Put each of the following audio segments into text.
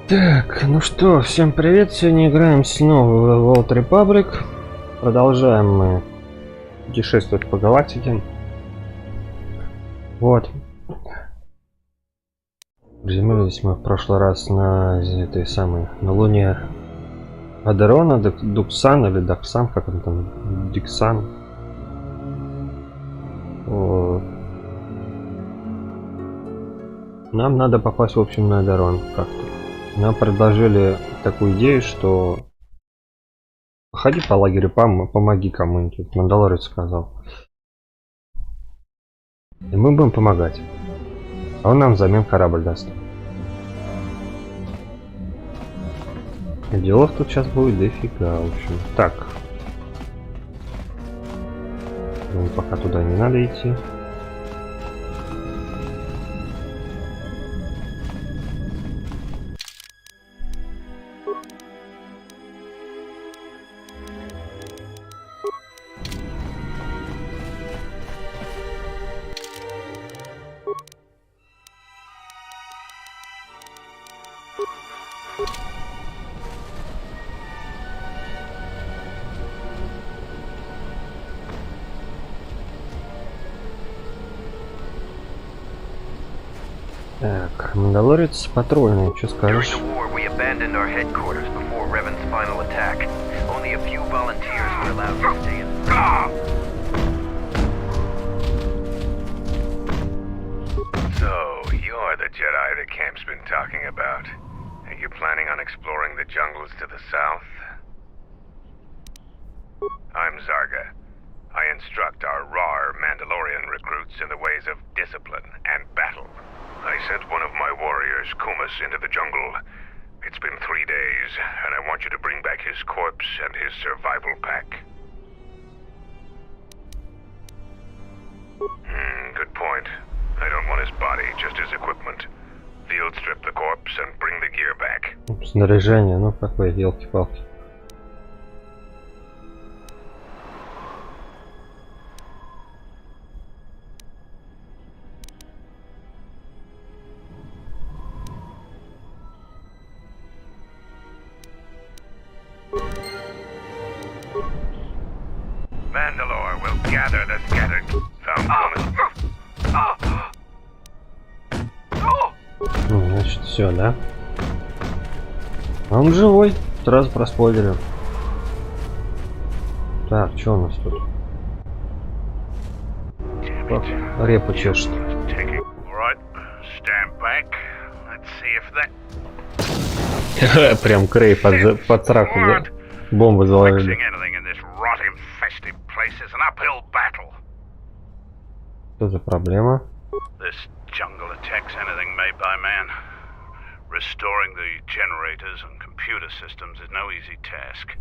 Так, ну что, всем привет, сегодня играем снова в World Republic. Продолжаем мы путешествовать по галактике. Вот. Приземлились мы в прошлый раз на этой самой, на Луне Адерона, Дуксан или Даксан, как он там, Диксан. Вот. Нам надо попасть, в общем, на Адерон как-то. Нам предложили такую идею, что ходи по лагерю, помоги кому-нибудь. Мандалорец сказал. И мы будем помогать. А он нам взамен корабль даст. Делов тут сейчас будет дофига, в общем. Так. Ну, пока туда не надо идти. Так, Мандалорец патрульный, что скажешь? So, you're the Jedi that Camp's been talking about. Are you planning on exploring the jungles to the south? I'm Zarga. I instruct our raw Mandalorian recruits in the ways of discipline and battle. I sent one of my warriors, Kumas, into the jungle. It's been 3 days, and I want you to bring back his corpse and his survival pack. Good point. I don't want his body, just his equipment. Field strip the corpse and bring the gear back. Снаряжение, ну какое, елки-палки. Mandalore will gather the scattered. Found Kumas. Значит, все, да? А он живой, сразу проспойлерил. Так, что у нас тут? Репу чешет. Прям Крей под сраку, да? Бомбы заложили. Что за проблема? Jungle attacks anything made by man. Restoring the generators and computer systems is no easy task.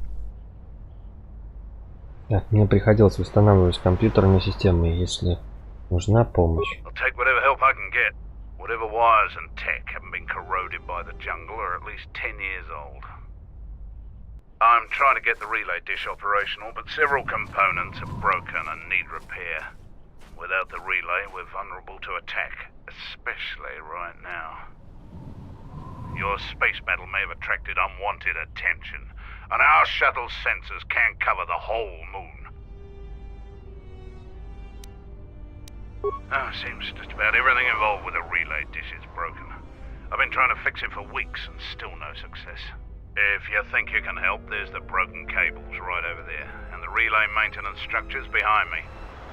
Так, мне приходилось восстанавливать компьютерные системы, если нужна помощь. I'll take whatever help I can get. Whatever wires and tech haven't been corroded by the jungle are at least 10 years old. I'm trying to get the relay dish operational, but several components are broken and need repair. Without the relay, we're vulnerable to attack, especially right now. Your space battle may have attracted unwanted attention, and our shuttle's sensors can't cover the whole moon. Seems just about everything involved with the relay dish is broken. I've been trying to fix it for weeks and still no success. If you think you can help, there's the broken cables right over there, and the relay maintenance structure's behind me.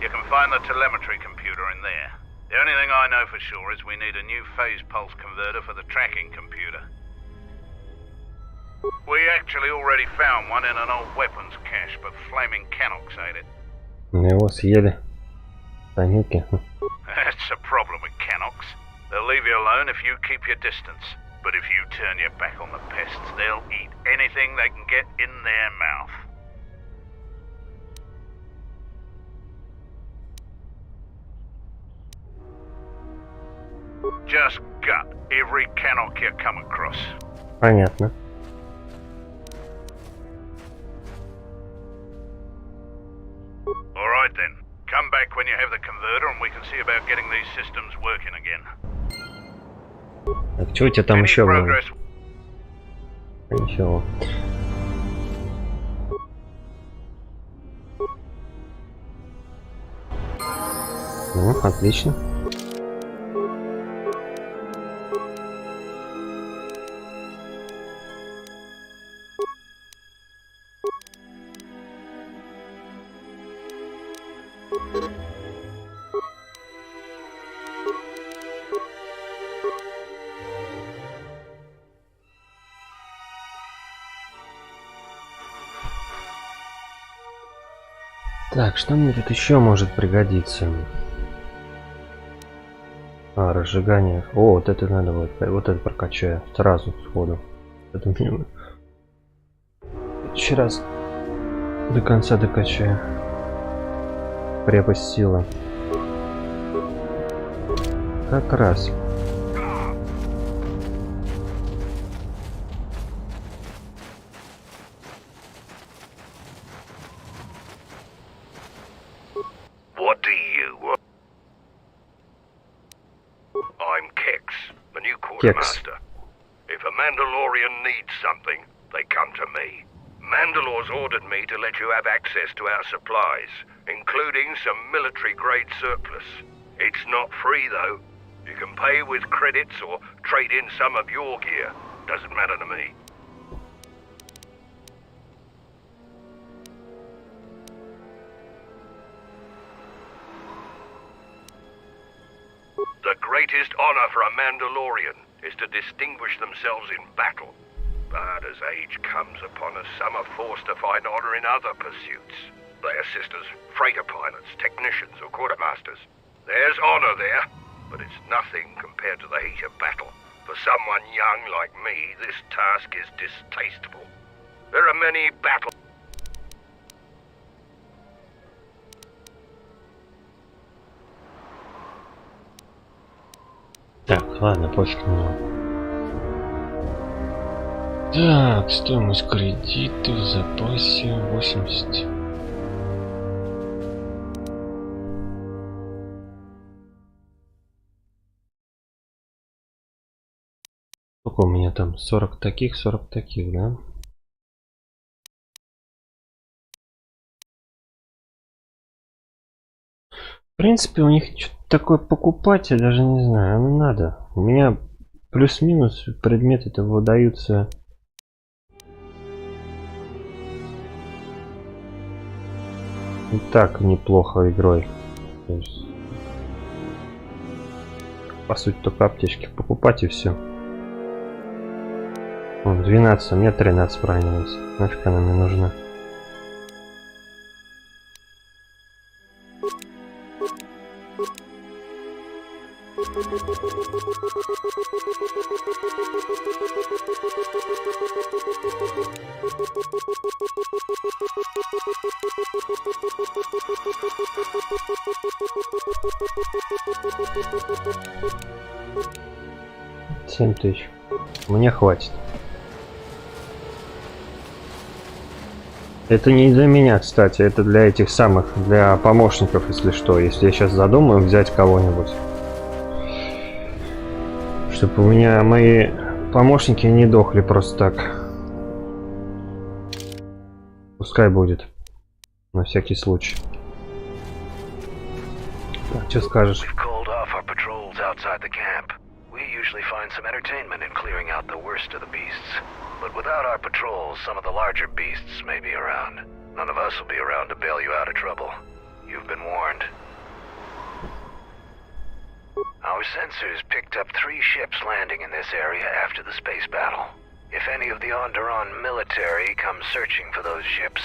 You can find the telemetry computer in there. The only thing I know for sure is we need a new phase pulse converter for the tracking computer. We actually already found one in an old weapons cache, but flaming Canox ate it. Его съели. Танюки. That's the problem with Canox. They'll leave you alone if you keep your distance. But if you turn your back on the pests, they'll eat anything they can get in their mouth. Just gut every Canox you come across. Понятно. Alright then. Come back when you have the converter and we can see about getting these systems working again. Так, что у тебя там еще было? Ничего. Ну, отлично. Так, что мне тут еще может пригодиться? А, разжигание. О, вот это надо будет. Вот это прокачаю. Сразу, сходу. Это мне... Еще раз до конца докачаю. Крепость силы. Как раз. Кекс. If a Mandalorian needs something, they come to me. Mandalore's ordered me to let you have access to our supplies, including some military-grade surplus. It's not free, though. You can pay with credits or trade in some of your gear. Doesn't matter to me. The greatest honor for a Mandalorian is to distinguish themselves in battle. But as age comes upon us, some are forced to find honor in other pursuits. They assist as freighter pilots, technicians, or quartermasters. There's honor there, but it's nothing compared to the heat of battle. For someone young like me, this task is distasteful. There are many battles. Так, ладно, пофиг на него. Так, стоимость кредита в запасе 80. Сколько у меня там? 40 таких, да? В принципе, у них что-то такое покупать, я даже не знаю, ну надо. У меня плюс-минус предметы-то выдаются. И так неплохо игрой. То есть, по сути, только аптечки покупать и все. 12, у меня 13 ранилось. Нафиг она мне нужна? Семь тысяч. Мне хватит. Это не для меня, кстати, это для этих самых, для помощников, если что. Если я сейчас задумаю взять кого-нибудь, чтобы у меня мои помощники не дохли просто так. Пускай будет. На всякий случай. Так, что скажешь? Usually find some entertainment in clearing out the worst of the beasts. But without our patrols, some of the larger beasts may be around. None of us will be around to bail you out of trouble. You've been warned. Our sensors picked up 3 ships landing in this area after the space battle. If any of the Onderon military come searching for those ships,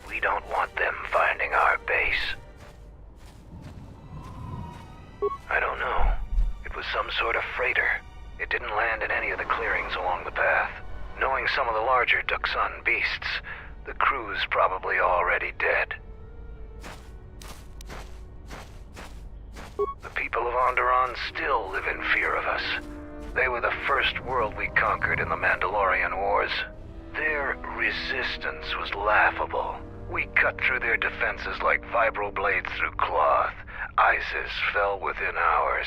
we don't want them finding our base. I don't know. It was some sort of freighter. It didn't land in any of the clearings along the path. Knowing some of the larger Duxan beasts, the crew's probably already dead. The people of Onderon still live in fear of us. They were the first world we conquered in the Mandalorian Wars. Their resistance was laughable. We cut through their defenses like vibroblades through cloth. ISIS fell within hours.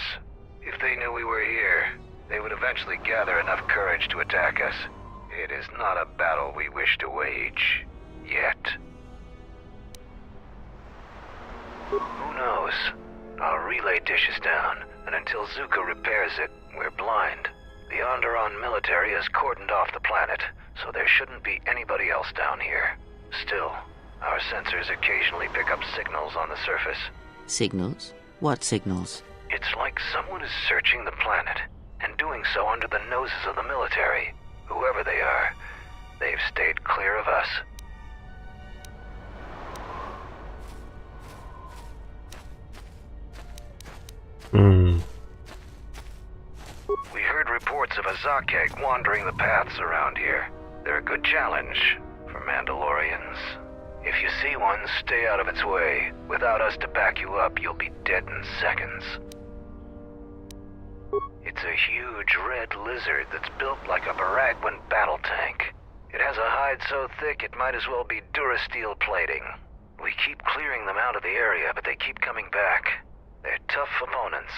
If they knew we were here, they would eventually gather enough courage to attack us. It It is not a battle we wish to wage. Yet. Who knows? Our relay dish is down, and until Zuko repairs it, we're blind. The Onderon military has cordoned off the planet, so there shouldn't be anybody else down here. Still, our sensors occasionally pick up signals on the surface. Signals? What signals? It's like someone is searching the planet, and doing so under the noses of the military. Whoever they are, they've stayed clear of us. We heard reports of a Zakeg wandering the paths around here. They're a good challenge for Mandalorians. If you see one, stay out of its way. Without us to back you up, you'll be dead in seconds. It's a huge red lizard that's built like a Baragwin battle tank. It has a hide so thick it might as well be Durasteel plating. We keep clearing them out of the area, but they keep coming back. They're tough opponents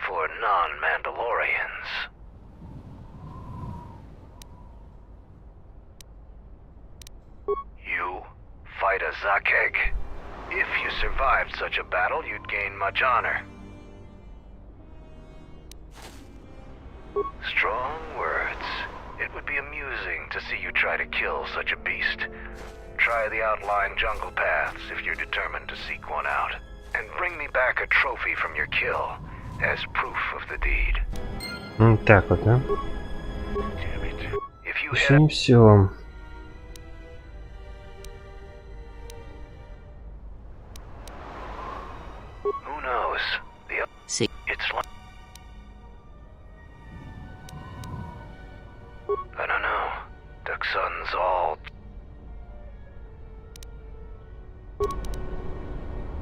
for non-Mandalorians. You fight a Zakeg. If you survived such a battle, you'd gain much honor. Strong words. It would be amusing to see you try to kill such a beast. Try the outlying jungle paths if you're determined to seek one out. And bring me back a trophy from your kill as proof of the deed. Так вот, да? If you Еще had не все. who knows? See. It's like I don't know. Duxon's all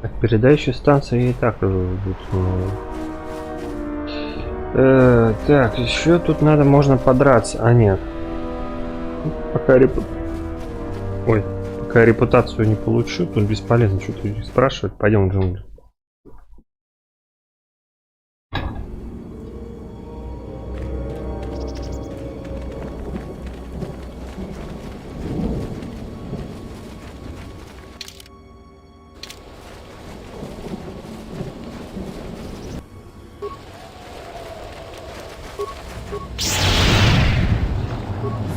Так, передающая станция и так уже будет. Так, еще тут можно подраться. А нет. Пока пока репутацию не получу, тут бесполезно что-то спрашивать. Пойдем в джунгли.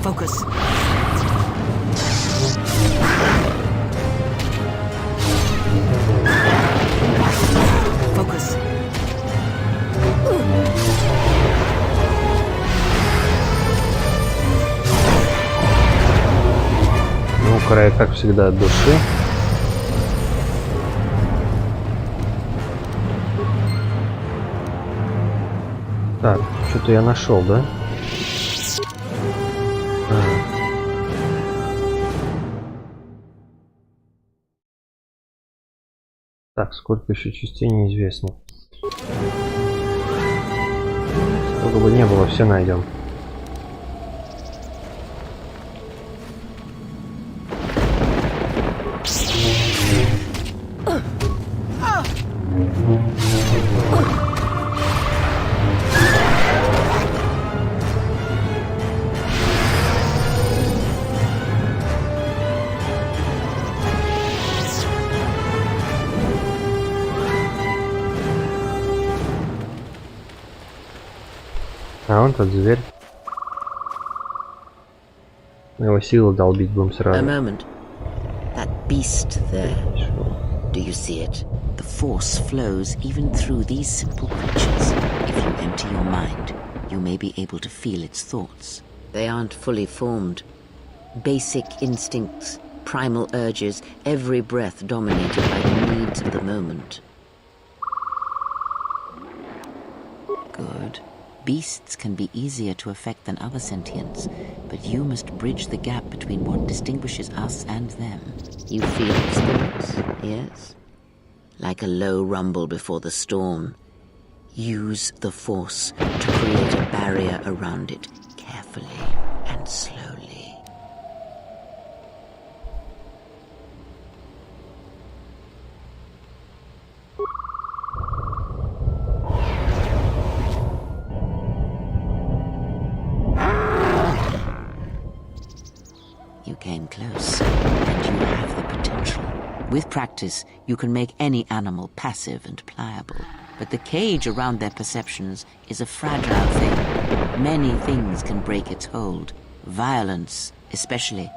Focus. Focus. Ну, край, как всегда, от души. Так, что-то я нашел, да? Так, сколько еще частей неизвестно. Сколько бы не было, все найдем. А вон тот зверь. Его силы долбить будем A сразу. moment. That beast there. Do you see it? The force flows even through these simple creatures. If you empty your mind, you may be able to feel its thoughts. They aren't fully formed. Basic instincts, primal urges, every breath dominated by the needs of the moment. Good. Beasts can be easier to affect than other sentients, but you must bridge the gap between what distinguishes us and them. You feel its thoughts, yes? Like a low rumble before the storm. Use the force to create a barrier around it, carefully and slowly. close, and you have the potential. With practice, you can make any animal passive and pliable. But the cage around their perceptions is a fragile thing. Many things can break its hold. Violence, especially.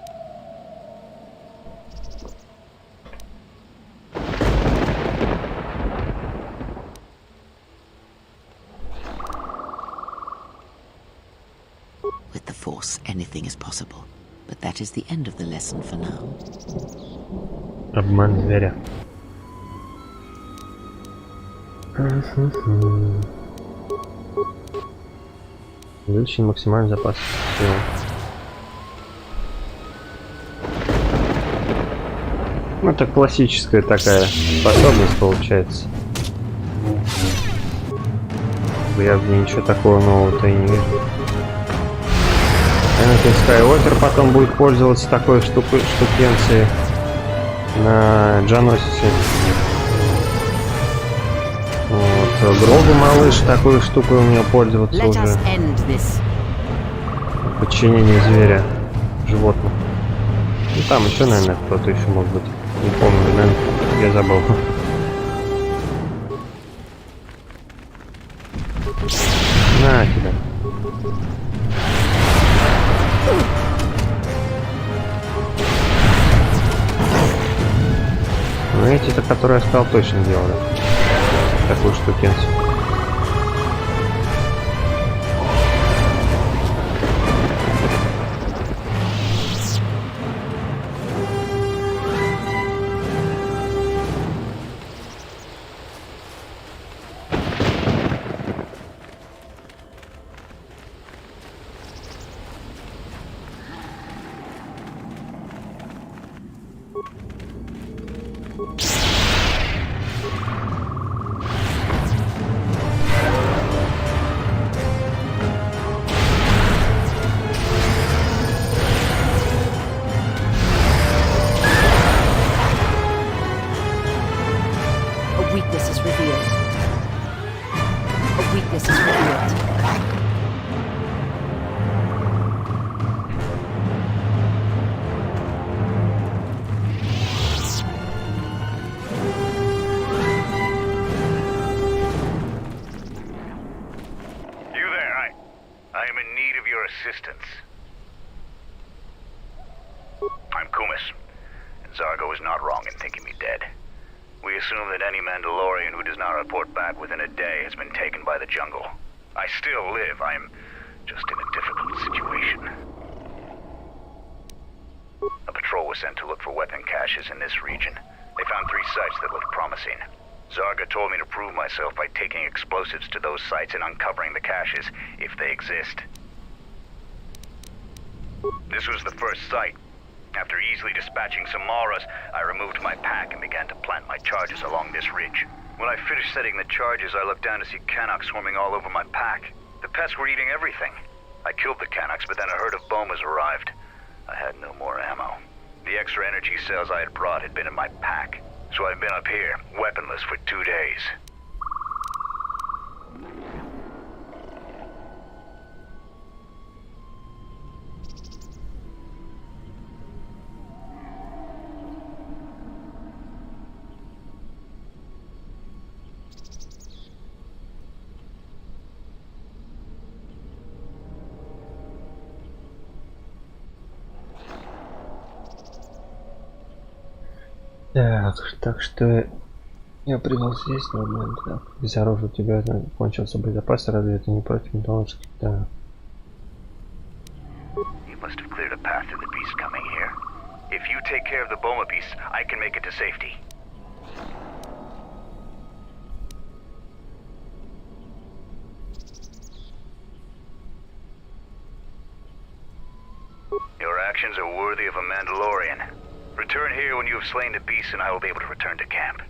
With the Force, anything is possible. But that is the end of the lesson for now. Обман зверя. Увеличен максимальный запас сил. Ну, это классическая такая способность получается. Я в ней ничего такого нового-то и не вижу. Энакин Скайуокер потом будет пользоваться такой штукенцией на Джаносисе. Вот. Грогу малыш такой штукой у меня пользоваться уже. Подчинение зверя, животных. Ну там еще, наверное, кто-то еще может быть. Не помню, наверное, я забыл. На тебя. Ну эти-то, которые я сказал, точно делали такую штукенцию. I'm Kumis. Zargo is not wrong in thinking me dead. We assume that any Mandalorian who does not report back within a day has been taken by the jungle. I still live. I'm just in a difficult situation. A patrol was sent to look for weapon caches in this region. They found 3 sites that looked promising. Zarga told me to prove myself by taking explosives to those sites and uncovering the caches, if they exist. This was the first site. After easily dispatching some Maras, I removed my pack and began to plant my charges along this ridge. When I finished setting the charges, I looked down to see Canucks swarming all over my pack. The pests were eating everything. I killed the Canucks, but then a herd of Bomas arrived. I had no more ammo. The extra energy cells I had brought had been in my pack, so I've been up here, weaponless for 2 days. Так что я прибыл здесь на момент, да. Без оружия у тебя кончился боезапас, разве это не против металлургии? Да. You must have cleared a path to the beast coming here. If you take care of the Boma beasts, I can make it to safety. Your actions are worthy of a Mandalorian. Return here when you have slain the beast and I will be able to return to camp.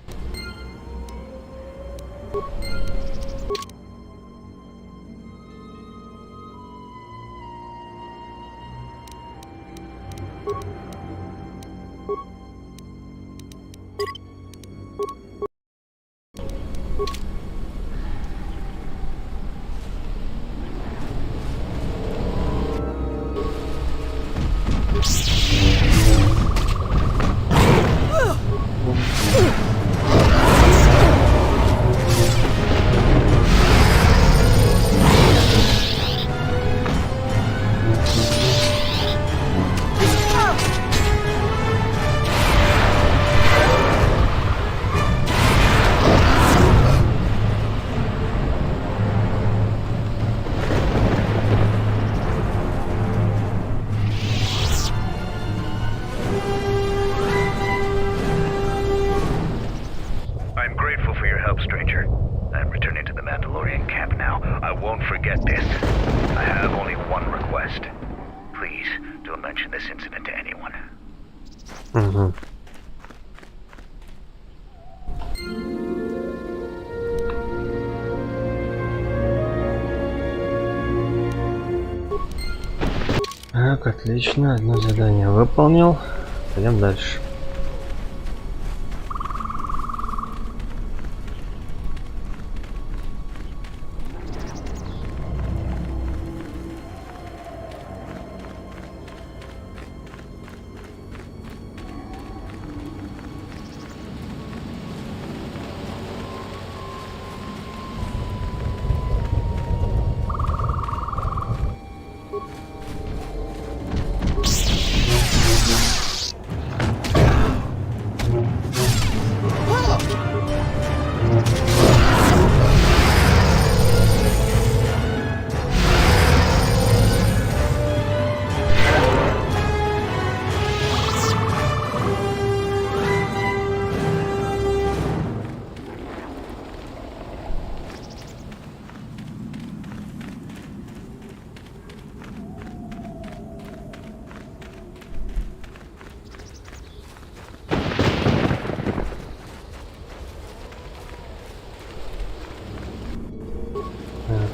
forget this. I have only one request. Please, don't mention this incident to anyone. Угу. Так, отлично. Одно задание выполнил. Пойдем дальше.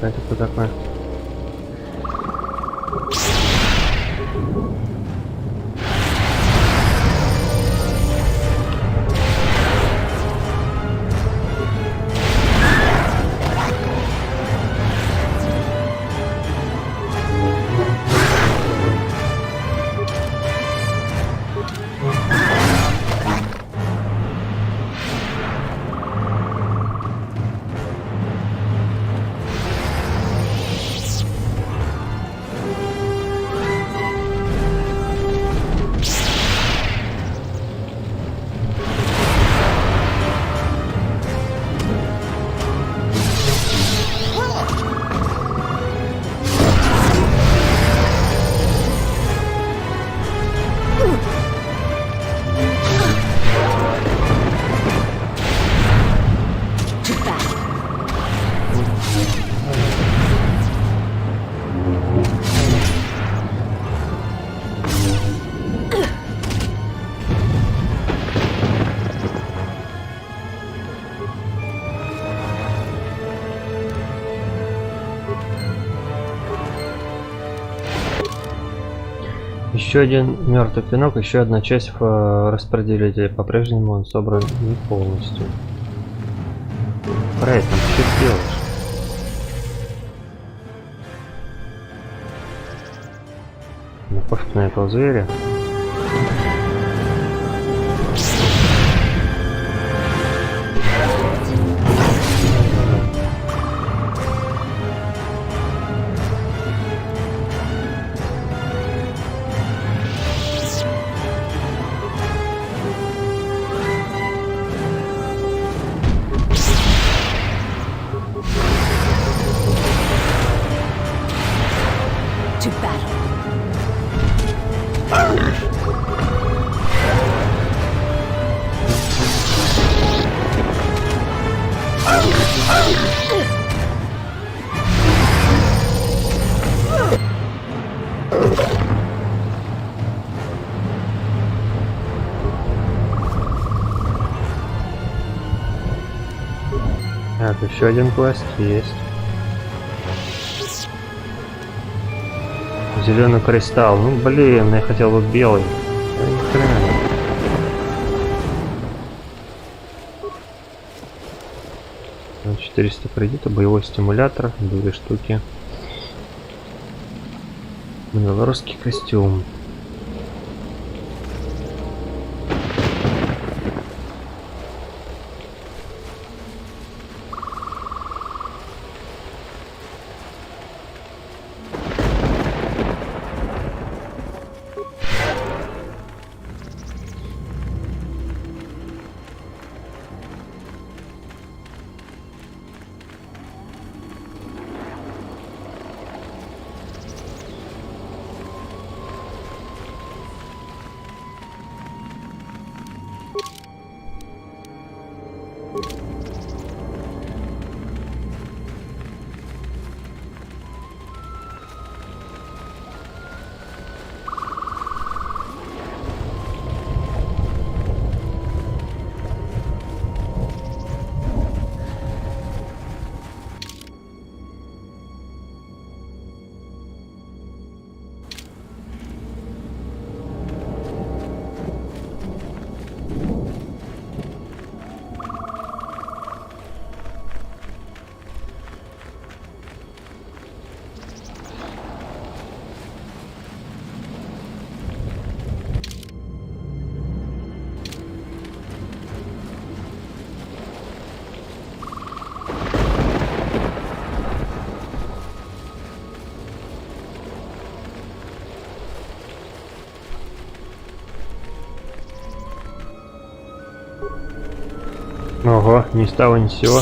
Так, это кто такой? Еще один мертвый клинок, еще одна часть в распределителе. По-прежнему он собран не полностью. Брайт, там что делаешь? Ну, пофиг на этого зверя. To battle. Так, еще один квест есть. Зеленый кристалл. Ну блин, я хотел бы белый. Да ни хрена. Ну, 400 кредитов, боевой стимулятор, 2 штуки. Белорусский костюм. Ого, ни с того ни с сего.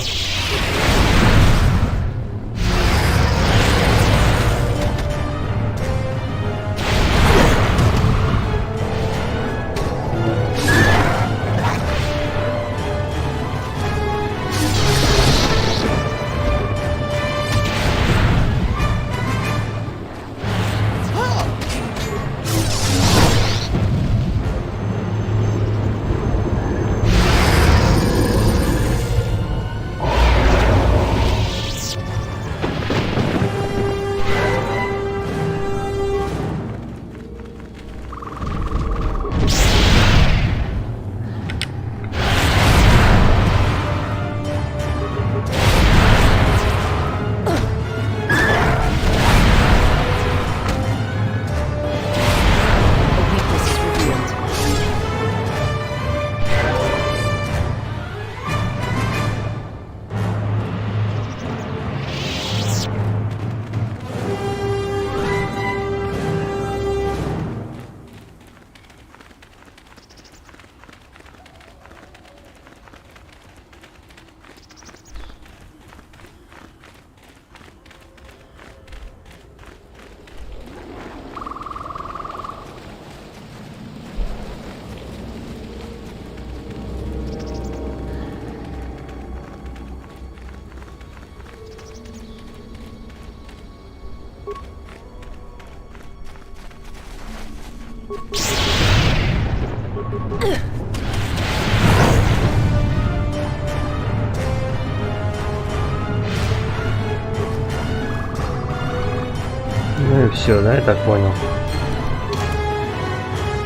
Ну и все, да, я так понял.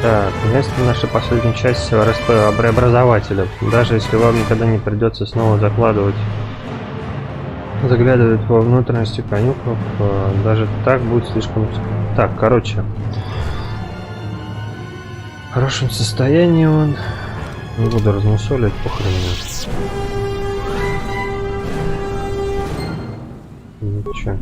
Так, место нашей последней части преобразователя. Даже если вам никогда не придется снова заглядывать во внутренности конюков, даже так будет слишком... Так, короче. В хорошем состоянии он. Не буду размусоливать, похрен мне. Ничего.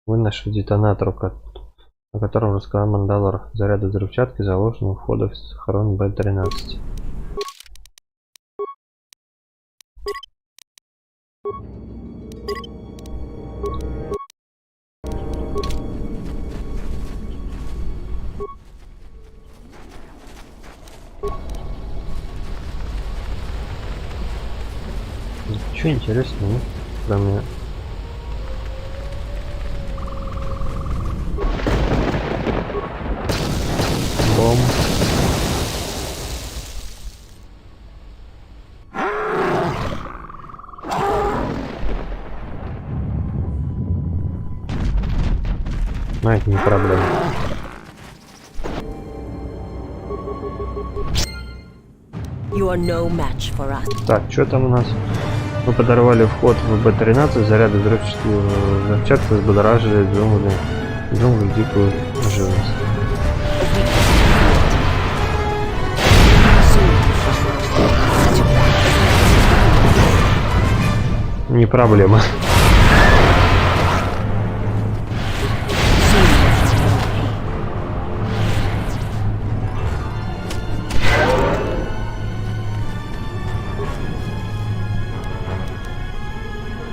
Вы нашли детонатор, о котором рассказал Мандалор. Заряды взрывчатки заложены у входа в схрон Б-13. Ничего интересного, нет? Кроме... бомб. Но это не проблема. You are no match for us. Так, что там у нас? Мы подорвали вход в Б-13, заряды взрывчатки взбудоражили джунгли дикую живность. Не проблема.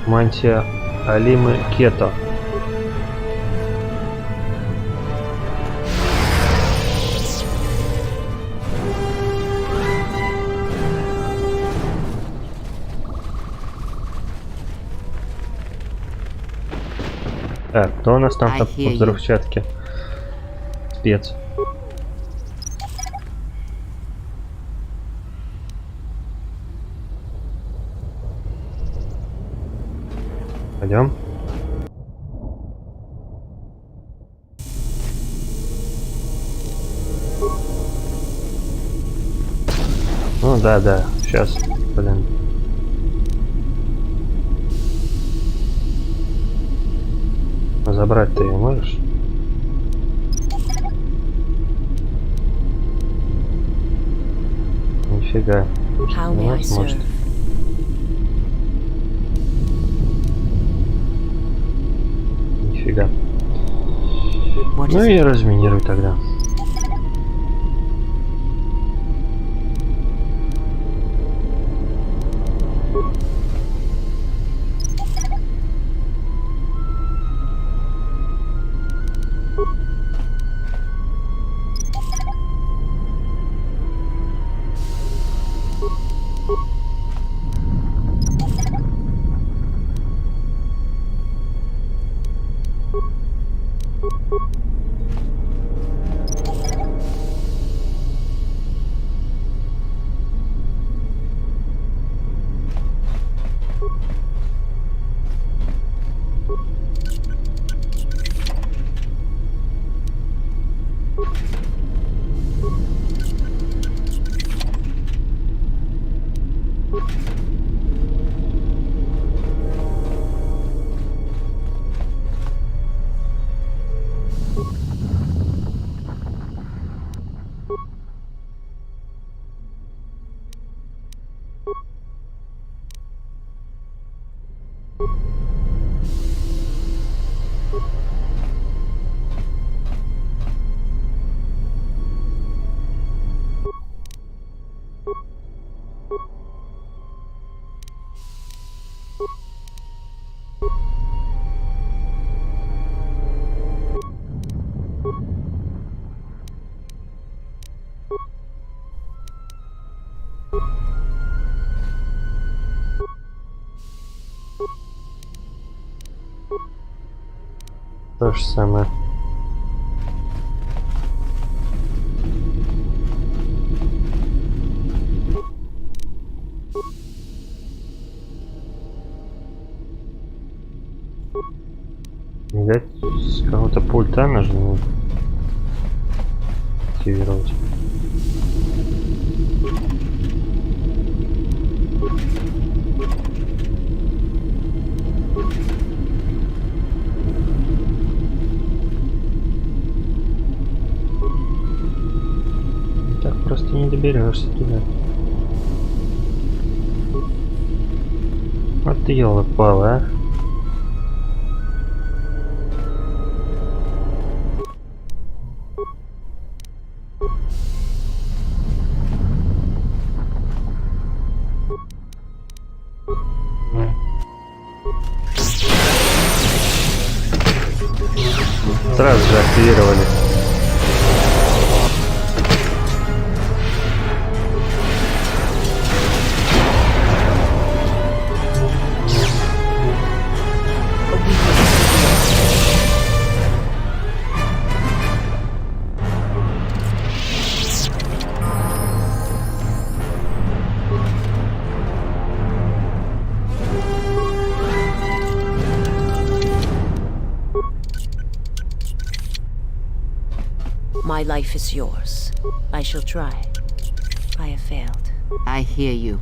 Мантия Алимы Кето. Так, кто у нас там по взрывчатке? Спец. Пойдем. Ну да, сейчас, блин. Забрать ты ее можешь? Нифига. Может. Нифига. Ну и разминируй тогда. То же самое. Видать, с какого-то пульта нужно активировать. Так просто не доберешься туда. Вот ты ёлы-палы, а. Сразу же активировали. My life is yours. I shall try. I have failed. I hear you.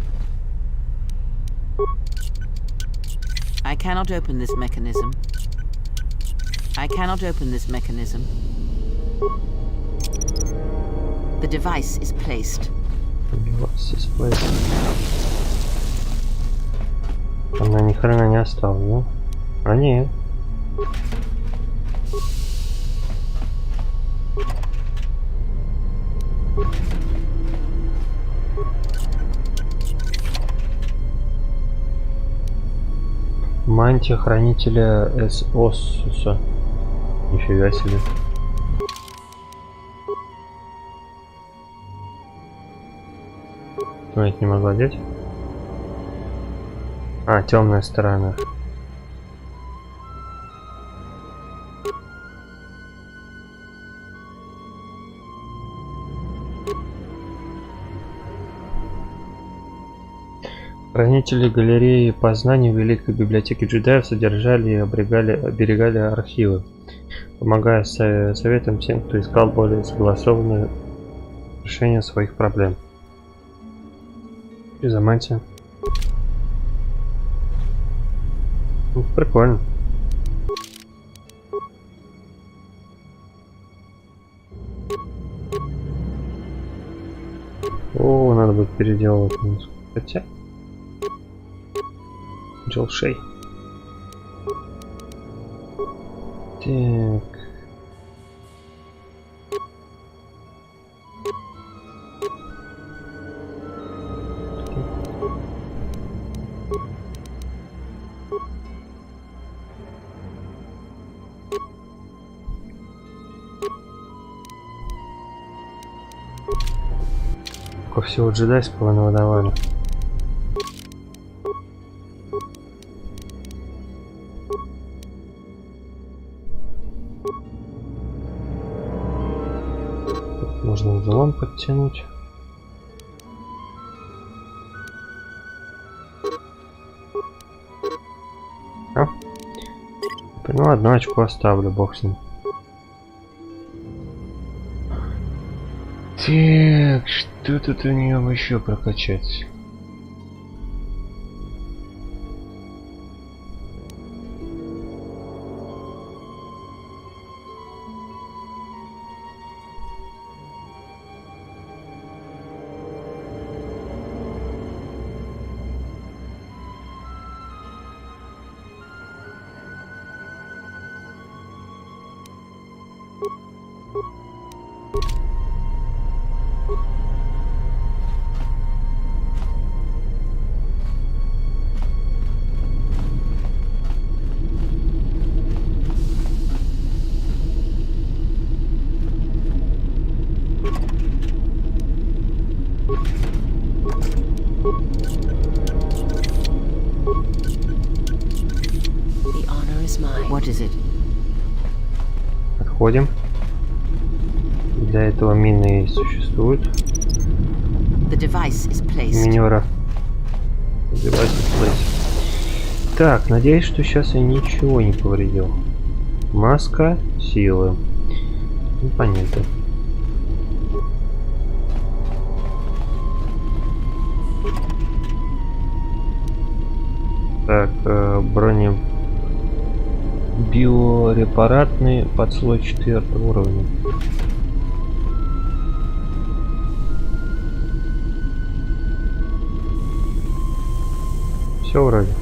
I cannot open this mechanism. I cannot open this mechanism. The device is placed. Она ни хрена не осталась, да? А нет. Мантия хранителя Осуса. Нифига себе. Ну, я не могу одеть. А, темная сторона. Хранители галереи познаний в Великой библиотеке джедаев содержали и оберегали архивы, помогая советам тем, кто искал более согласованное решение своих проблем. И за мантия. Ну, прикольно. О, надо будет переделывать. Хотя... Джолшей. Так. Сколько всего джедайского навыдавали. Можно взлом подтянуть. А? Ну, одно очко оставлю, бог с ним. Так, что тут у нее еще прокачать? is mine. What is it? Отходим. Для этого мины и существуют. The device is placed. Минера. Так, надеюсь, что сейчас я ничего не повредил. Маска силы. Непонятно. Так, брони биорепаратный подслой 4 уровня. Все вроде.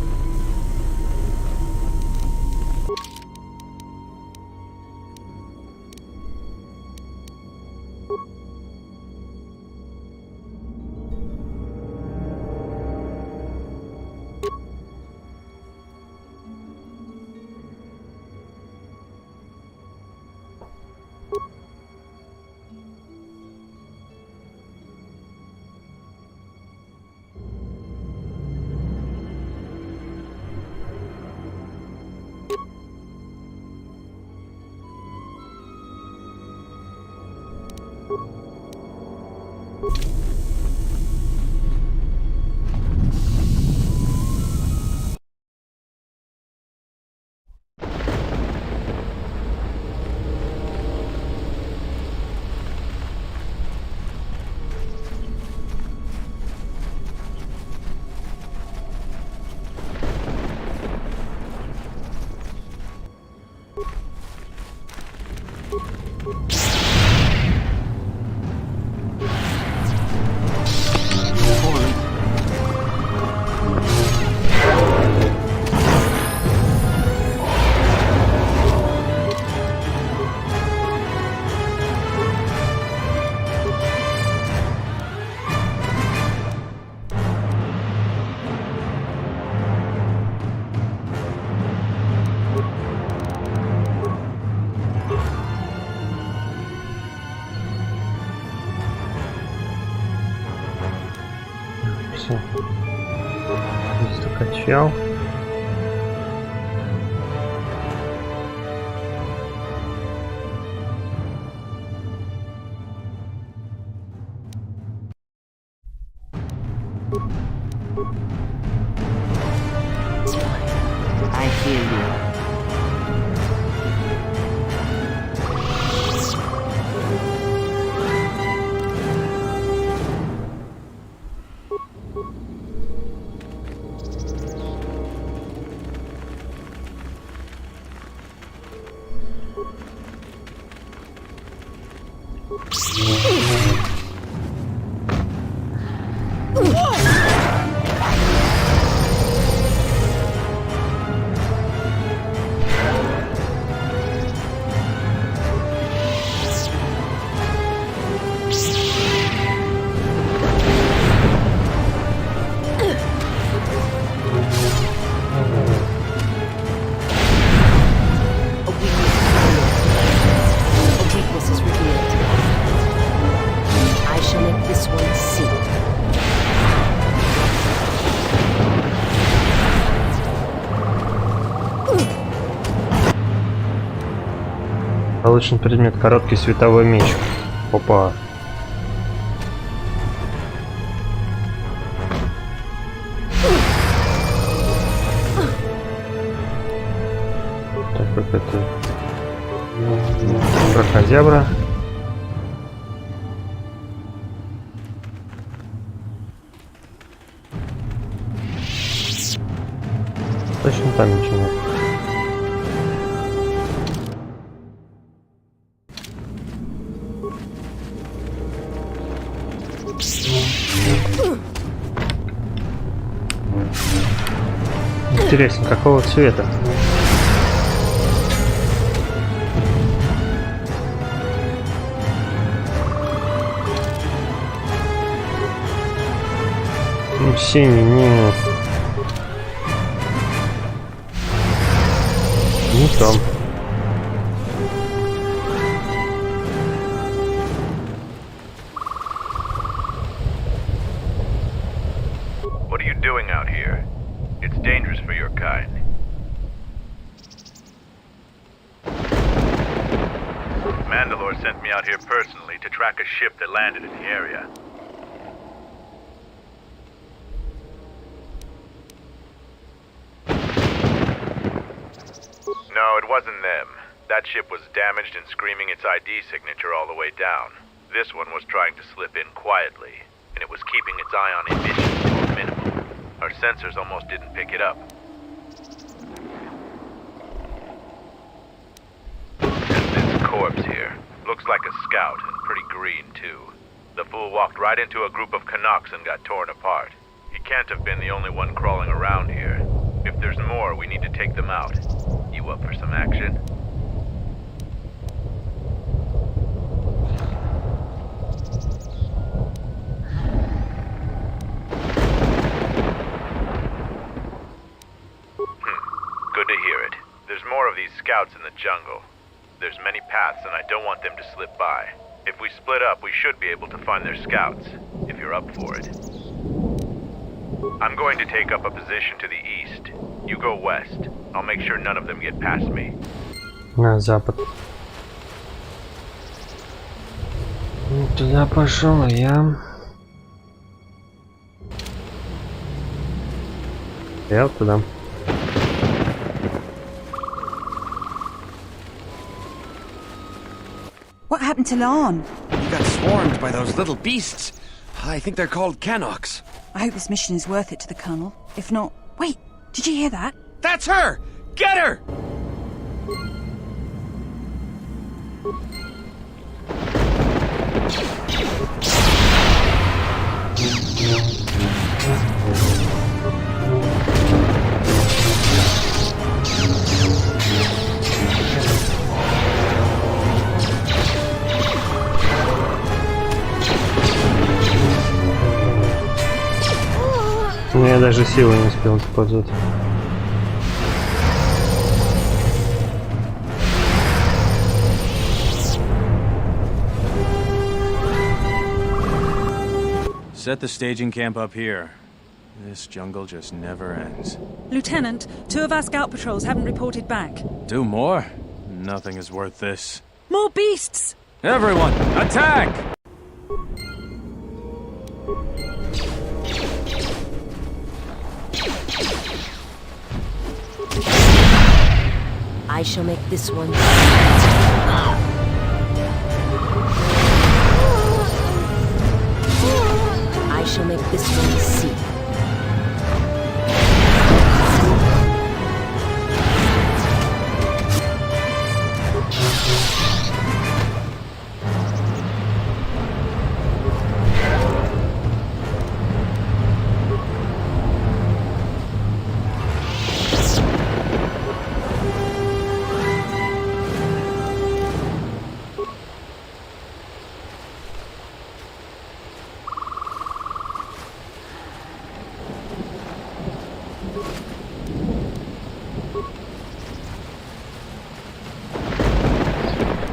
Все. Закачал. I hear you. Получен предмет короткий световой меч. Опа. Так, как это? Крокозябра. Точно там ничего нет. Интересно, какого цвета? Ну, синий, не... Не там. What are you doing out here? It's dangerous for your kind. sent me out here personally to track a ship that landed in the area. No, it wasn't them. That ship was damaged and screaming its ID signature all the way down. This one was trying to slip in quietly, and it was keeping its eye on emissions to a minimum. Our sensors almost didn't pick it up. There's this corpse here. Looks like a scout, and pretty green, too. The fool walked right into a group of Canucks and got torn apart. He can't have been the only one crawling around here. If there's more, we need to take them out. You up for some action? Good to hear it. There's more of these scouts in the jungle. There's many paths and I don't want them to slip by. If we split up, we should be able to find their scouts, if you're up for it. I'm going to take up a position to the east. You go west. I'll make sure none of them get past me. На запад. Туда пошел я. Я вот туда. What happened to Lan? We got swarmed by those little beasts. I think they're called Canucks. I hope this mission is worth it to the Colonel. If not... Wait, did you hear that? That's her! Get her! Ну, я даже силой не успел использовать. Set the staging camp up here. This jungle just never ends. Lieutenant, 2 of our scout patrols haven't reported back. 2 more? Nothing is worth this. More beasts! Everyone, attack! I shall make this one. I shall make this one see.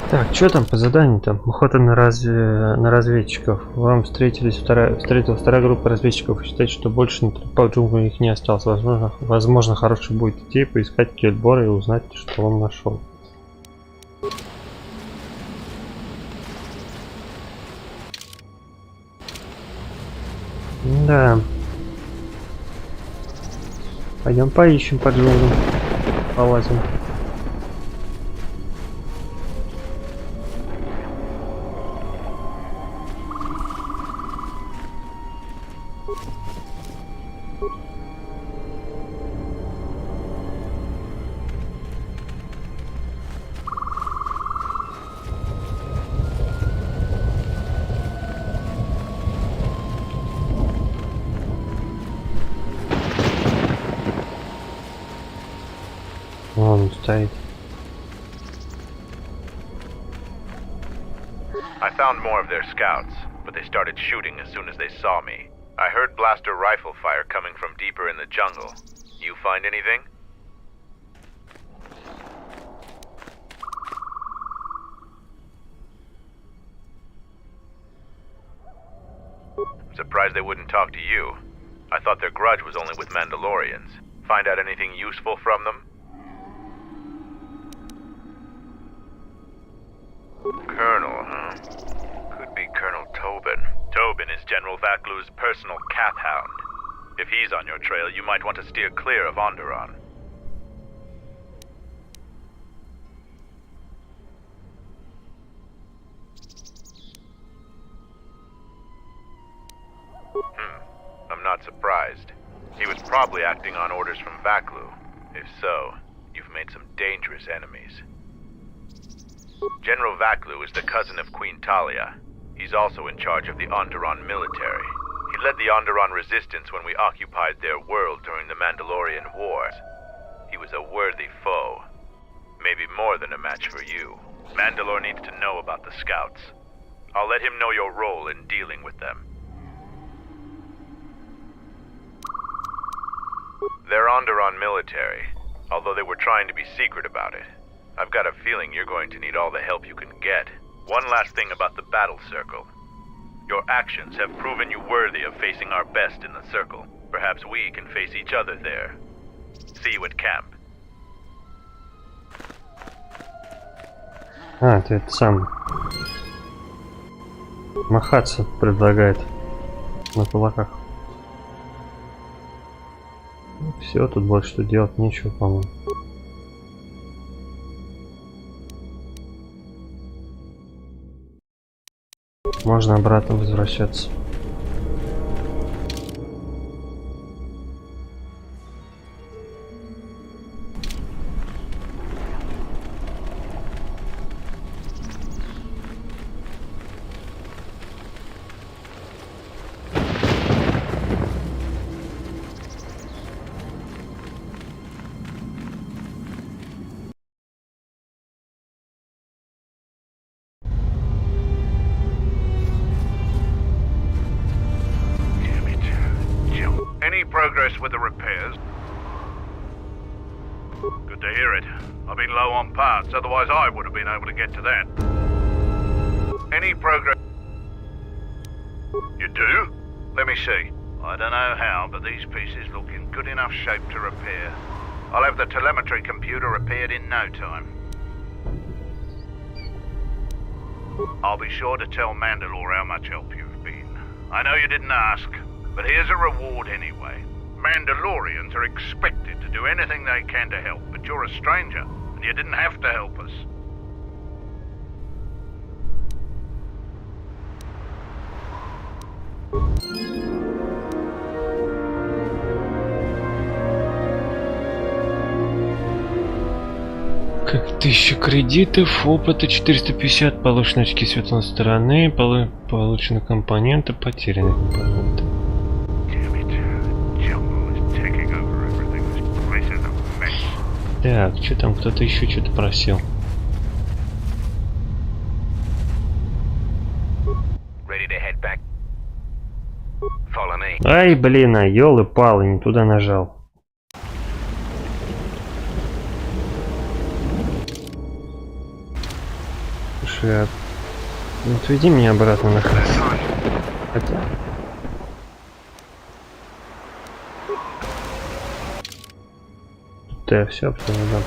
Так, что там по заданию там? Охота на разведчиков. Вам встретилась вторая группа разведчиков. Считайте, что больше на тропах джунглей их не осталось. Возможно, хорошей будет идея поискать Кельбора и узнать, что он нашел. Да. Пойдем поищем по джунглям. Полазим. Вон он стоит. I found more of their scouts, but they started shooting as soon as they saw me. I heard blaster rifle fire coming from deeper in the jungle. You find anything? Surprised they wouldn't talk to you. I thought their grudge was only with Mandalorians. Find out anything useful from them? Colonel, Tobin? Tobin is General Vaklu's personal cat hound. If he's on your trail, you might want to steer clear of Onderon. I'm not surprised. He was probably acting on orders from Vaklu. If so, you've made some dangerous enemies. General Vaklu is the cousin of Queen Talia. He's also in charge of the Onderon military. He led the Onderon resistance when we occupied their world during the Mandalorian Wars. He was a worthy foe. Maybe more than a match for you. Mandalore needs to know about the scouts. I'll let him know your role in dealing with them. They're Onderon military, although they were trying to be secret about it. I've got a feeling you're going to need all the help you can get. One last thing about the battle circle. Your actions have proven you worthy of facing our best in the circle. Perhaps we can face each other there. See you at camp. А, ты это сам. Махаться предлагает на кулаках. Все, тут больше что делать нечего, по-моему. Можно обратно возвращаться. Any progress with the repairs? Good to hear it. I've been low on parts, otherwise I would have been able to get to that. Any progress? You do? Let me see. I don't know how, but these pieces look in good enough shape to repair. I'll have the telemetry computer repaired in no time. I'll be sure to tell Mandalore how much help you've been. I know you didn't ask, but here's a reward anyway. Mandalorians are expected to do anything they can to help, but you're a stranger, and you didn't have to help us. Как 1000 кредитов, опыта 450, получены очки светлой стороны, получены компоненты, потеряны компоненты. Так, что там, кто-то еще что-то просил. Ай, блин, а ёлы-палы, не туда нажал. Слушай, отведи меня обратно на хрест. Хотя... Да, все, да.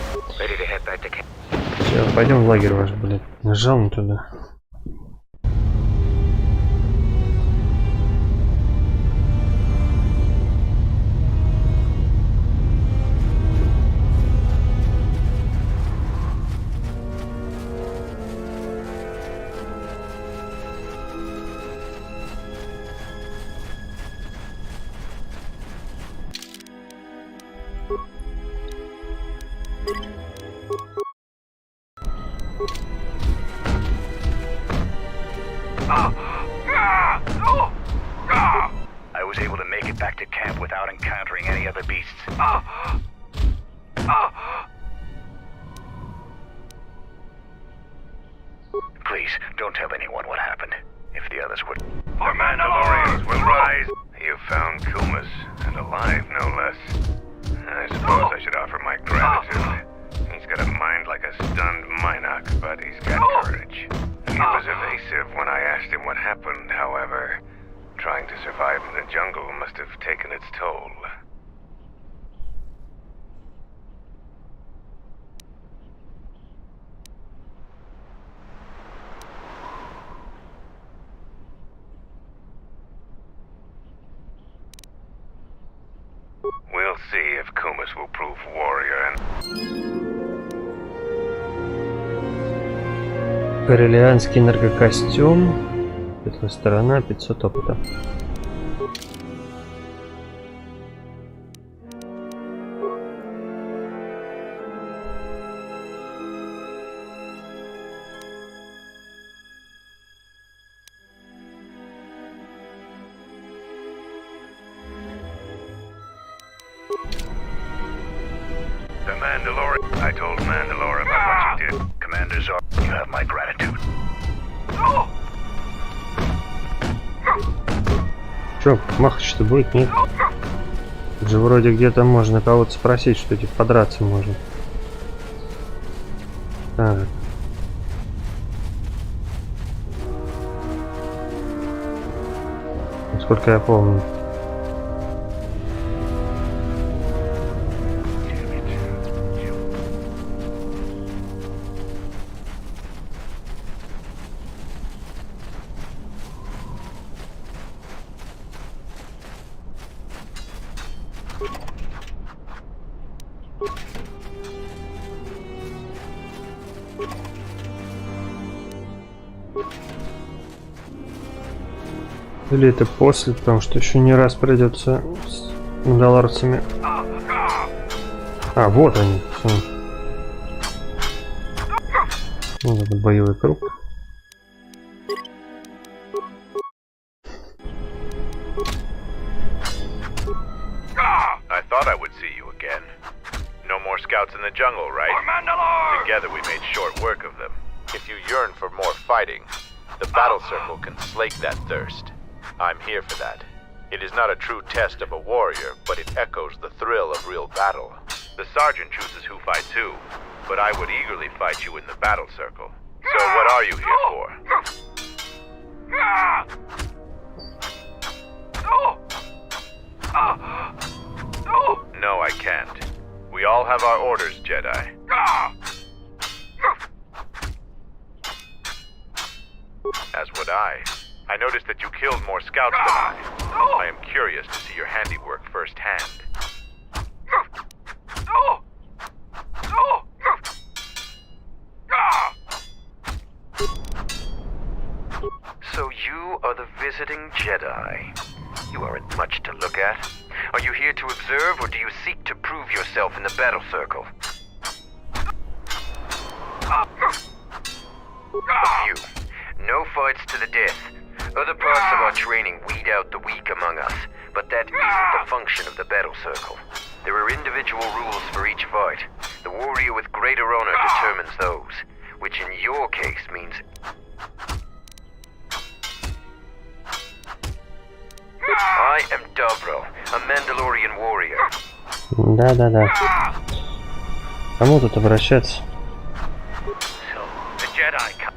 Все, пойдем в лагерь ваш, блядь. Нажал не туда. I was able to make it back to camp without encountering any other beasts. Please, don't tell anyone what happened. If the others would... Our Mandalorians will rise! You found Kumas, and alive, no less. I suppose I should offer my gratitude. He's got a mind like a stunned Minoc, but he's got courage. He was evasive when I asked him what happened, however. Trying to survive in the jungle must have taken its toll. see if Kumas will prove warrior and... Корелианский энергокостюм. Светлая сторона, 500 опыта. The Mandalorian. I told Mandalore about what you did. Commander Zor, you have my gratitude. Чё, махать-то будет, нет? Тут же вроде где-то можно кого-то спросить, что типа подраться можно. Так. Насколько я помню. Или это после, потому что еще не раз придется с мандалорцами. А, вот они. Всё. Вот этот боевой круг. I thought I would see you again. No more scouts in the jungle, right? Together we made short work of them. If you yearn for more fighting, the battle circle can slake that thirst. I'm here for that. It is not a true test of a warrior, but it echoes the thrill of real battle. The sergeant chooses who fights who, but I would eagerly fight you in the battle circle. So what are you here for? No, I can't. We all have our orders, Jedi. As would I. I noticed that you killed more scouts than I am curious to see your handiwork firsthand. So you are the visiting Jedi. You aren't much to look at. Are you here to observe, or do you seek to prove yourself in the battle circle? You. No fights to the death. Other parts of our training weed out the weak among us, but that isn't the function of the battle circle. There are individual rules for each fight. The warrior with greater honor determines those, which in your case means... I am Davro, a Mandalorian warrior. Да. Кому тут обращаться? So, the Jedi come...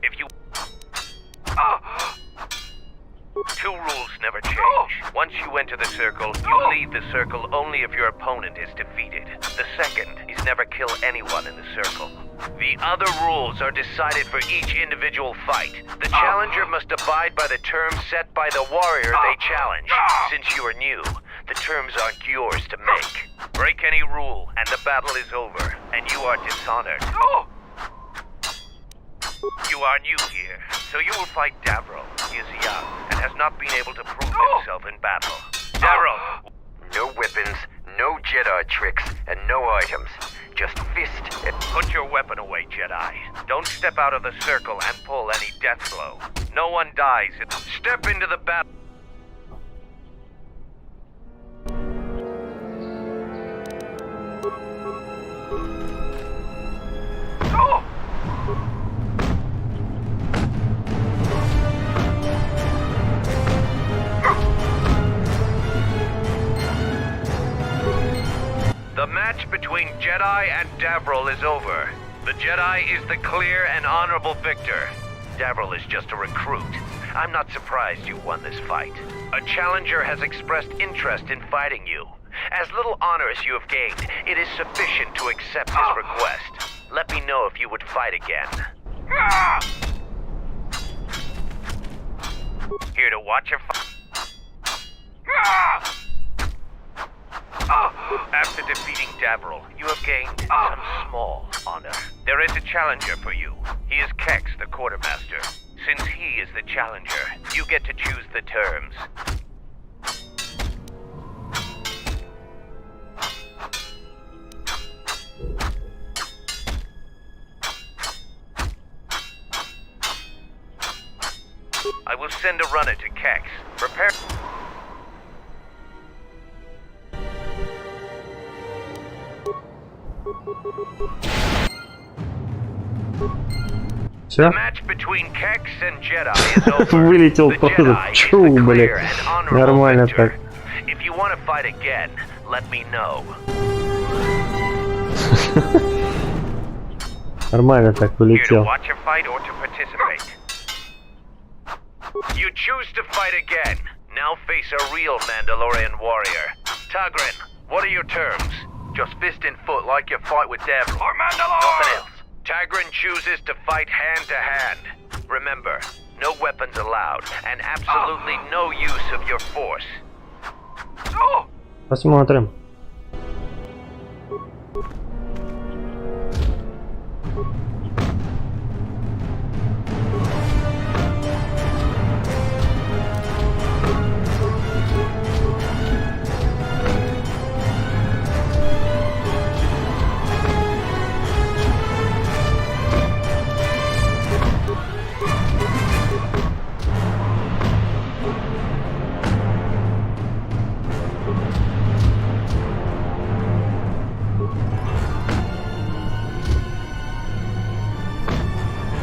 If you... Two rules never change. Once you enter the circle, you leave the circle only if your opponent is defeated. The second is never kill anyone in the circle. The other rules are decided for each individual fight. The challenger must abide by the terms set by the warrior they challenge. Since you are new, the terms aren't yours to make. Break any rule, and the battle is over, and you are dishonored. You are new here, so you will fight Davro. He is young and has not been able to prove himself in battle. Davro! No weapons, no Jedi tricks, and no items. Just fist and... Put your weapon away, Jedi. Don't step out of the circle and pull any death blow. No one dies. Step into the battle. The match between Jedi and Davril is over. The Jedi is the clear and honorable victor. Davril is just a recruit. I'm not surprised you won this fight. A challenger has expressed interest in fighting you. As little honor as you have gained, it is sufficient to accept his request. Let me know if you would fight again. Here to watch your After defeating Davril, you have gained some small honor. There is a challenger for you. He is Kex, the quartermaster. Since he is the challenger, you get to choose the terms. I will send a runner to Kex. Prepare... Все? The match between Kex and Jedi is over. Вылетел The просто Jedi is чу, the блин. clear and honorable Нормально victor. так. If you want to fight again, let me know. Нормально так Here to вылетел. watch a fight or to participate. You choose to fight again. Now face a real Mandalorian warrior. Tagrin, what are your terms? Just fist and foot like your fight with Davril. Or Mandalore! Nothing else. Tagrin chooses to fight hand to hand. Remember, no weapons allowed, and absolutely no use of your force. Посмотрим.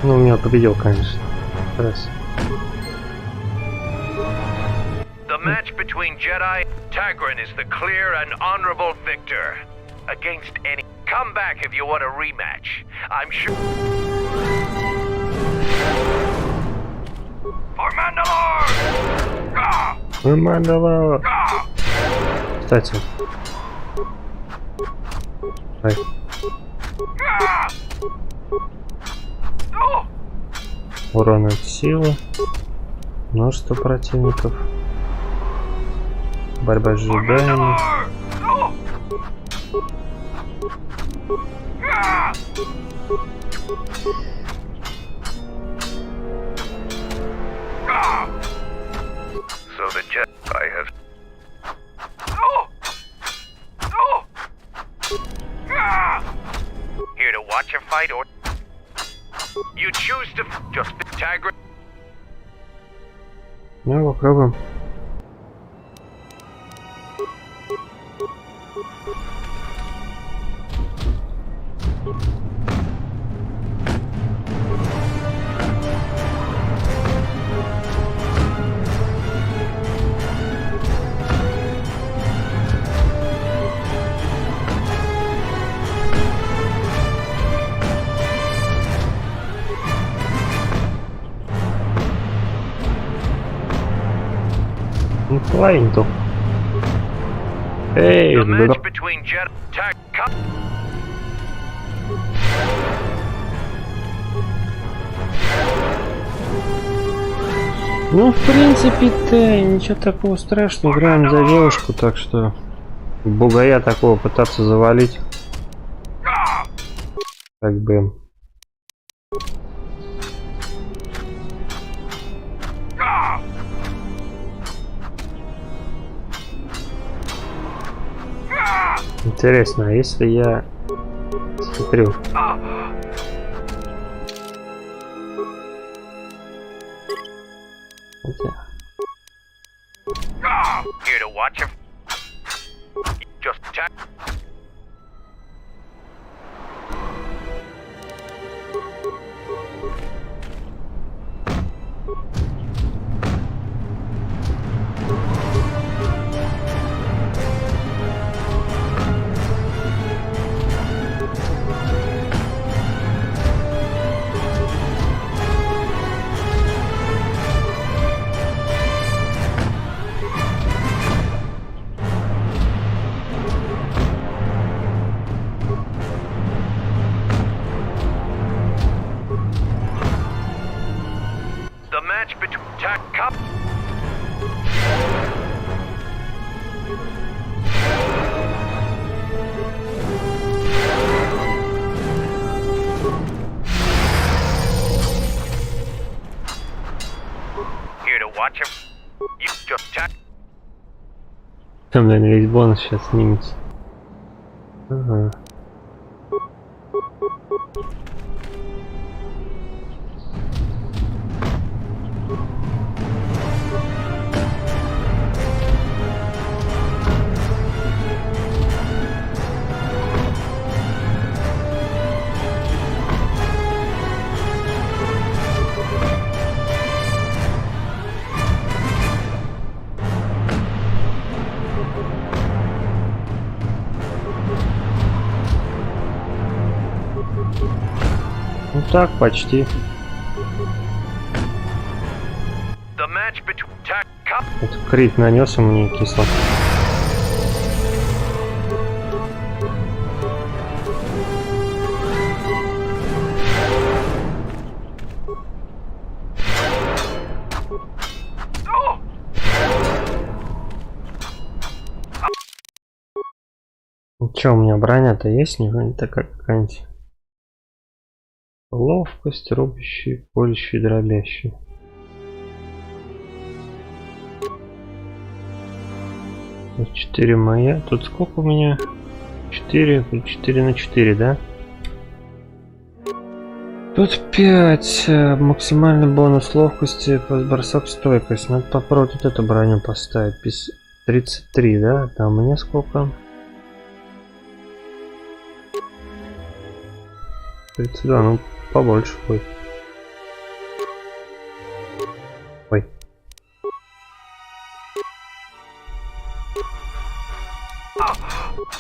Ну, у меня победил, конечно. Раз. The match between Jedi, Tagrin is the clear and honorable victor. Against any... Come back if you want a rematch. I'm sure... For Mandalore! Мандалор. Кстати. Ай. Урон от силы. Множество противников. Борьба с джедаями. So the Jedi has... Here to watch a fight or... You choose to... Just Tagrin... Ну, попробуем. Ну, половину. Эй, The да. match between Jedi... Ну, в принципе-то, ничего такого страшного. Играем за девушку, так что бугая такого пытаться завалить, как бы... Интересно, а если я смотрю? Хотя... Here to watch a... Just tag... Там, наверное, весь бонус сейчас снимется. Ага. Ну так, почти. Вот крит нанес, и мне кисло. Че, у меня броня-то есть? Не такая какая-нибудь. Ловкость, рубящий, колющий, дробящий. Тут 4 моя. Тут сколько у меня? 4. Тут 4 на 4, да? Тут 5. Максимальный бонус ловкости, бросок стойкость. Надо попробовать вот эту броню поставить. 33, да? Там у меня сколько? 32, ну побольше будет. Ой.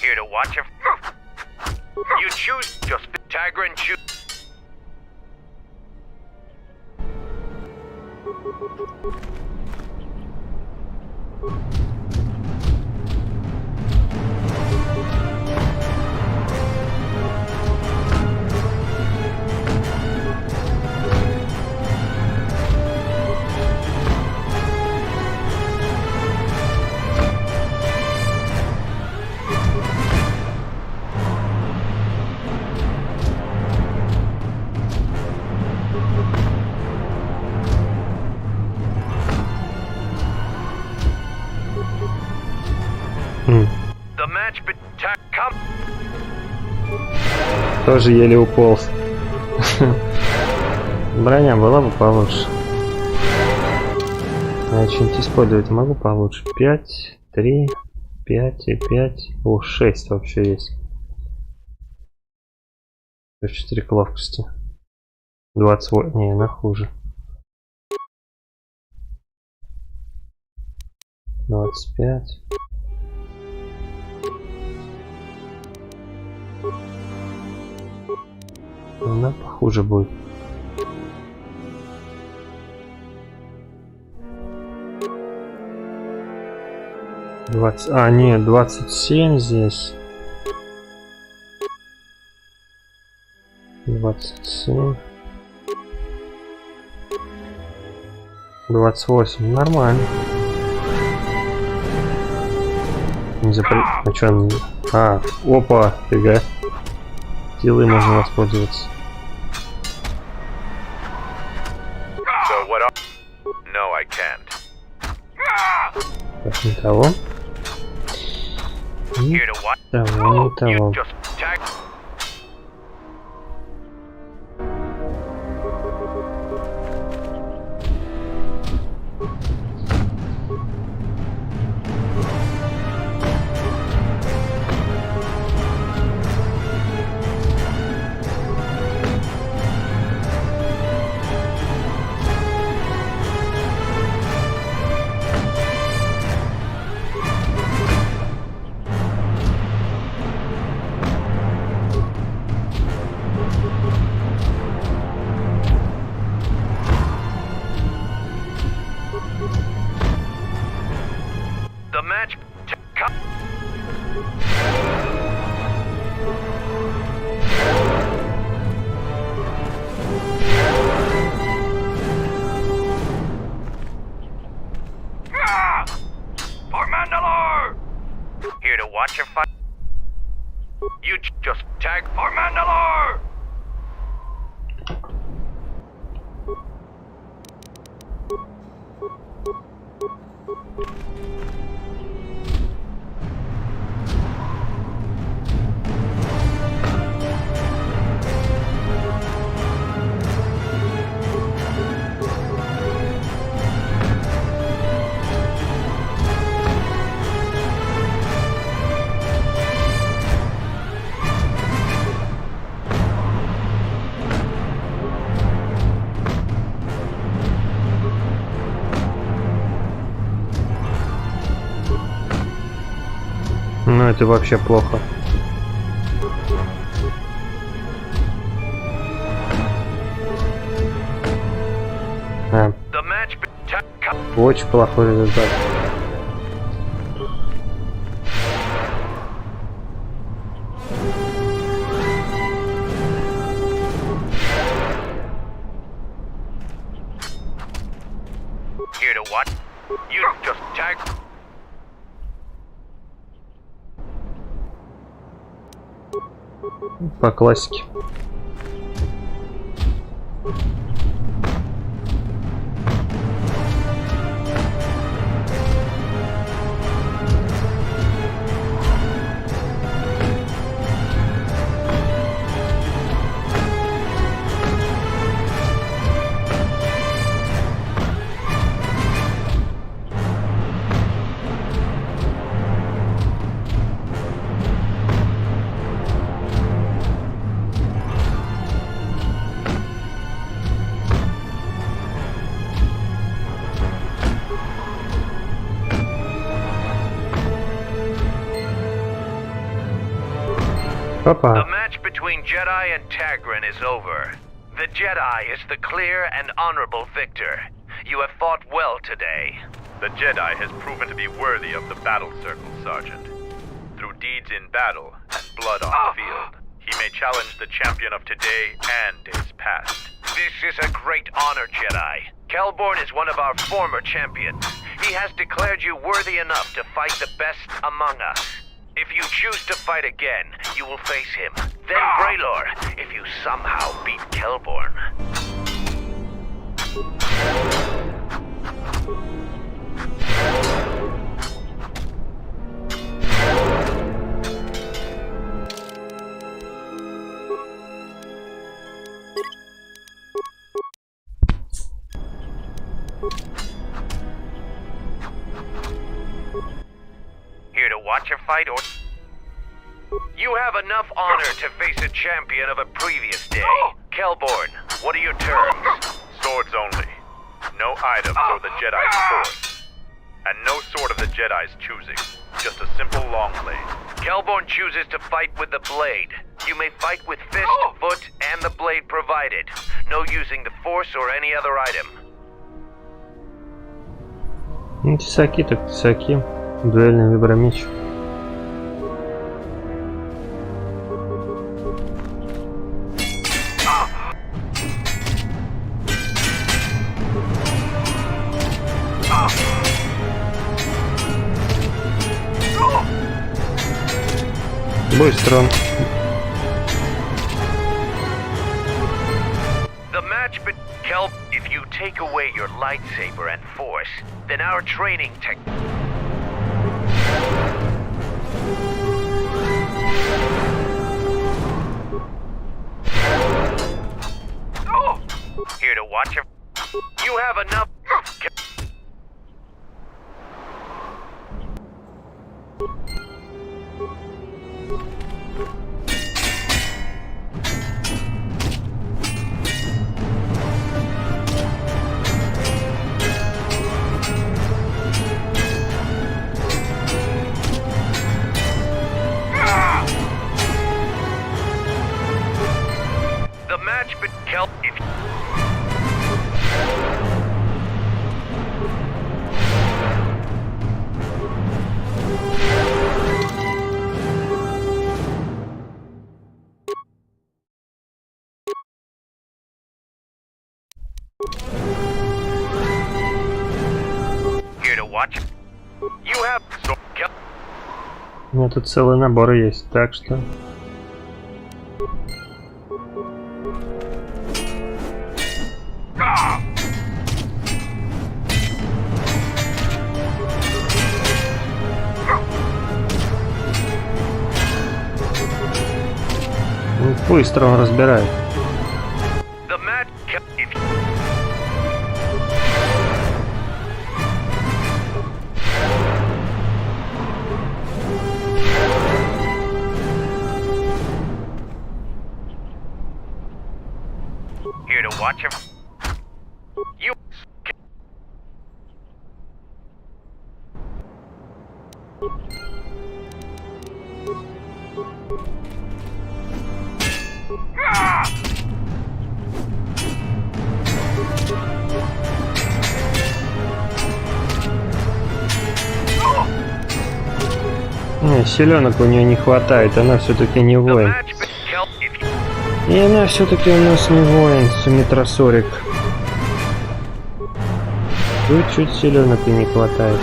Here to watch him. You choose just Tiger and choose. The match come. Тоже еле уполз. Броня была бы получше. Я что-нибудь использовать могу получше. 5, 3, 5 и 5. О, 6 вообще есть. 4 к ловкости. 28. Не, она хуже. 25. Она похуже будет. 20. А, нет, 27 здесь. 27. 28. Нормально. Не запрет. А что он... А, опа, фига. Силой можно воспользоваться. No, I can't. Так, не того. Не того, не того. The match come. For Mandalore! Here to watch your fight. You just tag for Mandalore! Ну, это вообще плохо. А, The match очень плохой результат. Here to what? You just tag. По классике. Папа. The match between Jedi and Tagrin is over. The Jedi is the clear and honorable victor. You have fought well today. The Jedi has proven to be worthy of the battle circle, Sergeant. Through deeds in battle and blood on the field, he may challenge the champion of today and days past. This is a great honor, Jedi. Kelborn is one of our former champions. He has declared you worthy enough to fight the best among us. If you choose to fight again, you will face him. Then Braylor, if you somehow beat Kelborn. Here to watch a fight or... You have enough honor to face a champion of a previous day. Kelborn, what are your terms? Swords only. No items or the Jedi's force. And no sword of the Jedi's choosing. Just a simple long blade. Kelborn chooses to fight with the blade. You may fight with fist, foot, and the blade provided. No using the force or any other item. Ну, тесаки так тесаки. Дуэльный вибромеч. Быстро. The match but Kelp, if you take away your lightsaber and force, then our training tech. Here to watch him. You have enough. The match but Kelp if Here to watch. You have so Kelp. У меня тут целый набор есть, так что... Ну, быстро он разбирает. The match if Here to watch him. You Не, селенок у нее не хватает, она все-таки не воин. И она все-таки у нас не воин, Суметросорик. Чуть-чуть селенок и не хватает.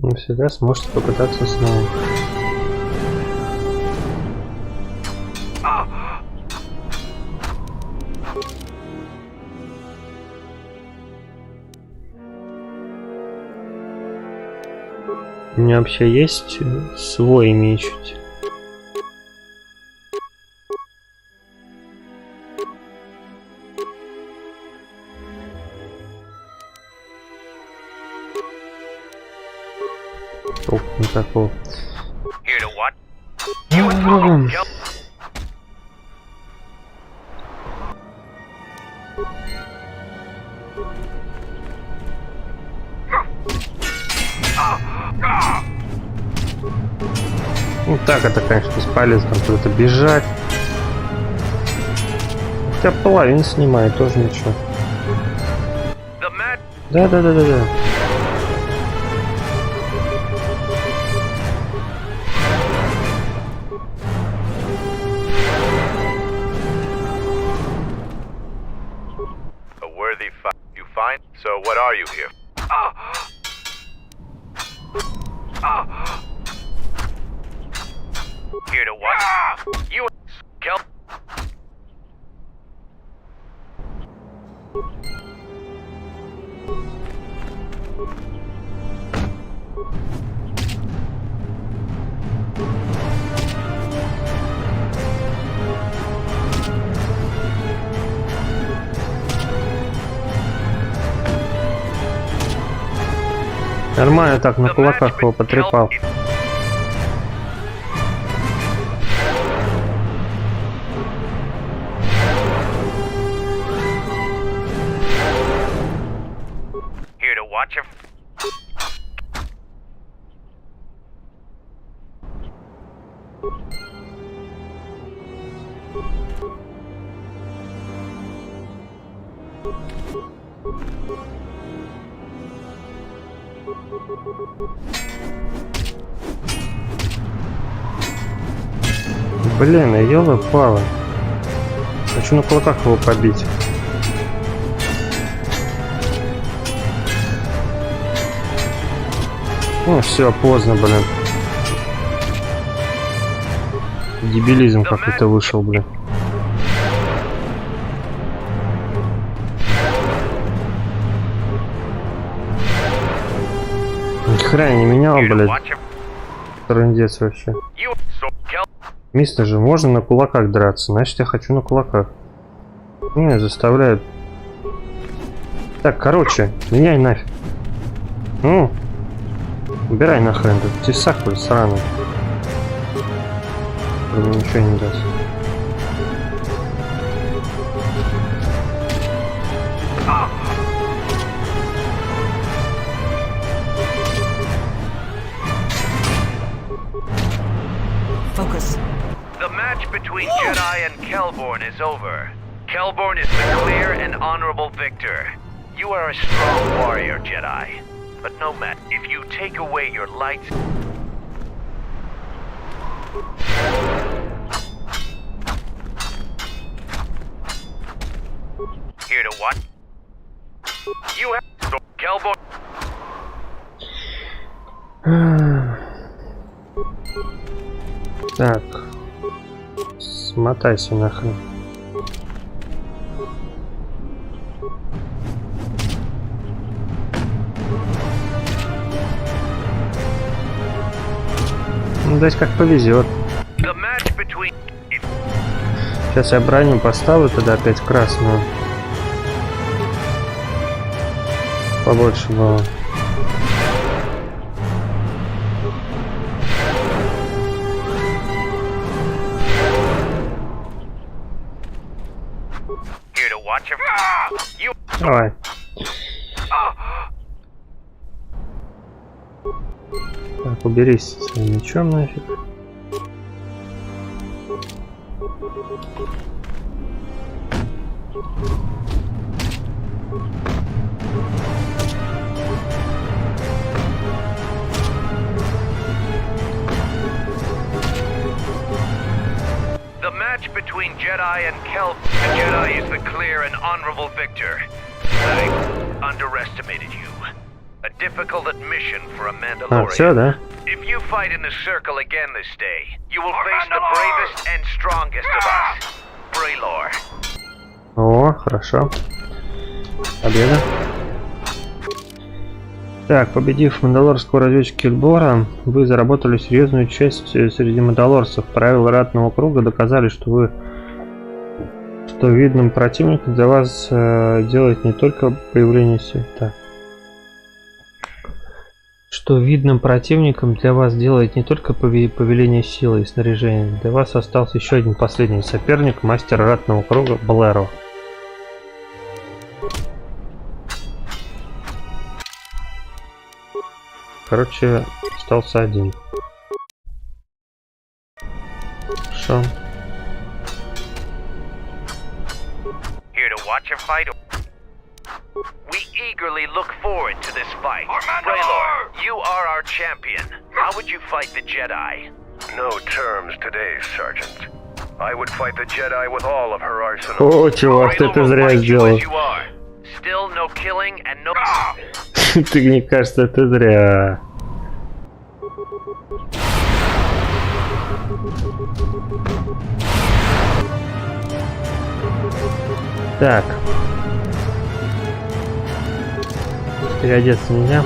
Он всегда сможет попытаться снова. У меня вообще есть свой меч. Толку никакого. Ну так это, конечно, бесполезно куда-то бежать. Хотя половину снимает, тоже ничего. Да. You find? So what are you here? Here to what? You kill. Нормально так, на кулаках его потрепал. Here to watch him. Блин, ёлы-палы. Хочу на кулаках его побить. Ну все, поздно, блин. Дебилизм какой-то вышел, блин. Ни хрена не менял, блядь. Трындец вообще. Мистер же, можно на кулаках драться, значит я хочу на кулаках. Не, заставляют. Так, короче, меняй нафиг. Ну, убирай нахрен этот тесак, блядь, сраный. Мне ничего не даст. Focus. The match between Jedi and Kelborn is over. Kelborn is the clear and honorable victor. You are a strong warrior, Jedi. But no matter, if you take away your lights... Here to what? You have... So, Kelborn... Так, смотайся нахрен. Ну, дать как повезет. Сейчас я броню поставлю, тогда опять красную. Побольше было. Давай. Так, уберись своим мечом нафиг. The match between Jedi and Kelp. The Jedi is the clear and honorable victor. I underestimated you. A difficult admission for a Mandalorian. Все, да? If you fight in the circle again this day, you will face the bravest and strongest of us, Braylor. О, хорошо. Победа. Так, победив мандалорского разведчика Кильбора, вы заработали серьезную часть среди мандалорцев. Правила ратного круга доказали, что видным противником для вас делает не только появление сил. Так. Что видным противником для вас делает не только повеление силы и снаряжения. Для вас остался еще один последний соперник, мастер ратного круга Блэро. Короче, остался один. Хорошо. Here to watch a fight. We eagerly look forward to this fight. Braylor, you are our champion. How would you fight the Jedi? No terms today, Sergeant. I would fight the Jedi with all of her arsenal. О, чувак, ты это зря сделал. Still no killing and no... Ты, мне кажется, это зря. Так. Переодеться нельзя.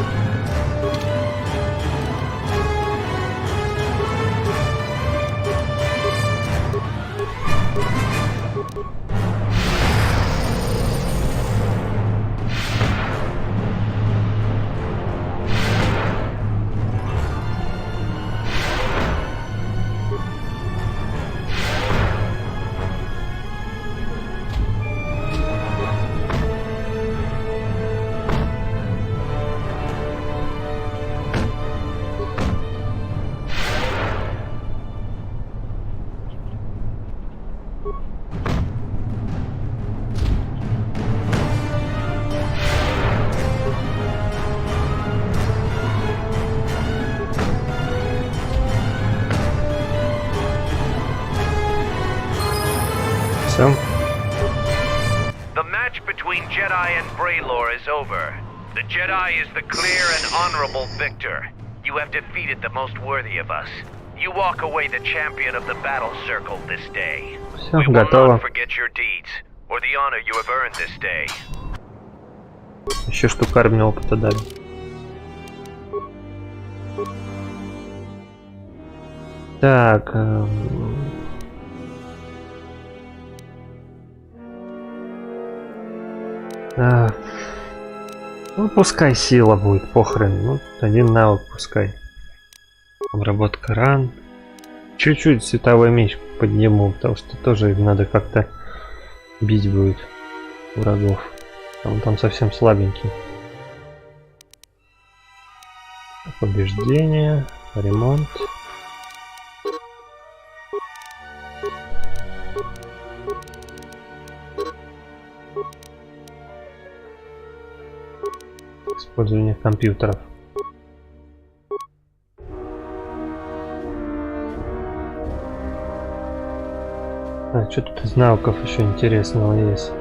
The match between Jedi and Braylor is over. The Jedi is the clear and honorable victor. You have defeated the most worthy of us. You walk away the champion of the battle circle this day. We will not forget your deeds or the honor you have earned this day. Еще штукарь мне опыта дали. Так. Ну, пускай сила будет, похрен. Ну, один навык пускай. Обработка ран. Чуть-чуть световой меч подниму, потому что тоже им надо как-то бить будет врагов. Он там совсем слабенький. Побеждение, ремонт. Использование компьютеров. А, что тут из навыков еще интересного есть?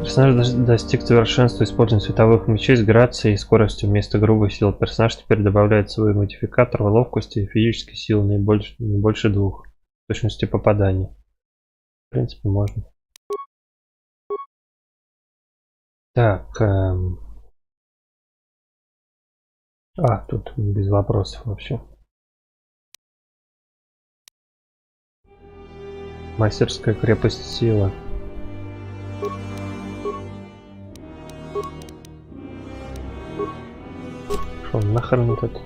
Персонаж достиг совершенства использования световых мечей с грацией и скоростью вместо грубой силы. Персонаж теперь добавляет свой модификатор ловкости и физической силы не больше 2. Точности попадания. В принципе, можно. Так. Тут без вопросов вообще. Мастерская крепость силы. Шо, нахрен этот?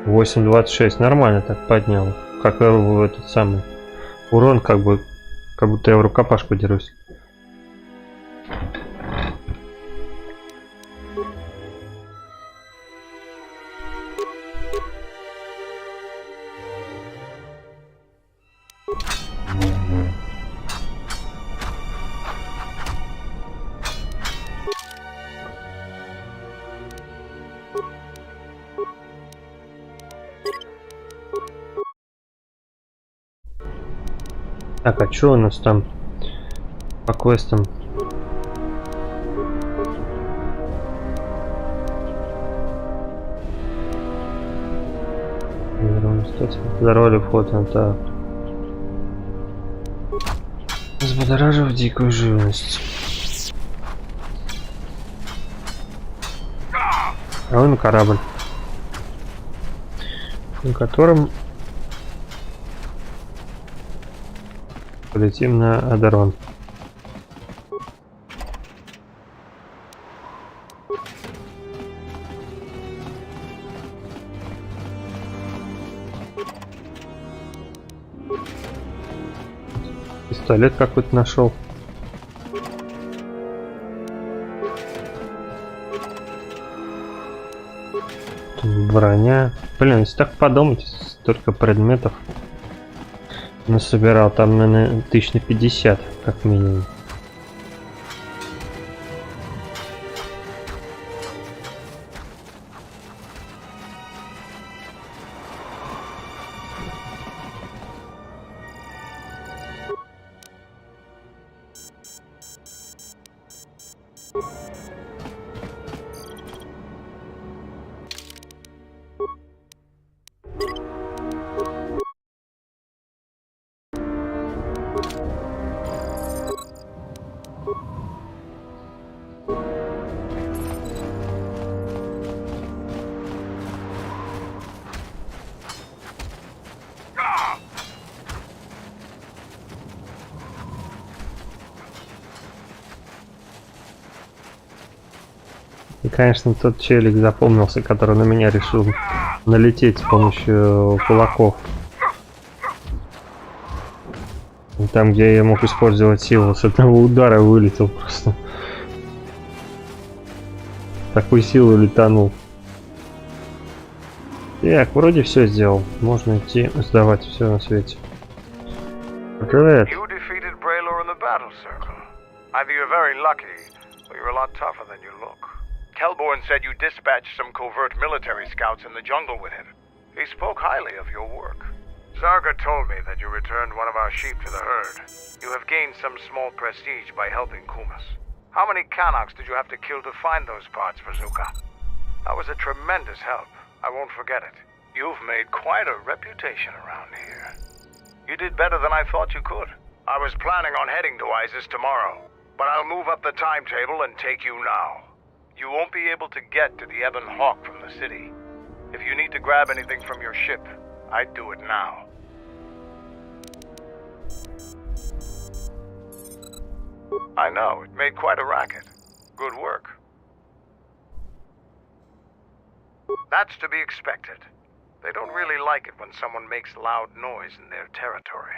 8.26. Нормально так поднял. Как этот самый. Урон как бы Как будто я в рукопашку дерусь. Так, а что у нас там по квестам? Здоровье вход на так. Взбудоражив дикую живность. А вон корабль, на котором полетим на Адерон. Пистолет какой-то нашел. Броня. Блин, если так подумать, столько предметов насобирал, там, наверное, 1050 как минимум. И, конечно, тот челик запомнился, который на меня решил налететь с помощью кулаков. И там, где я мог использовать силу, с одного удара вылетел просто. Такой силой летанул. Так, вроде все сделал. Можно идти сдавать все на свете. Привет. You defeated Braylor in the battle circle. Either you're very lucky, or you're a lot tougher than you look. Kelborn said you dispatched some covert military scouts in the jungle with him. He spoke highly of your work. Zarga told me that you returned one of our sheep to the herd. You have gained some small prestige by helping Kumas. How many Kanaks did you have to kill to find those parts for Zuka? That was a tremendous help. I won't forget it. You've made quite a reputation around here. You did better than I thought you could. I was planning on heading to Isis tomorrow, but I'll move up the timetable and take you now. You won't be able to get to the Ebon Hawk from the city. If you need to grab anything from your ship, I'd do it now. I know, it made quite a racket. Good work. That's to be expected. They don't really like it when someone makes loud noise in their territory.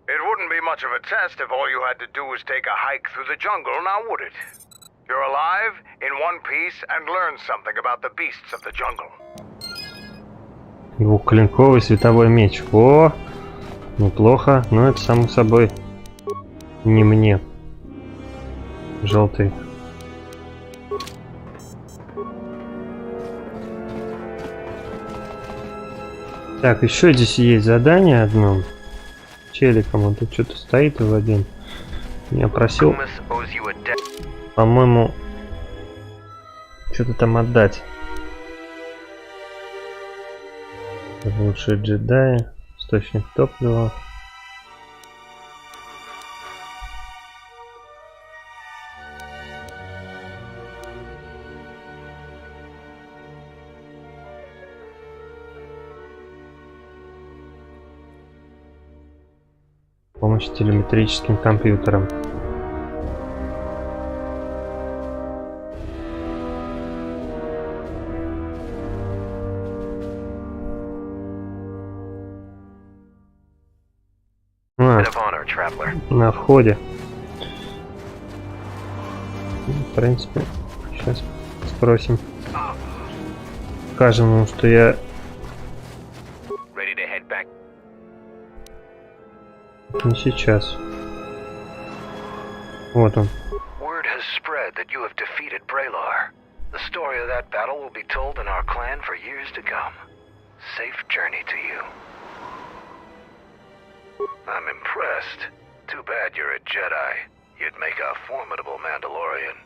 It wouldn't be much of a test if all you had to do was take a hike through the jungle, now would it? You're alive, in one piece, and learn something about the beasts of the jungle. Двухклинковый световой меч. О, неплохо, но это само собой не мне. Желтый. Так, еще здесь есть задание одно. Челиком он тут что-то стоит в один. Я просил, по-моему, что-то там отдать. Лучшие джедаи, источник топлива. Помощь телеметрическим компьютерам. there, traveler? На входе. В принципе, сейчас спросим. Скажем ему, что я... Ready to head back? Не сейчас. Вот он. Word has spread that you have defeated Braylar. The story of that battle will be told in our clan for years to come. Safe journey to you. I'm impressed. Too bad you're a Jedi. You'd make a formidable Mandalorian.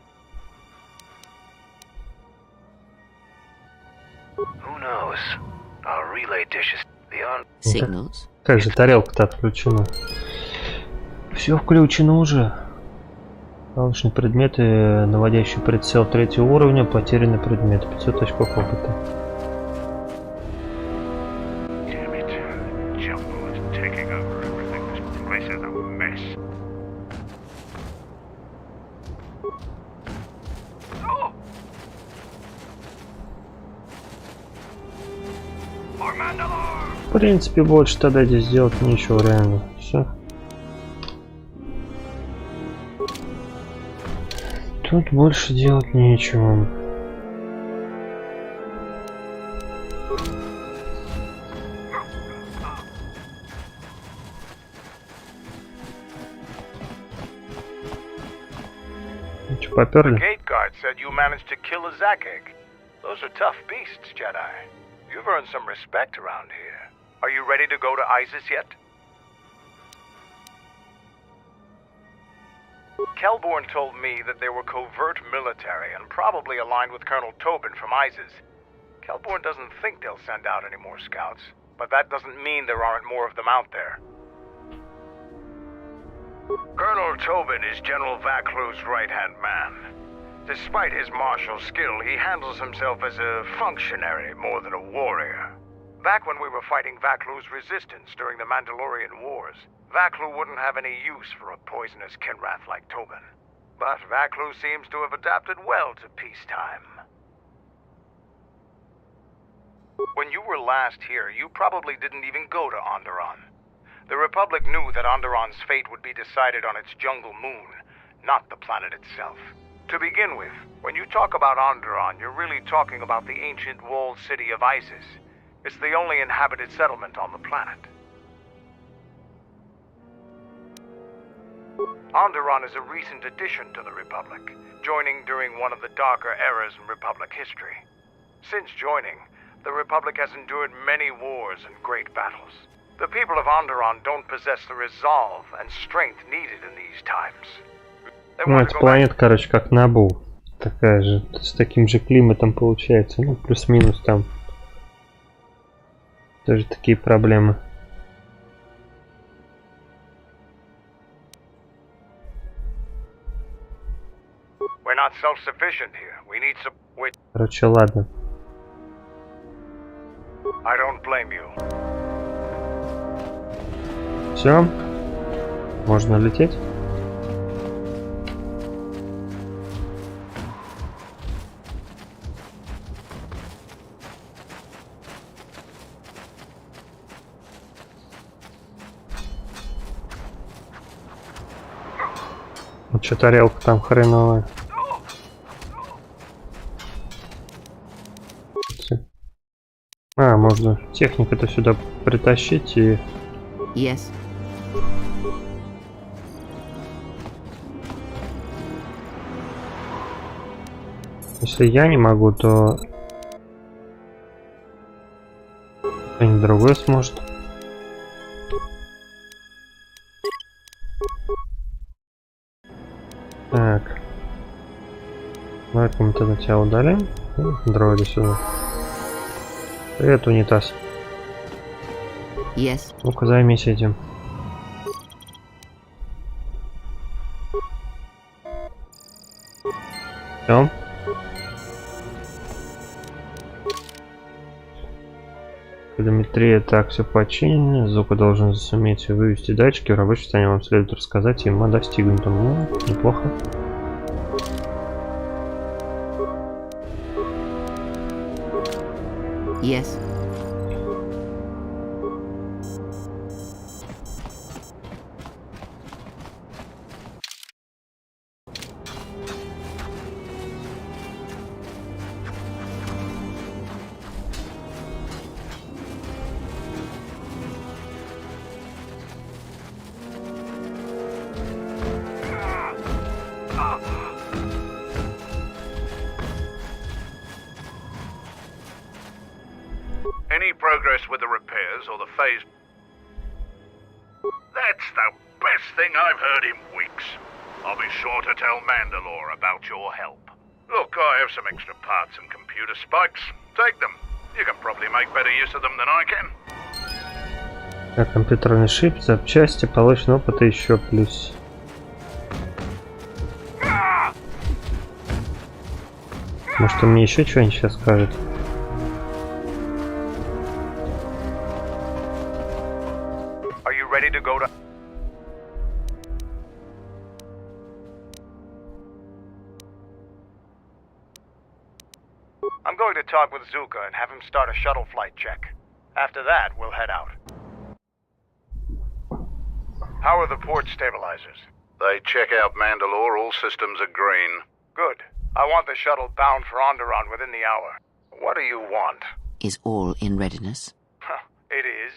Who knows? Our relay dish is beyond... Signals? Как же тарелка-то отключена? Все включено уже. Научные предметы, наводящий прицел 3-го уровня, потерянный предмет, 500 очков опыта. Damn it. Jungle is taking over everything. This place is a mess. В принципе, больше тогда здесь сделать нечего, реально. Все. Тут больше делать нечего. Че, поперли? Gate guard said you managed to kill a Zakeg. Those are tough beasts, Jedi. You've earned some respect around here. Are you ready to go to Isis yet? Kelborn told me that they were covert military and probably aligned with Colonel Tobin from Isis. Kelborn doesn't think they'll send out any more scouts, but that doesn't mean there aren't more of them out there. Colonel Tobin is General Vaclu's right-hand man. Despite his martial skill, he handles himself as a functionary more than a warrior. Back when we were fighting Vaclu's resistance during the Mandalorian Wars, Vaclu wouldn't have any use for a poisonous Kinrath like Tobin. But Vaclu seems to have adapted well to peacetime. When you were last here, you probably didn't even go to Onderon. The Republic knew that Onderon's fate would be decided on its jungle moon, not the planet itself. To begin with, when you talk about Onderon, you're really talking about the ancient walled city of Isis. It's the only inhabited settlement on the planet. Onderon is a recent addition to the Republic, joining during one of the darker eras in Republic history. Since joining, the Republic has endured many wars and great battles. The people of Onderon don't possess the resolve and strength needed in these times. Ну, эта планета, короче, как Набу. Такая же, с таким же климатом получается. Ну, плюс-минус там. Тоже такие проблемы. We're not self-sufficient here. We need some... Короче, ладно. I don't blame you. Все? Можно лететь? Вот что тарелка там хреновая. А, можно технику-то сюда притащить и... Yes. Если я не могу, то... кто-нибудь другой сможет. Так. Давай-ка мы тогда тебя удалим. Дроида сюда. Привет, унитаз. Yes. Ну-ка, займись этим. Все. Телеметрия, так, все починено. Звук должен суметь вывести датчики. В рабочем состоянии вам следует рассказать им о достигнутом. Ну, неплохо. Yes. progress with the repairs or the phase... That's the best thing I've heard in weeks. I'll be sure to tell Mandalore about your help. Look, I have some extra parts and computer spikes. Take them. You can probably make better use of them than I can. Так, компьютерный шип, запчасти, получен опыта еще плюс. Может, он мне еще что-нибудь сейчас скажет? Are you ready to go to... I'm going to talk with Zuka and have him start a shuttle flight check. After that, we'll head out. How are the port stabilizers? They check out Mandalore, all systems are green. Good. I want the shuttle bound for Onderon within the hour. What do you want? Is all in readiness? It is.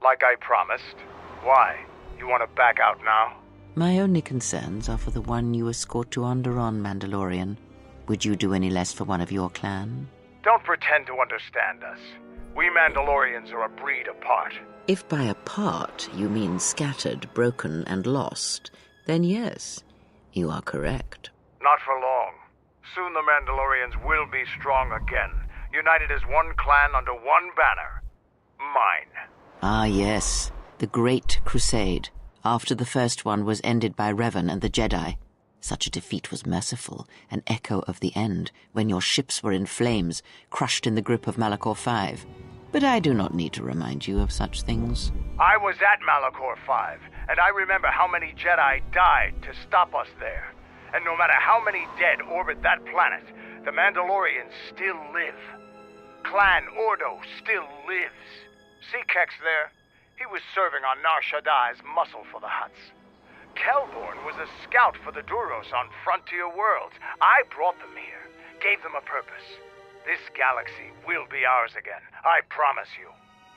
Like I promised. Why? You want to back out now? My only concerns are for the one you escort to Onderon, Mandalorian. Would you do any less for one of your clan? Don't pretend to understand us. We Mandalorians are a breed apart. If by apart you mean scattered, broken, and lost, then yes, you are correct. Not for long. Soon the Mandalorians will be strong again, united as one clan under one banner. Mine. Ah, yes, the Great Crusade, after the first one was ended by Revan and the Jedi. Such a defeat was merciful, an echo of the end, when your ships were in flames, crushed in the grip of Malachor V. But I do not need to remind you of such things. I was at Malachor V, and I remember how many Jedi died to stop us there. And no matter how many dead orbit that planet, the Mandalorians still live. Clan Ordo still lives. See Kex there? He was serving on Nar Shaddai's muscle for the Hutts. Kelborn was a scout for the Duros on Frontier Worlds. I brought them here, gave them a purpose. This galaxy will be ours again, I promise you.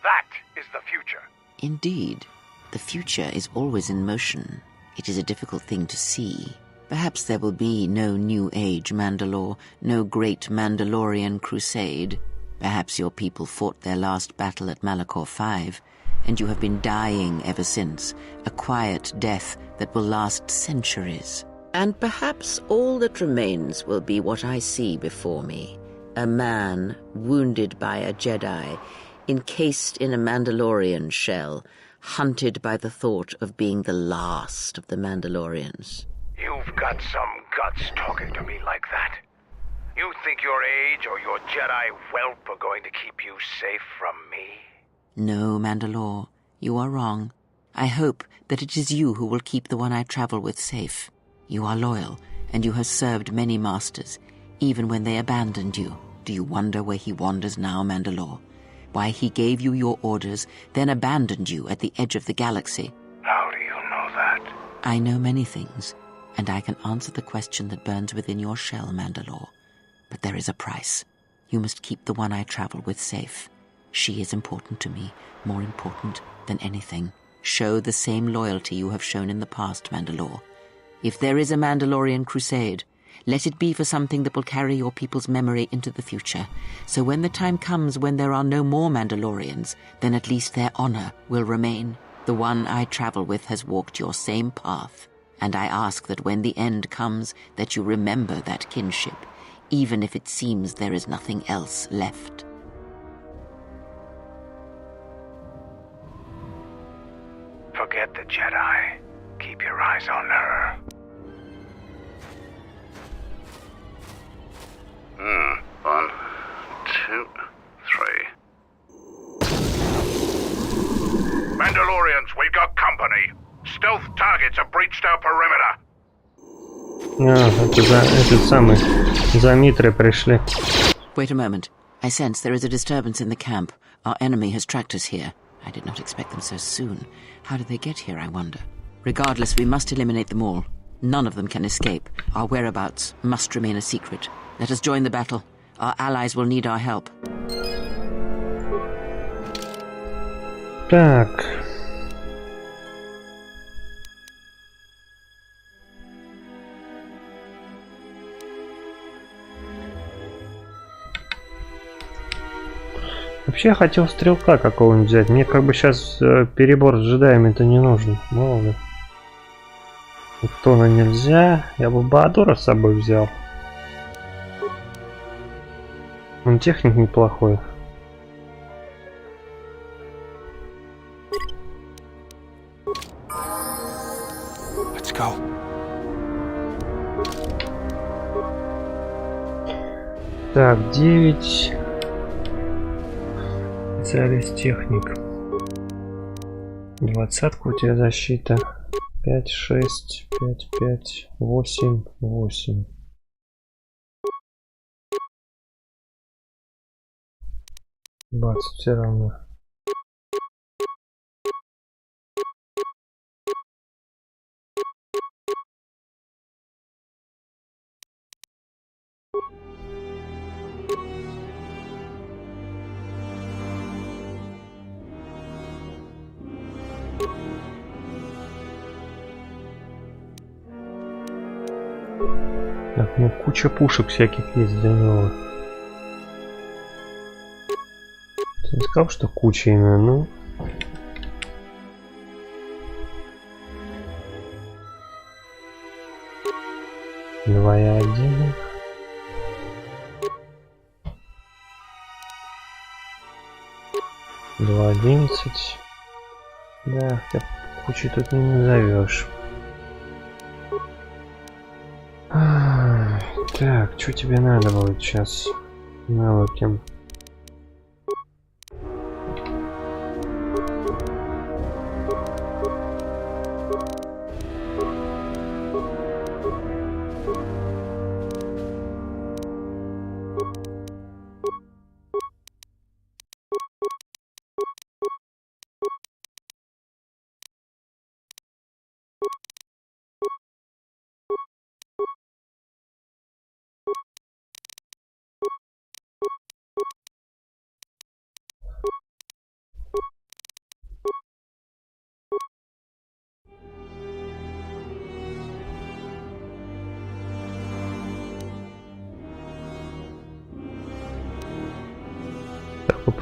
That is the future. Indeed. The future is always in motion. It is a difficult thing to see. Perhaps there will be no New Age Mandalore, no great Mandalorian crusade. Perhaps your people fought their last battle at Malachor V, and you have been dying ever since, a quiet death that will last centuries. And perhaps all that remains will be what I see before me. A man wounded by a Jedi, encased in a Mandalorian shell, hunted by the thought of being the last of the Mandalorians. You've got some guts talking to me like that. You think your age or your Jedi whelp are going to keep you safe from me? No, Mandalore, you are wrong. I hope that it is you who will keep the one I travel with safe. You are loyal, and you have served many masters, even when they abandoned you. Do you wonder where he wanders now, Mandalore? Why he gave you your orders, then abandoned you at the edge of the galaxy? How do you know that? I know many things, and I can answer the question that burns within your shell, Mandalore. But there is a price. You must keep the one I travel with safe. She is important to me, more important than anything. Show the same loyalty you have shown in the past, Mandalore. If there is a Mandalorian crusade, let it be for something that will carry your people's memory into the future. So when the time comes when there are no more Mandalorians, then at least their honor will remain. The one I travel with has walked your same path, and I ask that when the end comes, that you remember that kinship, even if it seems there is nothing else left. Forget the Jedi. Keep your eyes on her. 1, 2, 3. Mandalorians, we've got company. Stealth targets have breached our perimeter. Это за Митрой пришли. Wait a moment. I sense there is a disturbance in the camp. Our enemy has tracked us here. I did not expect them so soon. How did they get here, I wonder? Regardless, we must eliminate them all. None of them can escape. Our whereabouts must remain a secret. Let us join the battle. Our allies will need our help. Так. вообще хотел стрелка какого-нибудь взять. Мне как бы сейчас перебор с джедаями-то не нужен. Мало ли. Тона нельзя. Я бы Баадора с собой взял. Он техник неплохой. Let's go. Так, 9. Специалист техник. 20-ка у тебя защита. 5, 6, 5, 5, 8, 8. 20 все равно. Так, ну куча пушек всяких есть для него. Ты не сказал, что куча именно, ну. Два и 1. Два 11. Да, так кучу тут не назовешь. Так, что тебе надо будет сейчас? Навыки.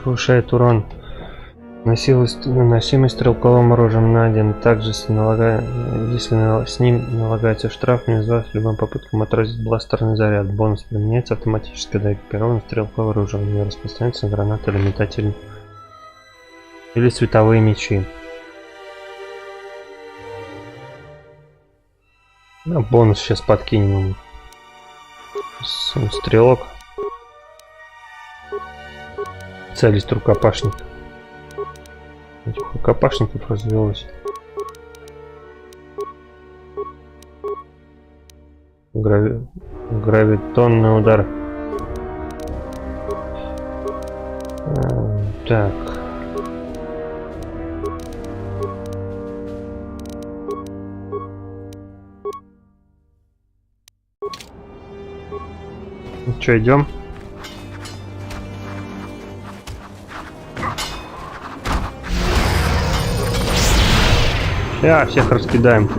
Повышает урон наносимый стрелковым оружием на 1. Также, если с ним налагается штраф, не называется любым попыткам отразить бластерный заряд. Бонус применяется автоматически, когда экипировано стрелковое оружие. Не распространяется на гранаты или метатель или световые мечи. Ну, бонус сейчас подкинем. Стрелок. Специалист рукопашник. Этих рукопашников развелось. Гравитонный удар. Так. Ну что, идем? Всех раскидаем.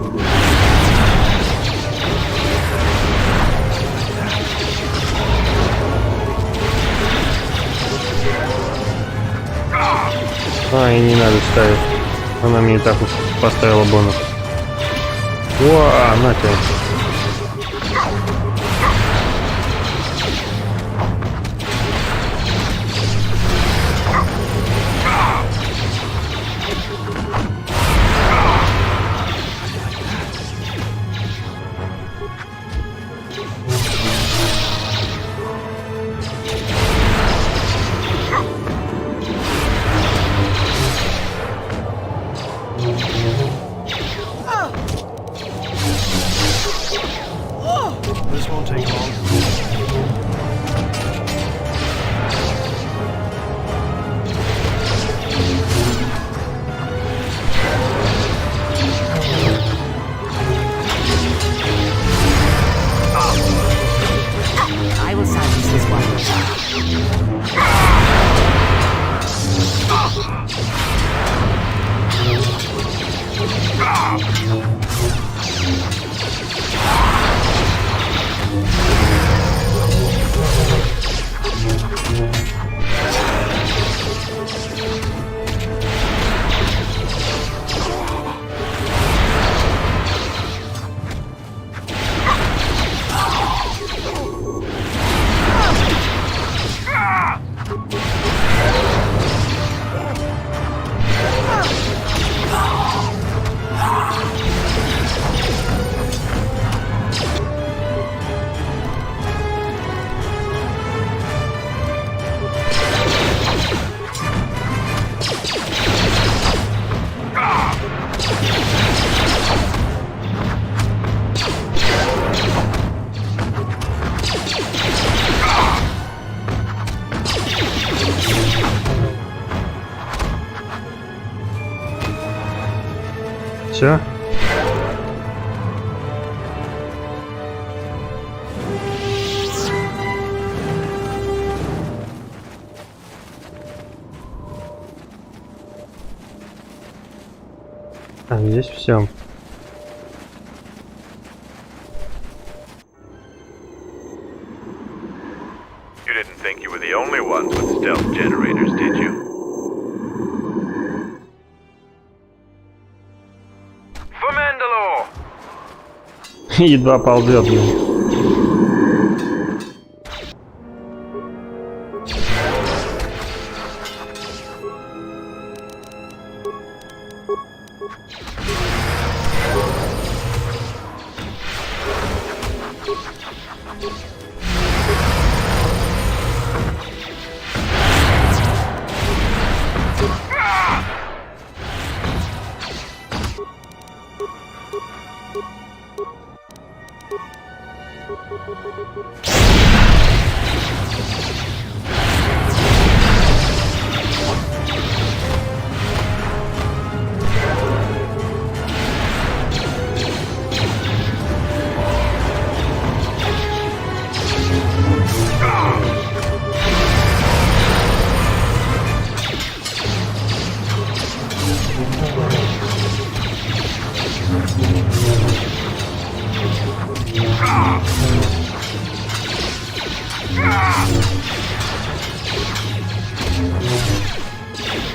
И не надо ставить. Она мне и так уж поставила бонус. Уа, на тебя. Все. А здесь все. You didn't think you were the only ones with stealth generators, did you? For Mandalore! Едва ползет, блин.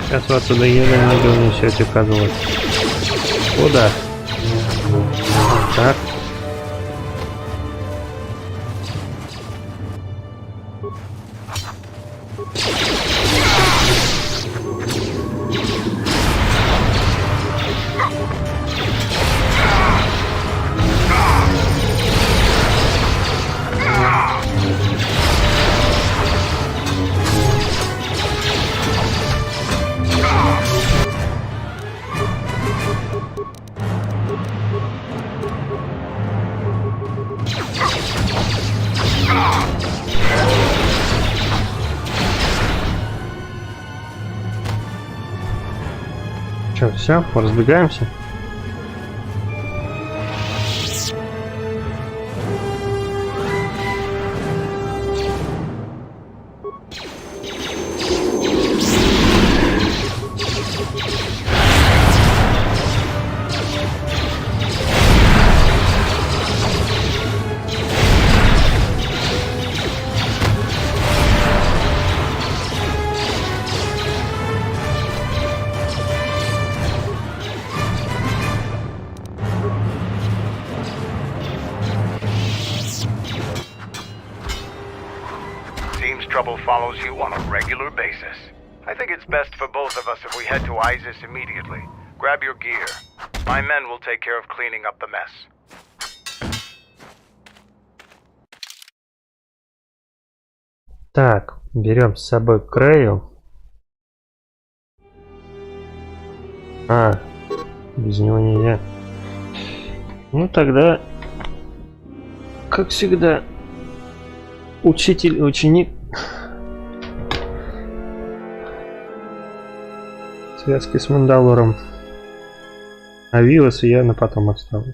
Сейчас вы отсюда еле ноги унесете, козлы. Куда? Так. Че, все, разбегаемся? Seems trouble follows you on a regular basis. I think it's best for both of us if we head to Isis immediately. Grab your gear. My men will take care of cleaning up the mess. Так, берем с собой Крею. А, без него нельзя. Ну тогда, как всегда, учитель и ученик. Связки с Мандалором. А Вилоса я на потом оставлю.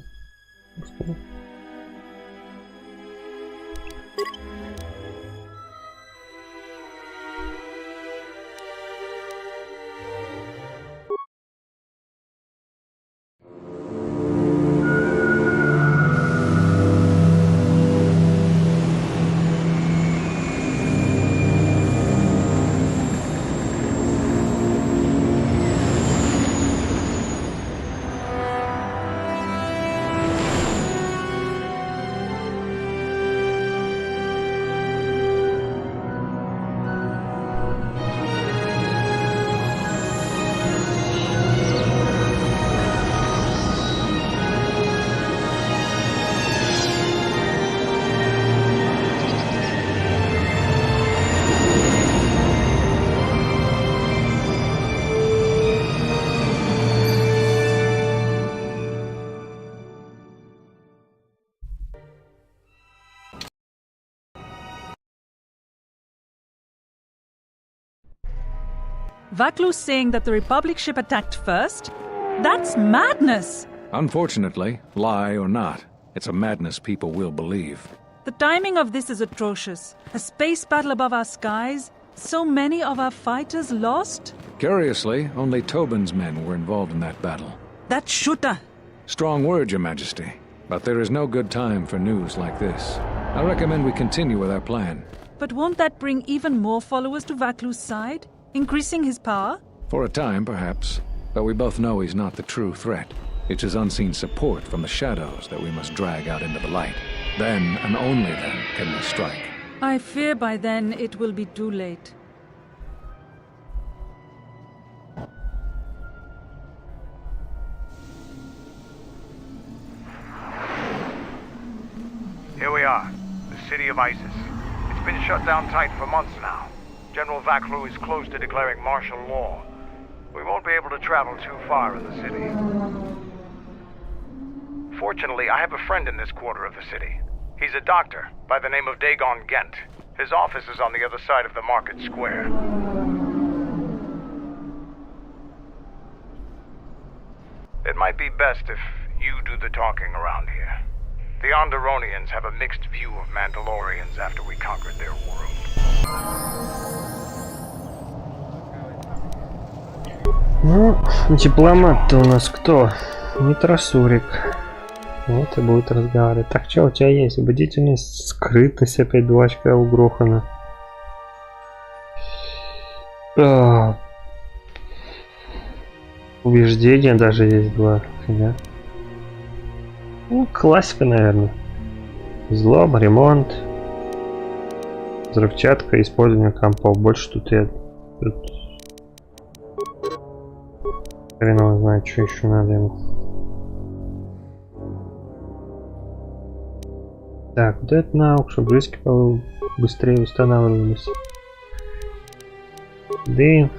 Vaklu's saying that the Republic ship attacked first? That's madness! Unfortunately, lie or not, it's a madness people will believe. The timing of this is atrocious. A space battle above our skies, so many of our fighters lost? Curiously, only Tobin's men were involved in that battle. That shooter! Strong word, Your Majesty. But there is no good time for news like this. I recommend we continue with our plan. But won't that bring even more followers to Vaklu's side? Increasing his power? For a time, perhaps. But we both know he's not the true threat. It's his unseen support from the shadows that we must drag out into the light. Then, and only then, can we strike. I fear by then it will be too late. Here we are, the city of Isis. It's been shut down tight for months now. General Vaklu is close to declaring martial law. We won't be able to travel too far in the city. Fortunately, I have a friend in this quarter of the city. He's a doctor by the name of Dagon Gent. His office is on the other side of the market square. It might be best if you do the talking around here. The Onderonians have a mixed view of Mandalorians after we conquered their world. Ну, дипломат-то у нас кто? Митросурик. Вот и будет разговаривать. Так, что у тебя есть? Бдительность, скрытность, опять 2 очка угрохана. Убеждение даже есть 2. Да? Ну, классика, наверное. Взлом, ремонт, взрывчатка, использование компов. Больше тут я... Хрен его знает, что еще надо ему. Так, вот это наук, чтобы диски быстрее устанавливались. Да.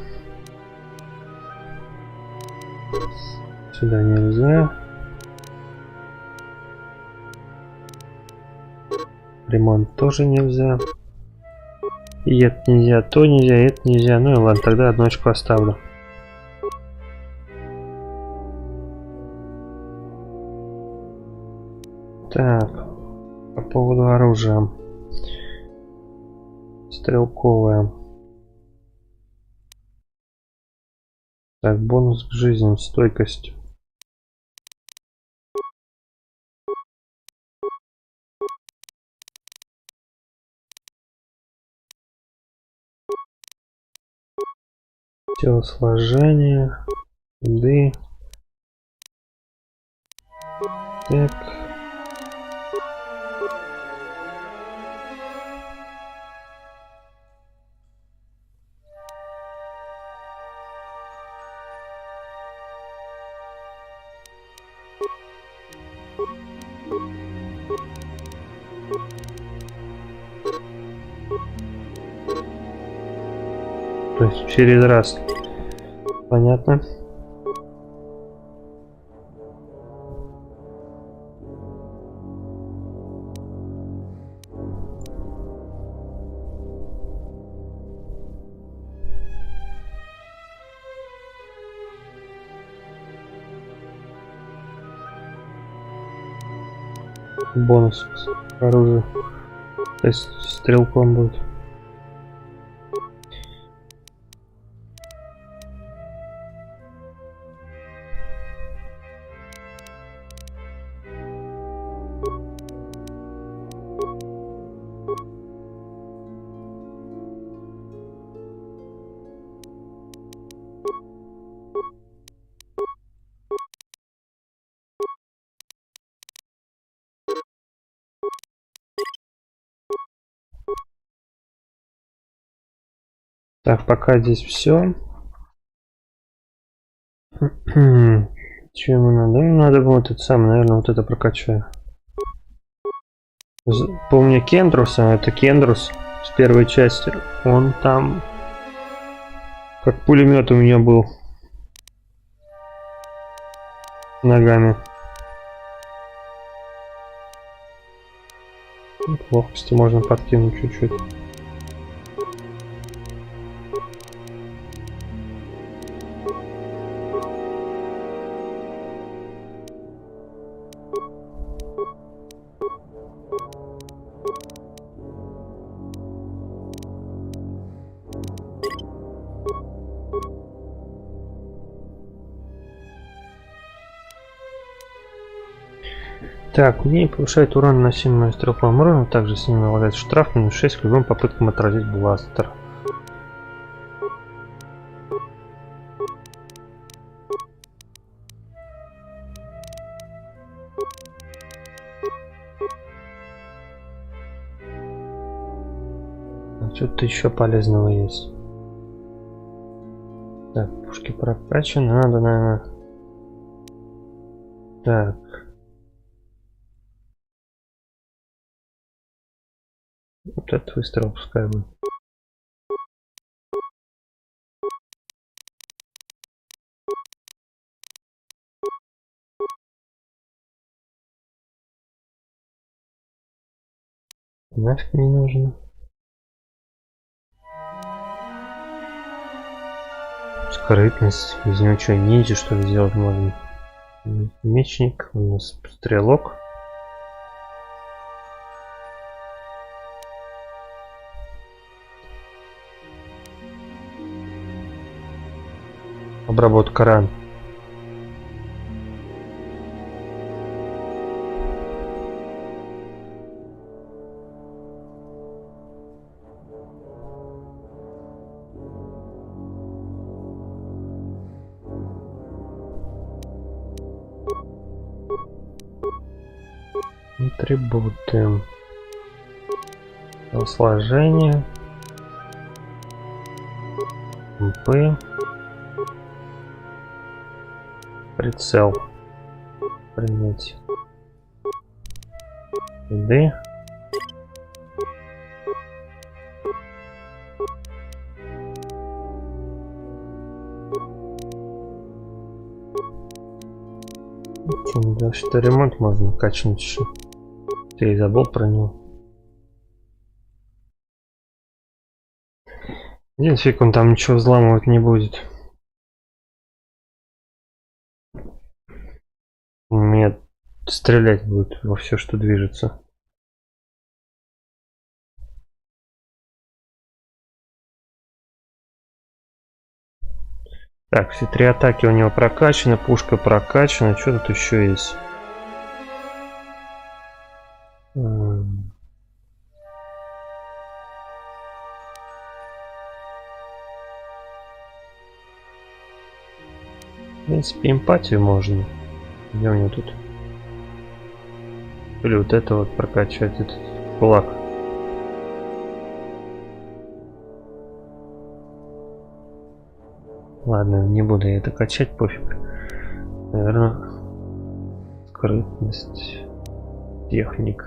Сюда нельзя. Ремонт тоже нельзя. И это нельзя, то нельзя, это нельзя. Ну и ладно, тогда 1 очко оставлю. Так, по поводу оружия. Стрелковое. Так, бонус к жизни, стойкость. Телосложение. Еды. Так. То есть через раз. Понятно. Бонус к оружию. То есть стрелком будет. Так, пока здесь все. Что ему надо? Ну, надо вот это самое, наверное, вот это прокачаю. Помню Кендруса, это Кендрус с первой части. Он там как пулемет у меня был. Ногами. Ловкости можно подкинуть чуть-чуть. Так, умение повышает урон, наносимый стрелковым уроном, также с ним налагается штраф минус 6 к любым попыткам отразить бластер. А что-то еще полезного есть. Так, пушки прокачаны, надо, наверное... Так. Вот этот выстрел пускай будет. Нафиг не нужно. Скрытность. Без него что, ниндзя что ли сделать можно? Мечник. У нас стрелок. Обработка ран. Атрибуты. Сложение. МП. Прицел. Принять. Д. Что ремонт можно качнуть еще. Ты и забыл про него. Один фиг, он там ничего взламывать не будет. У меня стрелять будет во все, что движется. Так, все 3 атаки у него прокачаны, пушка прокачана. Что тут еще есть? В принципе, эмпатию можно. Где у него тут? Или вот это вот прокачать, этот кулак. Ладно, не буду я это качать, пофиг. Наверное, скрытность, техник.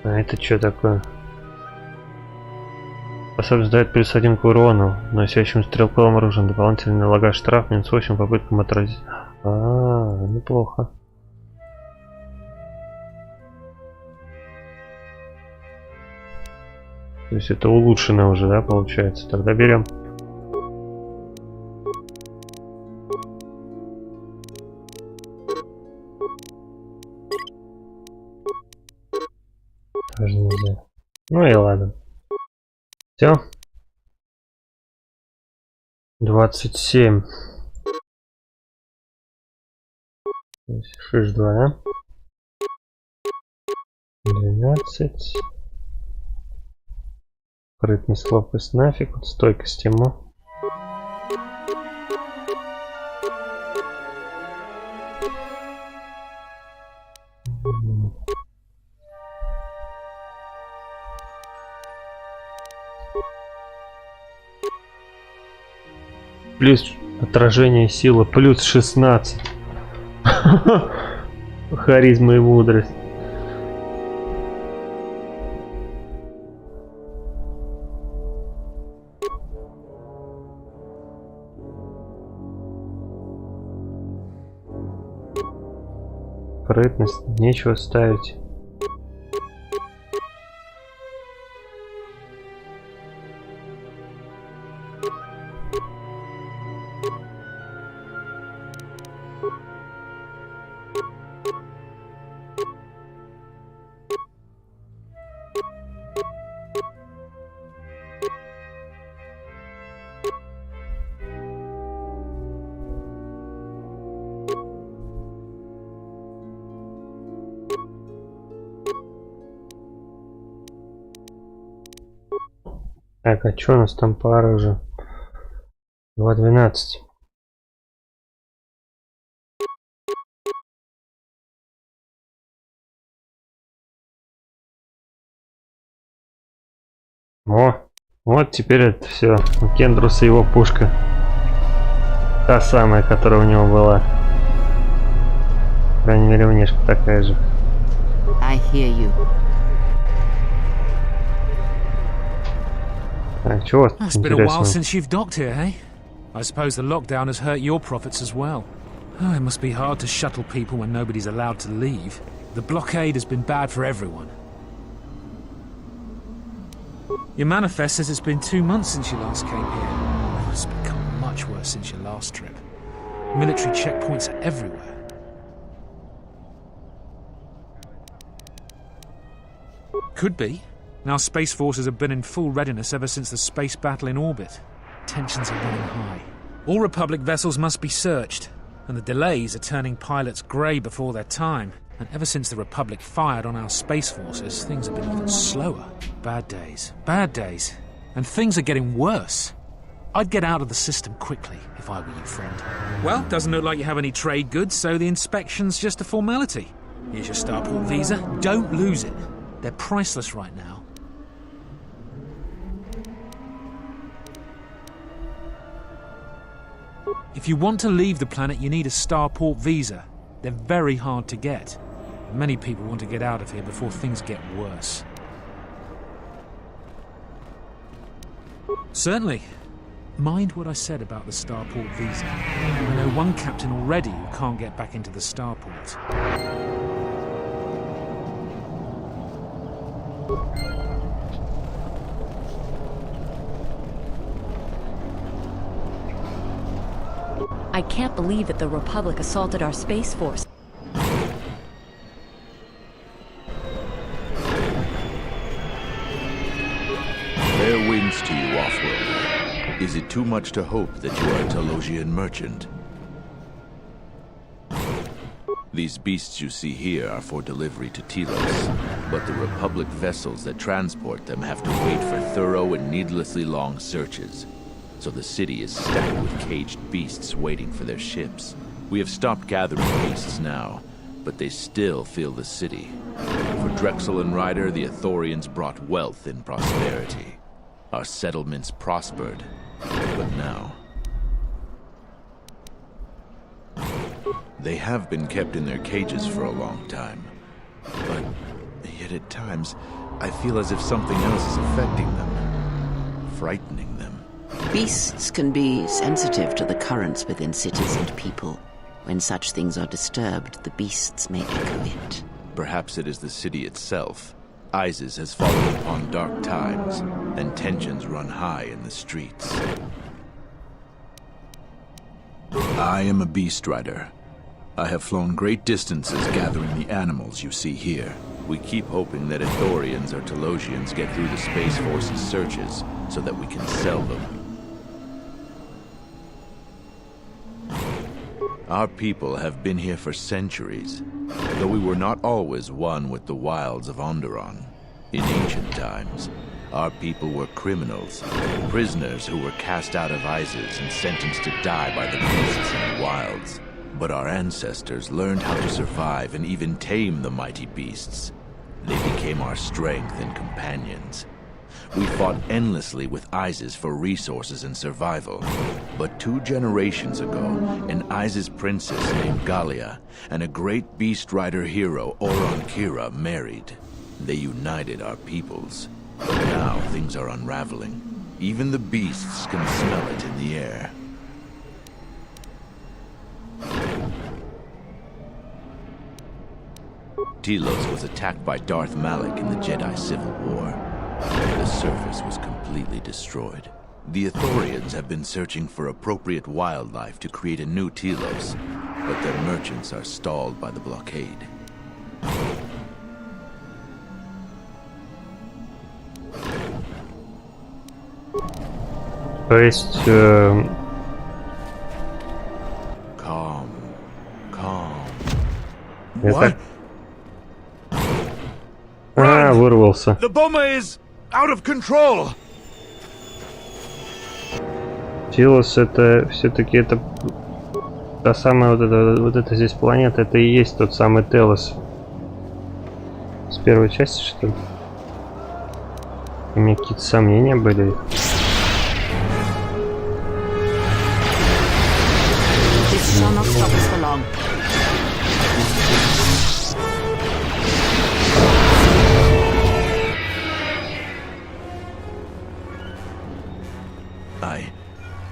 А это что такое? Способность дает плюс 1 к урону, носящим стрелковым оружием. Дополнительный налагает штраф минус 8 попыткам отразить. Неплохо. То есть это улучшено уже, да, получается? Тогда берем. Тоже нельзя. Ну и ладно. Все. 27. 6, 2, да? 12. Скрытность, ловкость нафиг. Вот стойкость ему. Плюс отражение силы, плюс 16. Харизма и мудрость. Скрытность, нечего ставить. Так, а чё у нас там пара уже? 2:12. О, вот теперь это все. У Кендруса его пушка. Та самая, которая у него была. По крайней мере, внешне такая же. I hear you. Так, чего у вас It's been a while интересного? since you've docked here, eh? I suppose the lockdown has hurt your profits as well. Oh, it must be hard to shuttle people when nobody's allowed to leave. The blockade has been bad for everyone. Your manifest says it's been 2 months since you last came here. Oh, it's become much worse since your last trip. Military checkpoints are everywhere. Could be. Our space forces have been in full readiness ever since the space battle in orbit. Tensions are running high. All Republic vessels must be searched, and the delays are turning pilots grey before their time. And ever since the Republic fired on our space forces, things have been even slower. Bad days. Bad days. And things are getting worse. I'd get out of the system quickly, if I were you, friend. Well, doesn't look like you have any trade goods, so the inspection's just a formality. Here's your starport visa. Don't lose it. They're priceless right now. If you want to leave the planet, you need a starport visa. They're very hard to get. Many people want to get out of here before things get worse. Certainly. Mind what I said about the starport visa. I know one captain already who can't get back into the starport. I can't believe that the Republic assaulted our space force. Fair winds to you, Offworld. Is it too much to hope that you are a Telosian merchant? These beasts you see here are for delivery to Telos, but the Republic vessels that transport them have to wait for thorough and needlessly long searches. So the city is stacked with caged beasts waiting for their ships. We have stopped gathering beasts now, but they still fill the city. For Drexel and Ryder, the Ithorians brought wealth and prosperity. Our settlements prospered, but now... They have been kept in their cages for a long time, but yet at times, I feel as if something else is affecting them, frightening them. Beasts can be sensitive to the currents within cities and people. When such things are disturbed, the beasts may echo it. Perhaps it is the city itself. Isis has fallen upon dark times, and tensions run high in the streets. I am a beast rider. I have flown great distances gathering the animals you see here. We keep hoping that Ithorians or Telosians get through the Space Force's searches so that we can sell them. Our people have been here for centuries, though we were not always one with the wilds of Onderon. In ancient times, our people were criminals, prisoners who were cast out of Isis and sentenced to die by the beasts in the wilds. But our ancestors learned how to survive and even tame the mighty beasts. They became our strength and companions. We fought endlessly with Isis for resources and survival. But 2 generations ago, an Isis princess named Gallia and a great beast rider hero, Oron Kira, married. They united our peoples. But now things are unraveling. Even the beasts can smell it in the air. Telos was attacked by Darth Malak in the Jedi Civil War. The surface was completely destroyed. The Ithorians have been searching for appropriate wildlife to create a new Telos, but their merchants are stalled by the blockade. То есть... Calm. Это... А, вырвался. The bomber is out of control. Тилос это все-таки это та самая вот эта здесь планета, это и есть тот самый Телос. С первой части, что ли? У меня какие-то сомнения были.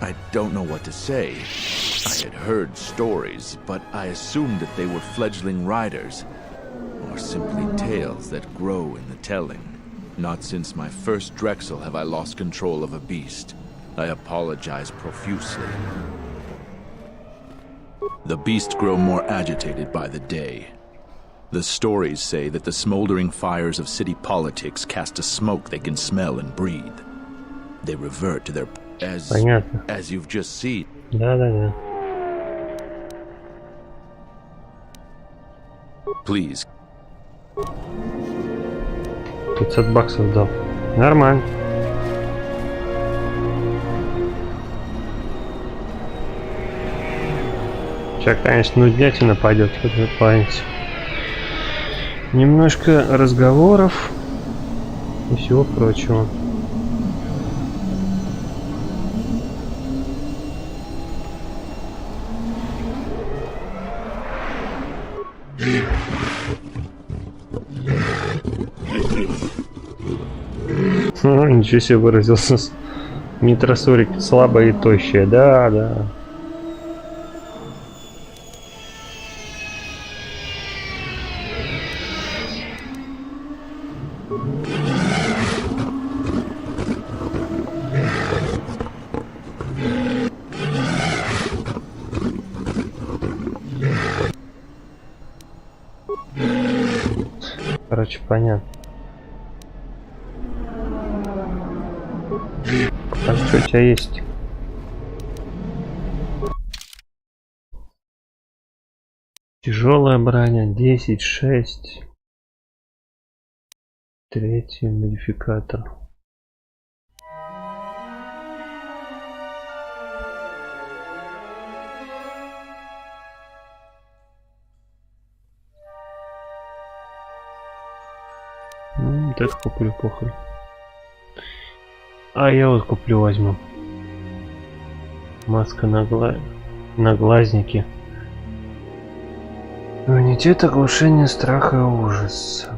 I don't know what to say. I had heard stories, but I assumed that they were fledgling riders, or simply tales that grow in the telling. Not since my first Drexel have I lost control of a beast. I apologize profusely. The beasts grow more agitated by the day. The stories say that the smoldering fires of city politics cast a smoke they can smell and breathe. They revert to their... As you've just seen. Да. Please. 500 баксов дал. Нормально. Сейчас, конечно, нуднятина пойдет, как вы понимаете. Немножко разговоров и всего прочего. Ничего себе выразился. Митросорик слабая и тощая. Да. Короче, понятно. Так, что у тебя есть? Тяжелая броня 10-6. Третий модификатор. Вот это куплю, похуй. А я вот куплю, возьму. Маска на глазники. Иммунитет, оглушение, страха и ужаса.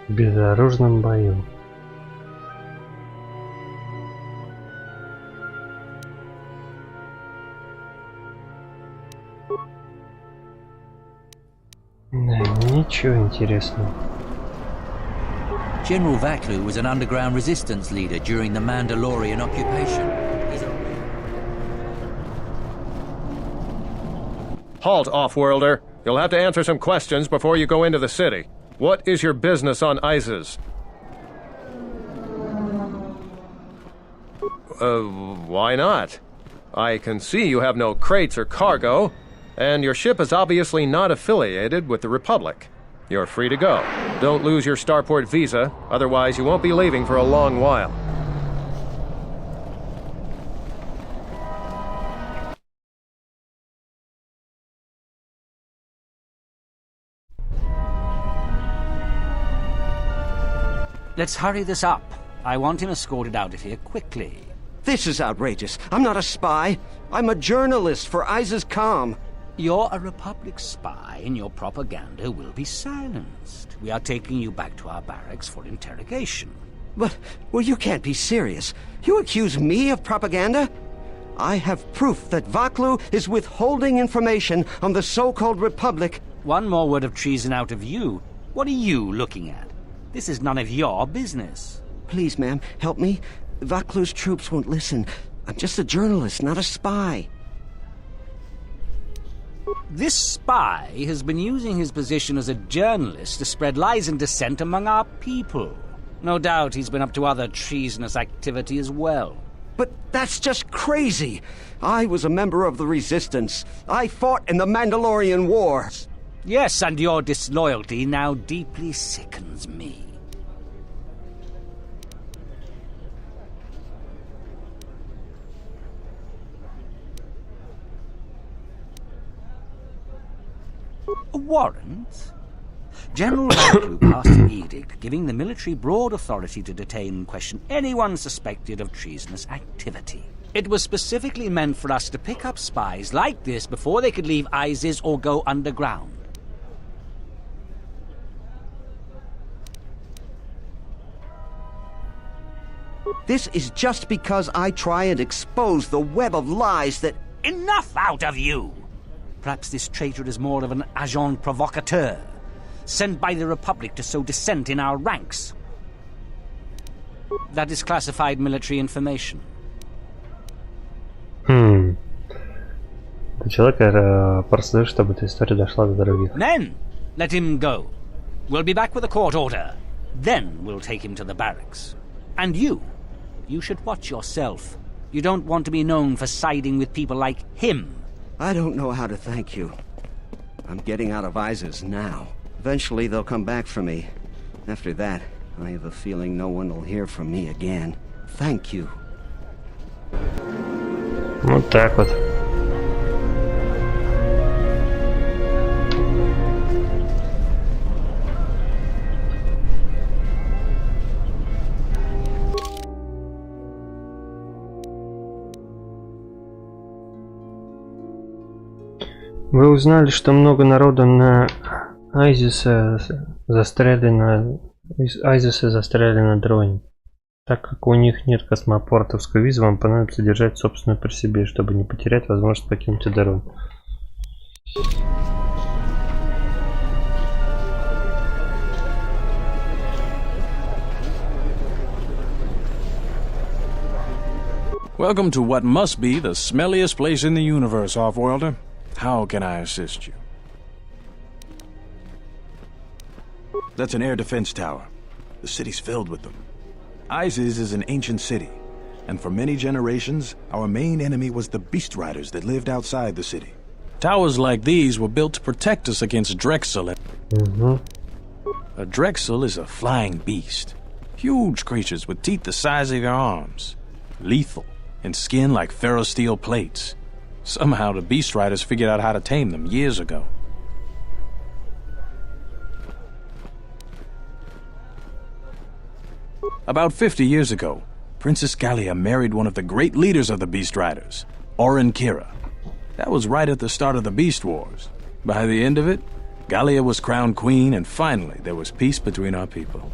В безоружном бою. Ничего интересного. General Vaklu was an underground resistance leader during the Mandalorian occupation. Halt, off-worlder. You'll have to answer some questions before you go into the city. What is your business on Isis? Why not? I can see you have no crates or cargo, and your ship is obviously not affiliated with the Republic. You're free to go. Don't lose your starport visa, otherwise you won't be leaving for a long while. Let's hurry this up. I want him escorted out of here quickly. This is outrageous. I'm not a spy. I'm a journalist for Isis Com. You're a Republic spy, and your propaganda will be silenced. We are taking you back to our barracks for interrogation. But, well, you can't be serious. You accuse me of propaganda? I have proof that Vaklu is withholding information on the so-called Republic. One more word of treason out of you. What are you looking at? This is none of your business. Please, ma'am, help me. Vaklu's troops won't listen. I'm just a journalist, not a spy. This spy has been using his position as a journalist to spread lies and dissent among our people. No doubt he's been up to other treasonous activity as well. But that's just crazy. I was a member of the Resistance. I fought in the Mandalorian Wars. Yes, and your disloyalty now deeply sickens me. A warrant? General Vaklu passed an edict giving the military broad authority to detain and question anyone suspected of treasonous activity. It was specifically meant for us to pick up spies like this before they could leave ISIS or go underground. This is just because I try and expose the web of lies that... Enough out of you! Perhaps this traitor is more of an agent provocateur, sent by the Republic to sow dissent in our ranks. That is classified military information. Ты человек просто чтобы эта история дошла до других. Men, let him go. We'll be back with a court order. Then we'll take him to the barracks. And you should watch yourself. You don't want to be known for siding with people like him. I don't know how to thank you. I'm getting out of ISIS now. Eventually they'll come back for me. After that, I have a feeling no one will hear from me again. Thank you. Вот так вот. Вы узнали, что много народу на Айзисе застряли на дроне. Так как у них нет космопортовской визы, вам понадобится держать собственную при себе, чтобы не потерять возможность покинуть Адерон. Welcome to what must be the smelliest place in the universe, Offworlder. How can I assist you? That's an air defense tower. The city's filled with them. ISIS is an ancient city, and for many generations, our main enemy was the beast riders that lived outside the city. Towers like these were built to protect us against Drexel. A Drexel is a flying beast. Huge creatures with teeth the size of your arms. Lethal, and skin like ferrosteel plates. Somehow the beast riders figured out how to tame them years ago. About 50 years ago, Princess Gallia married one of the great leaders of the Beast Riders, Orin Kira. That was right at the start of the Beast Wars. By the end of it, Gallia was crowned queen, and finally there was peace between our people.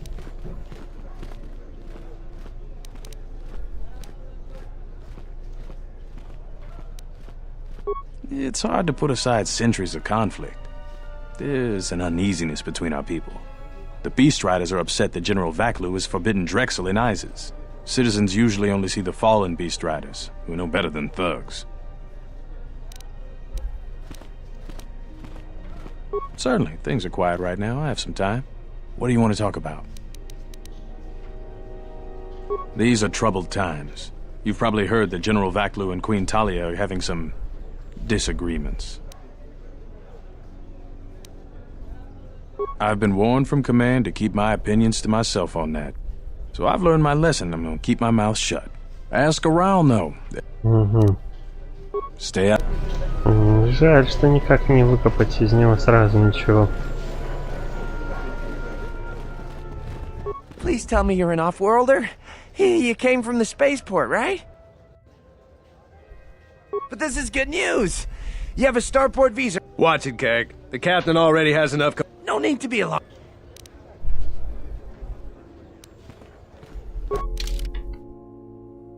It's hard to put aside centuries of conflict. There's an uneasiness between our people. The Beast Riders are upset that General Vaklu has forbidden Drexel in ISIS. Citizens usually only see the fallen Beast Riders, who know better than thugs. Certainly, things are quiet right now. I have some time. What do you want to talk about? These are troubled times. You've probably heard that General Vaklu and Queen Talia are having some disagreements. I've been warned from command to keep my opinions to myself on that. So I've learned my lesson. I'm gonna keep my mouth shut. Ask around, though. Stay up. Жаль, что никак не выкопать из него сразу ничего. Please tell me you're an off-worlder. You came from the spaceport, right? But this is good news. You have a starport visa. Watch it, Keg. The captain already has enough. No need to be alarmed.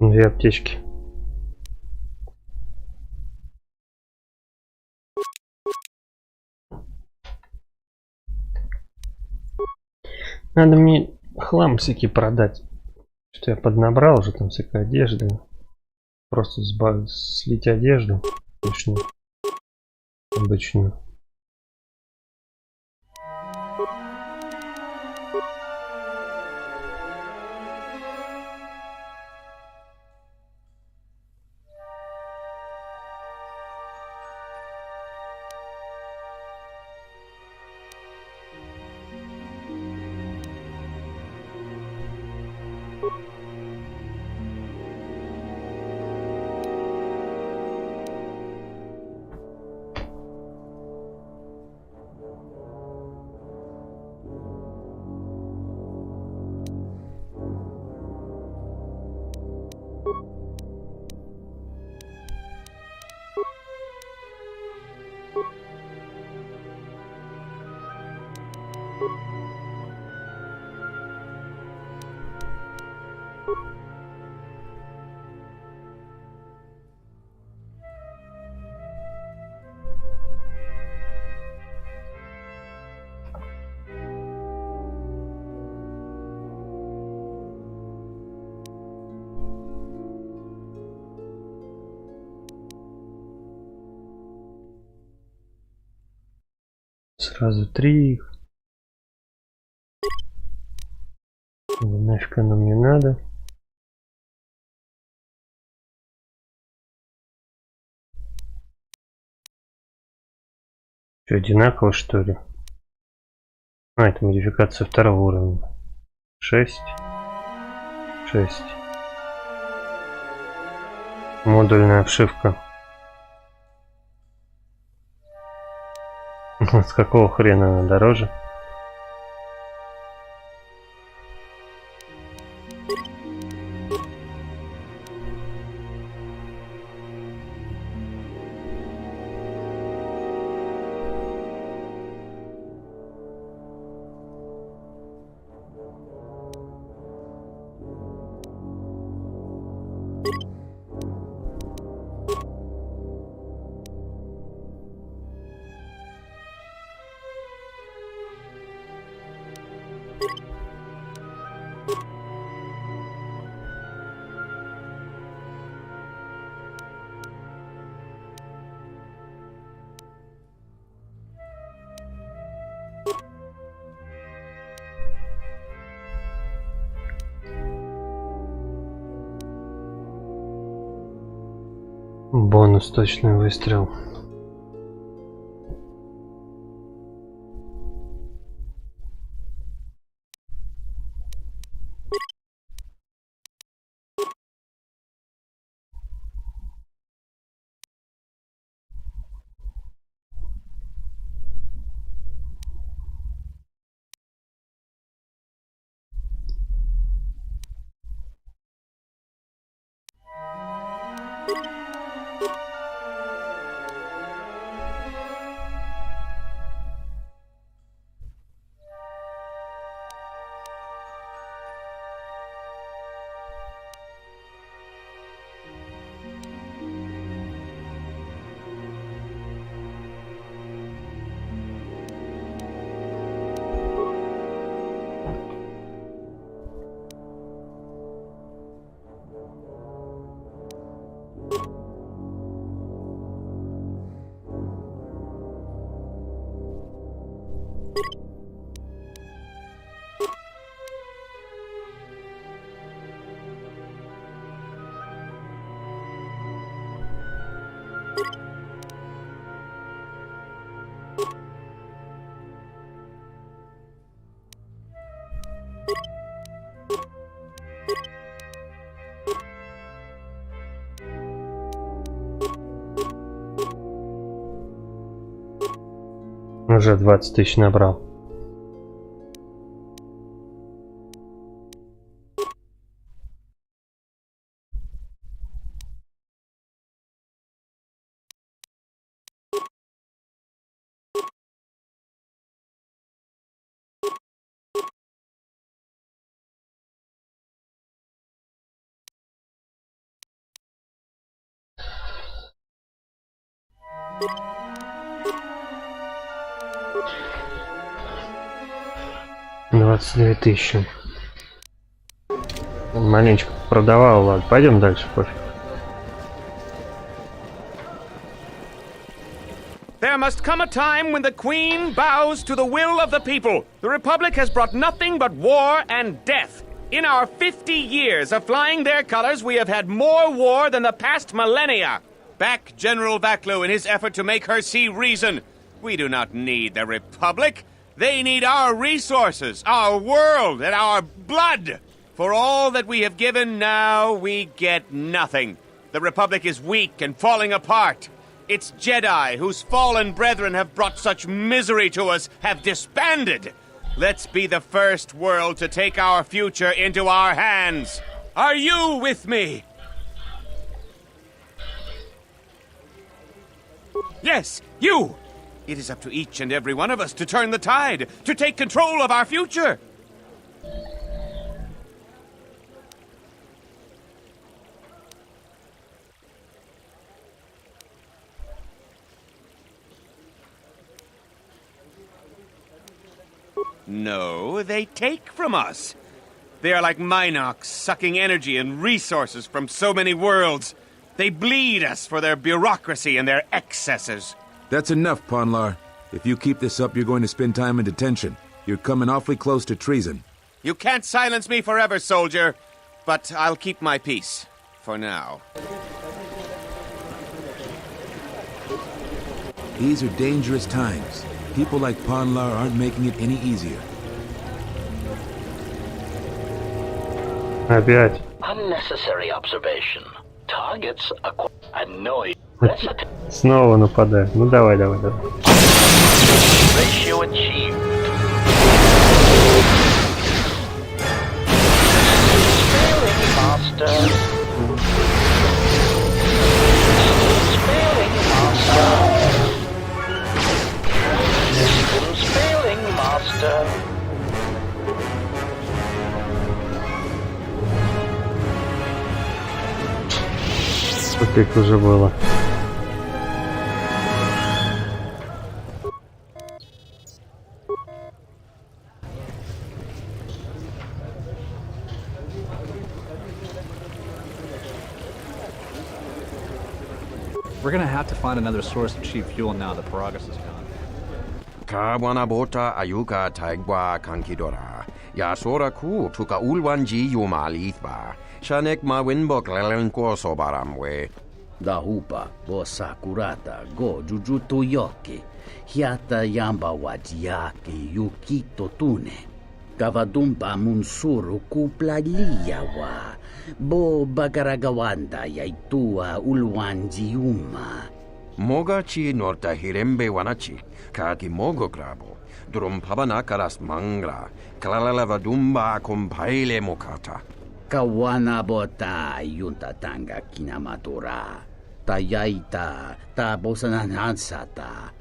Две аптечки. Надо мне хлам всякий продать. Что я поднабрал уже там всякой одежды. Просто слить одежду лишнюю. Обычную. Сразу 3 их. Нафиг оно мне надо. Что, одинаково что ли? А, это модификация второго уровня. 6. 6. Модульная обшивка. С какого хрена она дороже? Бонус точный выстрел. Уже 20 тысяч набрал. $22 000. Маленечко продавал, ладно. Пойдем дальше, пофиг. There must come a time when the Queen bows to the will of the people. The Republic has brought nothing but war and death. In our 50 years of flying their colors, we have had more war than the past millennia. Back General Vaklu in his effort to make her see reason. We do not need the Republic. They need our resources, our world, and our blood. For all that we have given, now we get nothing. The Republic is weak and falling apart. Its Jedi, whose fallen brethren have brought such misery to us, have disbanded. Let's be the first world to take our future into our hands. Are you with me? Yes, you! It is up to each and every one of us to turn the tide, to take control of our future. No, they take from us. They are like Minox, sucking energy and resources from so many worlds. They bleed us for their bureaucracy and their excesses. That's enough, Ponlar. If you keep this up, you're going to spend time in detention. You're coming awfully close to treason. You can't silence me forever, soldier. But I'll keep my peace. For now. These are dangerous times. People like Ponlar aren't making it any easier. Опять. Unnecessary observation. Targets annoy. Снова нападаю. Ну давай. Ratio achieved. Sparing master. Sparing master. Sparing master. Тупик уже было. We're gonna have to find another source of cheap fuel now that Paragus is gone. Kawanabota ayuka taigwa kankidora. Yasora ku tuka ulwanji yumalithba. Shanek ma winbok lelenko sobaramwe. Dahupa bo sakurata go jujuto yoke. Hiata yamba wajiake yukito tune. Kavadumpa munsuru kuplaliyawa. Bo bagaragawanda yaitua ulwanji yuma. Mogachi norta hirembe wanachi. Kaki mogo grabo. Drum pabana karas mangra. Kalalavadumba kompaile mokata. Kawana bota yunta tanga kinamatura. Tayaita ta bosananansata.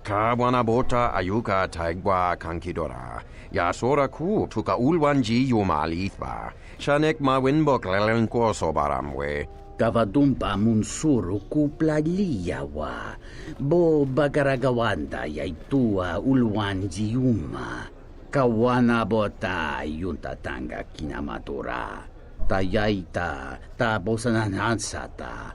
Kawanabota ayuka taigwa kankidora. Yasora ku tuka ulwanji yumalithba. Shanek ma winbok lelenko sobaramwe. Kavadumpa munsuru kuplaliyawa. Bo bagaragawanda yaitua ulwanji yuma. Kawana bota yunta tanga kinamatura. Tayaita ta bosananansata.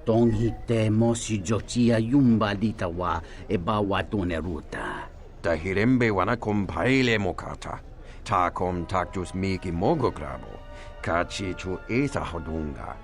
Tonghite mosi jochia yumba litawa e bawatune ruta. Tahirembe wana kompaile mokata. Takom taktus miki mogo grabo. Kachi chu esa hodunga.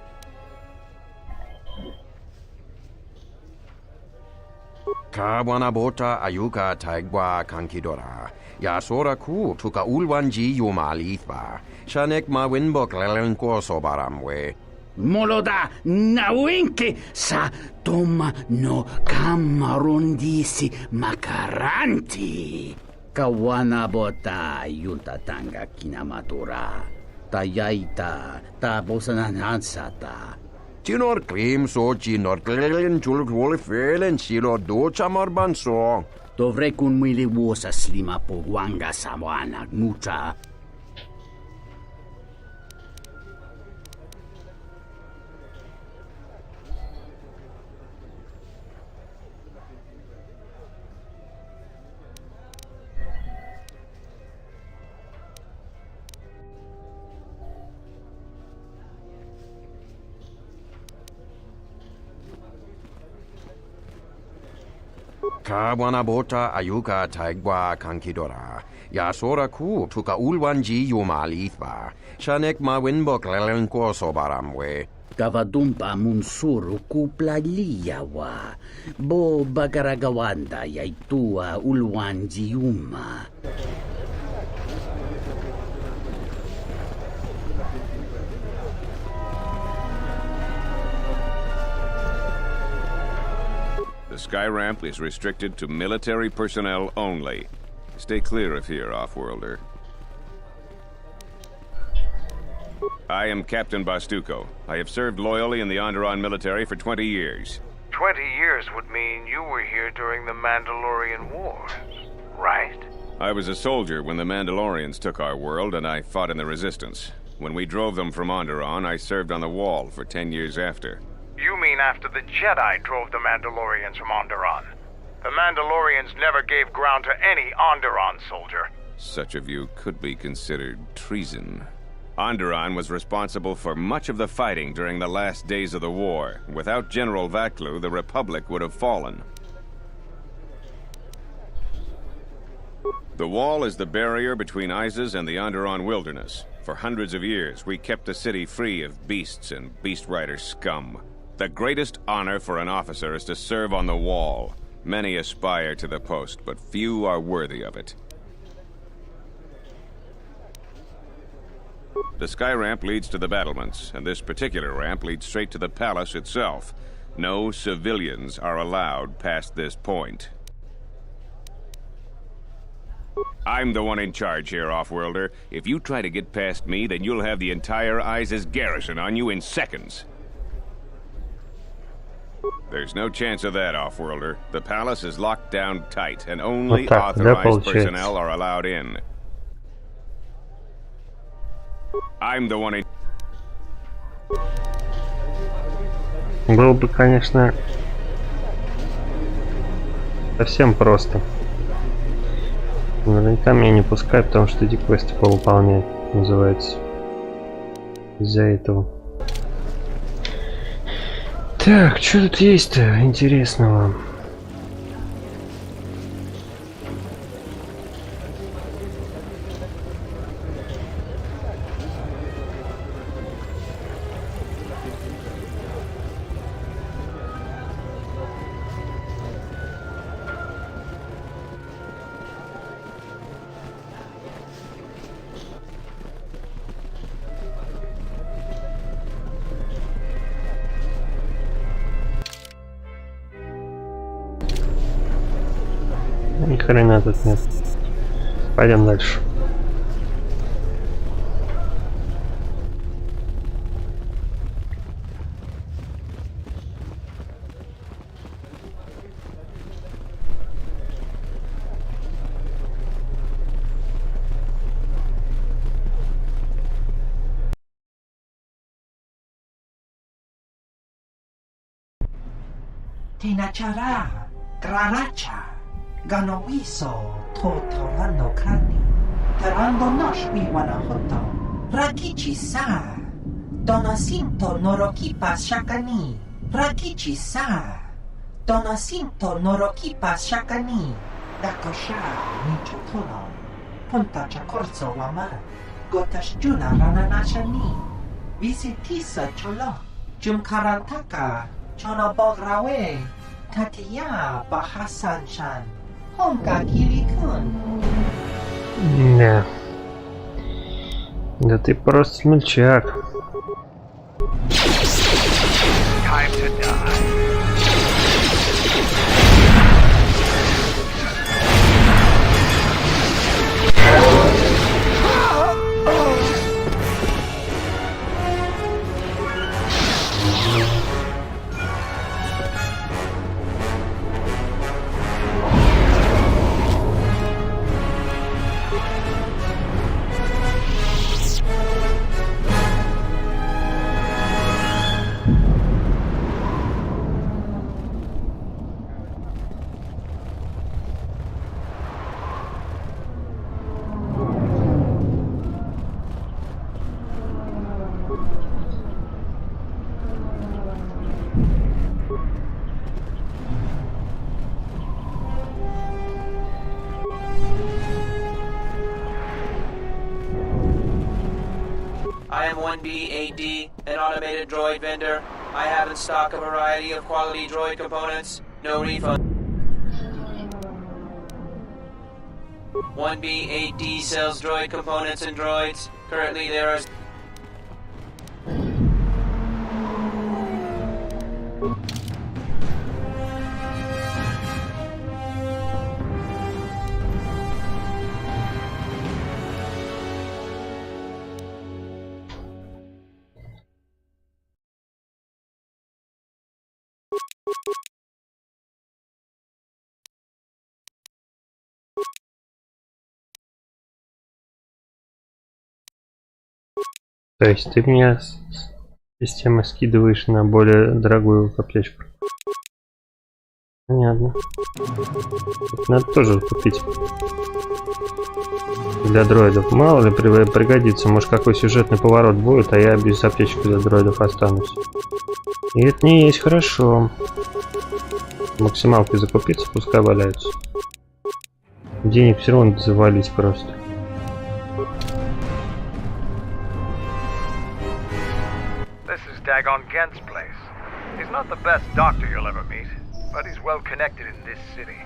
Kawanabota ayuka taigwa kankidora. Yasora ku tuka ulwanji yumalithba. Shanek ma winbok lelenko sobaramwe. Moloda nawinke sa toma no kamarundisi makaranti. Kawana bota yunta tanga kinamatura. Tayaita ta bosananansata. Tinor klim so tinor klelen julgwole felen silo do chamarbanso. Dovrei kun mili wosa slima po wanga sawana mucha. Kawanabota ayuka taigwa kankidora. Yasora ku tuka ulwanji yumalithba. Shanek ma winbok lelenko sobaramwe. Kavadumpa munsuru kuplaliyawa. Bo bagaragawanda yaitua ulwanji yuma. The sky ramp is restricted to military personnel only. Stay clear of here, Offworlder. I am Captain Bastuco. I have served loyally in the Onderon military for 20 years. 20 years would mean you were here during the Mandalorian Wars, right? I was a soldier when the Mandalorians took our world, and I fought in the Resistance. When we drove them from Onderon, I served on the Wall for 10 years after. You mean after the Jedi drove the Mandalorians from Onderon? The Mandalorians never gave ground to any Onderon soldier. Such a view could be considered treason. Onderon was responsible for much of the fighting during the last days of the war. Without General Vaklu, the Republic would have fallen. The wall is the barrier between Isis and the Onderon wilderness. For hundreds of years, we kept the city free of beasts and beast rider scum. The greatest honor for an officer is to serve on the wall. Many aspire to the post, but few are worthy of it. The sky ramp leads to the battlements, and this particular ramp leads straight to the palace itself. No civilians are allowed past this point. I'm the one in charge here, Offworlder. If you try to get past me, then you'll have the entire Isis garrison on you in seconds. There's no chance of that, Offworlder. The palace is locked down tight, and only authorized personnel are allowed in. I'm the one in... Было бы, конечно, совсем просто. Наверняка меня не пускают, потому что эти квесты повыполнять, называется. Из-за этого. Так, что тут есть-то интересного? Ни хрена тут нет. Пойдем дальше. Tinachara, Graracha. Ganowiso to Torando Kani, Tarando Nosh Wanahoto, Rakichi Sa, Donasinto Norokipa Shakani, Rakichi Sa, Donasinto Norokipa Shakani, Dakosha, Nichotono, Punta Chacorso Wama, Gotash Juna Rananashani, Visitisa Cholo, Jumkarantaka, Chonobograwe, Tatiya Bahasan Shan. Да. Да ты просто смельчак. Time to die. I am 1B8D, an automated droid vendor. I have in stock a variety of quality droid components. No refund. 1B8D sells droid components and droids. Currently there are... То есть ты меня система скидываешь на более дорогую аптечку. Понятно. Надо тоже купить. Для дроидов. Мало ли пригодится. Может какой сюжетный поворот будет, а я без аптечки для дроидов останусь. И это не есть хорошо. Максималкой закупиться, пускай валяются. Денег все равно завались просто. This is Dagon Gent's place. He's not the best doctor you'll ever meet, but he's well connected in this city.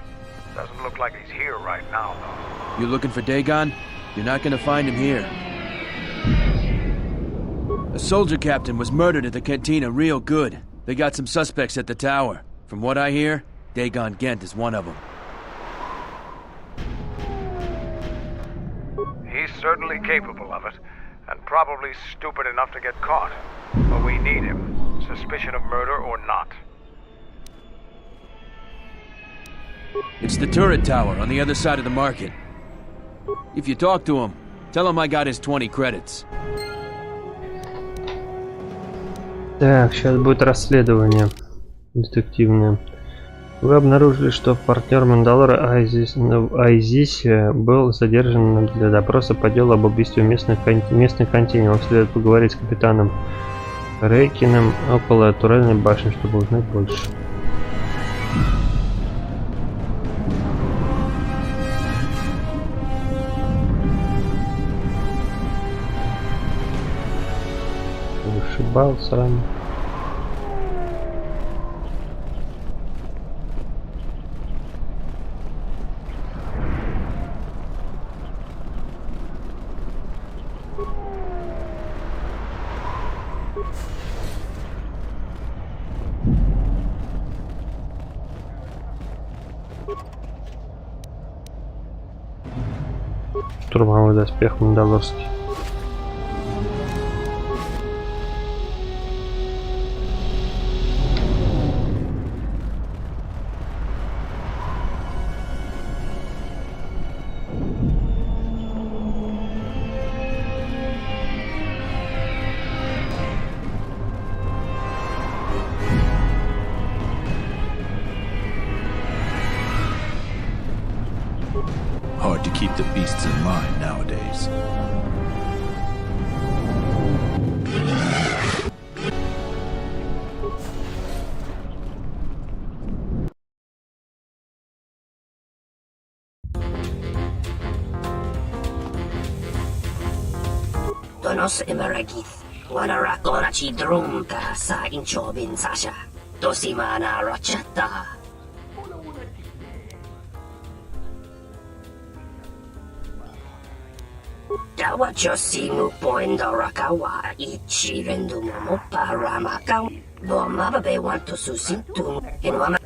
Doesn't look like he's here right now, though. You looking for Dagon? You're not gonna find him here. A soldier captain was murdered at the cantina real good. They got some suspects at the tower. From what I hear, Dagon Gent is one of them. He's certainly capable of it, and probably stupid enough to get caught. But we need him, suspicion of murder or not. It's the turret tower on the other side of the market. If you talk to him, tell him I got his 20 credits. Так, сейчас будет расследование детективное. Вы обнаружили, что партнер Мандалора Айзисе был задержан для допроса по делу об убийстве местной контине. Вам следует поговорить с капитаном Рейкиным около турельной башни, чтобы узнать больше. Вышибал сраный. Штурмовой доспех мандалорский. Hard to keep the beasts in line nowadays. Donos emeragith, wanara korachi drumka sa inchobin sasha, dosimana rachata. Dawa chosingu poendo rakawa ichi rendu momo para makau. Boma babe want to susintung in wama.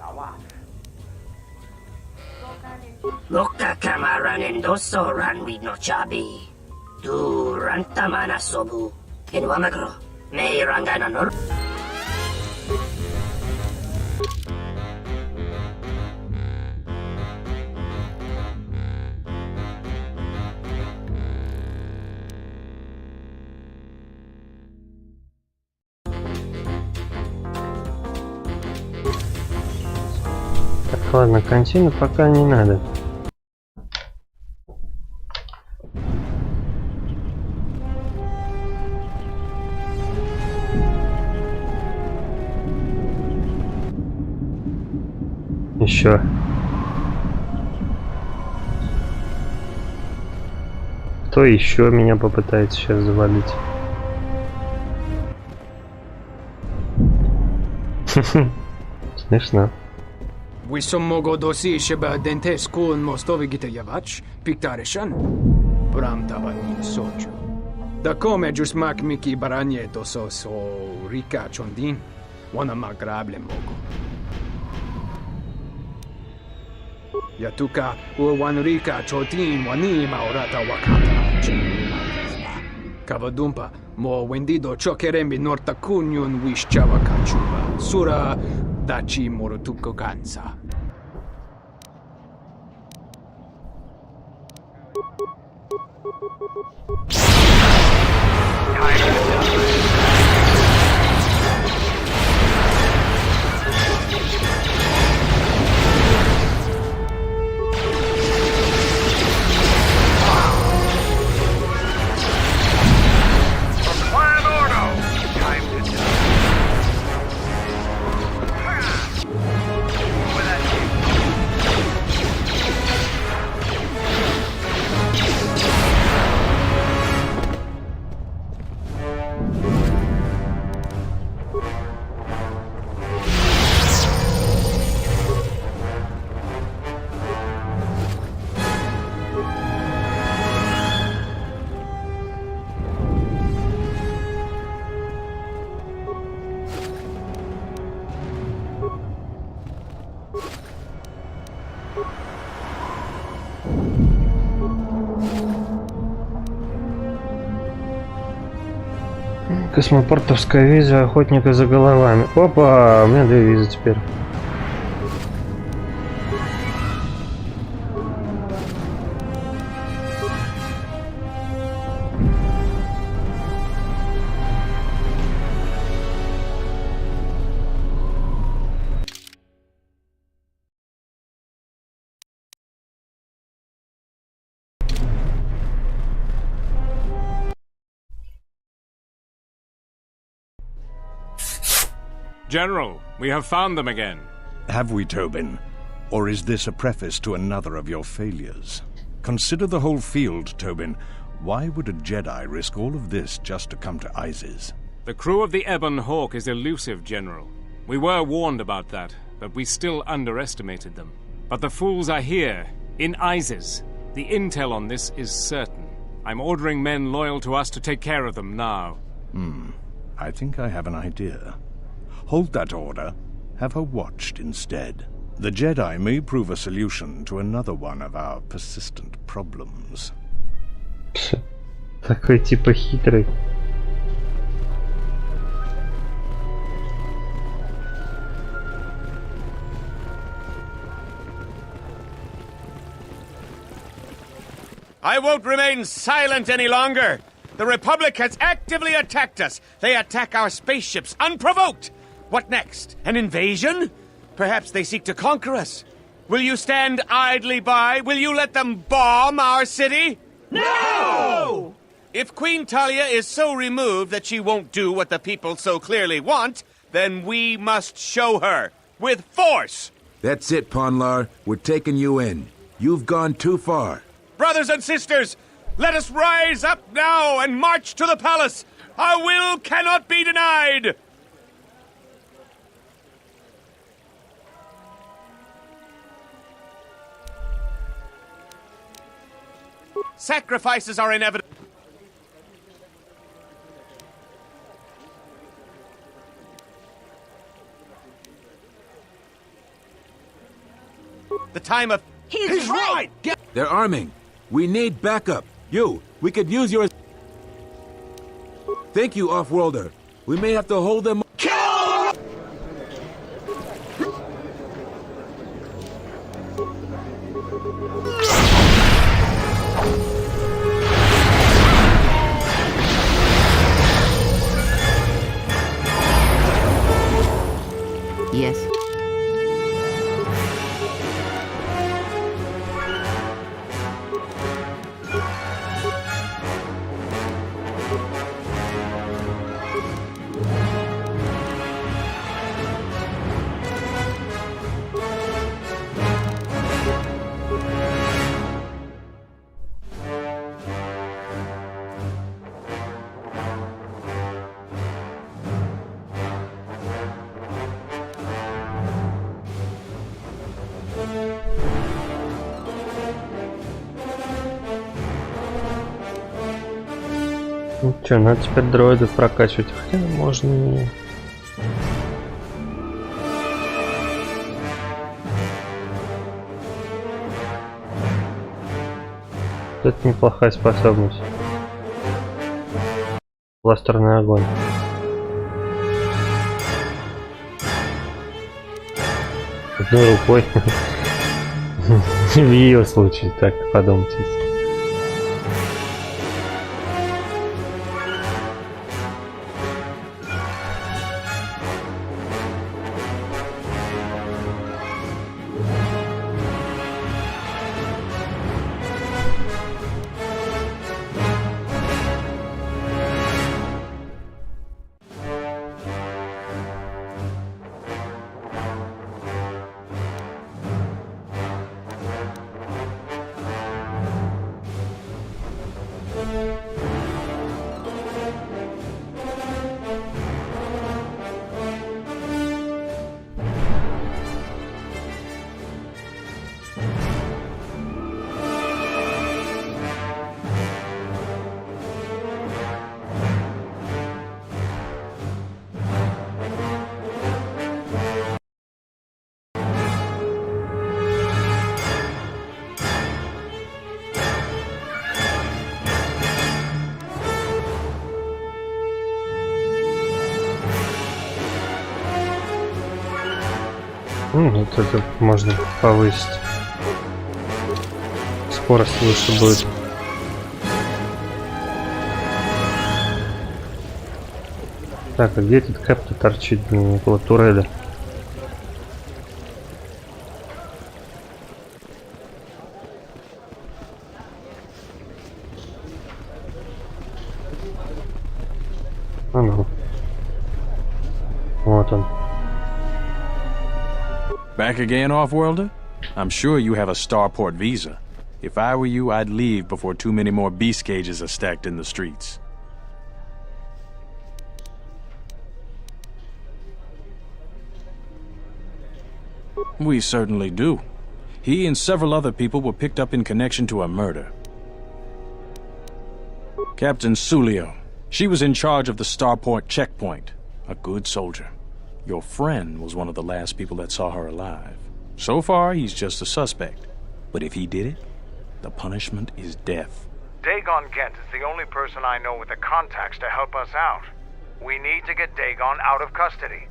Loka kamaran endoso ran with no chabi. Tu rantamana sobu in wamagro. May rangana nor. Так, ладно, контину пока не надо. Еще. Кто еще меня попытается сейчас завалить? Смешно. Wisommogo dosi sheba dentes kun mostovi gitayavach, pictarishan. Bram tavanin soju. Da come just mak miki baranyeto so rika chondin, wana magrable mogo. Yatuka wan rika chotin wani maorata wakata. Kavadumpa mo wendido chokerembi norta kunyun wish chava kachuba. Sura dachi morotuko gansa. Космопортовская виза охотника за головами. Опа, у меня 2 визы теперь. General, we have found them again. Have we, Tobin? Or is this a preface to another of your failures? Consider the whole field, Tobin. Why would a Jedi risk all of this just to come to Isis? The crew of the Ebon Hawk is elusive, General. We were warned about that, but we still underestimated them. But the fools are here, in Isis. The intel on this is certain. I'm ordering men loyal to us to take care of them now. I think I have an idea. Hold that order. Have her watched instead. The Jedi may prove a solution to another one of our persistent problems. Такой типа хитрый. I won't remain silent any longer. The Republic has actively attacked us. They attack our spaceships unprovoked. What next? An invasion? Perhaps they seek to conquer us. Will you stand idly by? Will you let them bomb our city? No! If Queen Talia is so removed that she won't do what the people so clearly want, then we must show her. With force! That's it, Ponlar. We're taking you in. You've gone too far. Brothers and sisters, let us rise up now and march to the palace. Our will cannot be denied. Sacrifices are inevitable. The time of... He's right! They're arming. We need backup. We could use your... Thank you, Off-Worlder. We may have to hold them... Yes. Ну чё, надо теперь дроидов прокачивать. Хотя можно не... Это неплохая способность. Бластерный огонь. Одной рукой. В ее случае, так подумайте. Вот это можно повысить. Скорость выше будет. Так, а где этот кэп-то торчит около турели? А ну. Вот он. Back again, Off-Worlder? I'm sure you have a starport visa. If I were you, I'd leave before too many more beast cages are stacked in the streets. We certainly do. He and several other people were picked up in connection to a murder. Captain Sulio. She was in charge of the starport checkpoint. A good soldier. Your friend was one of the last people that saw her alive. So far, he's just a suspect. But if he did it, the punishment is death. Dagon Gent is the only person I know with the contacts to help us out. We need to get Dagon out of custody.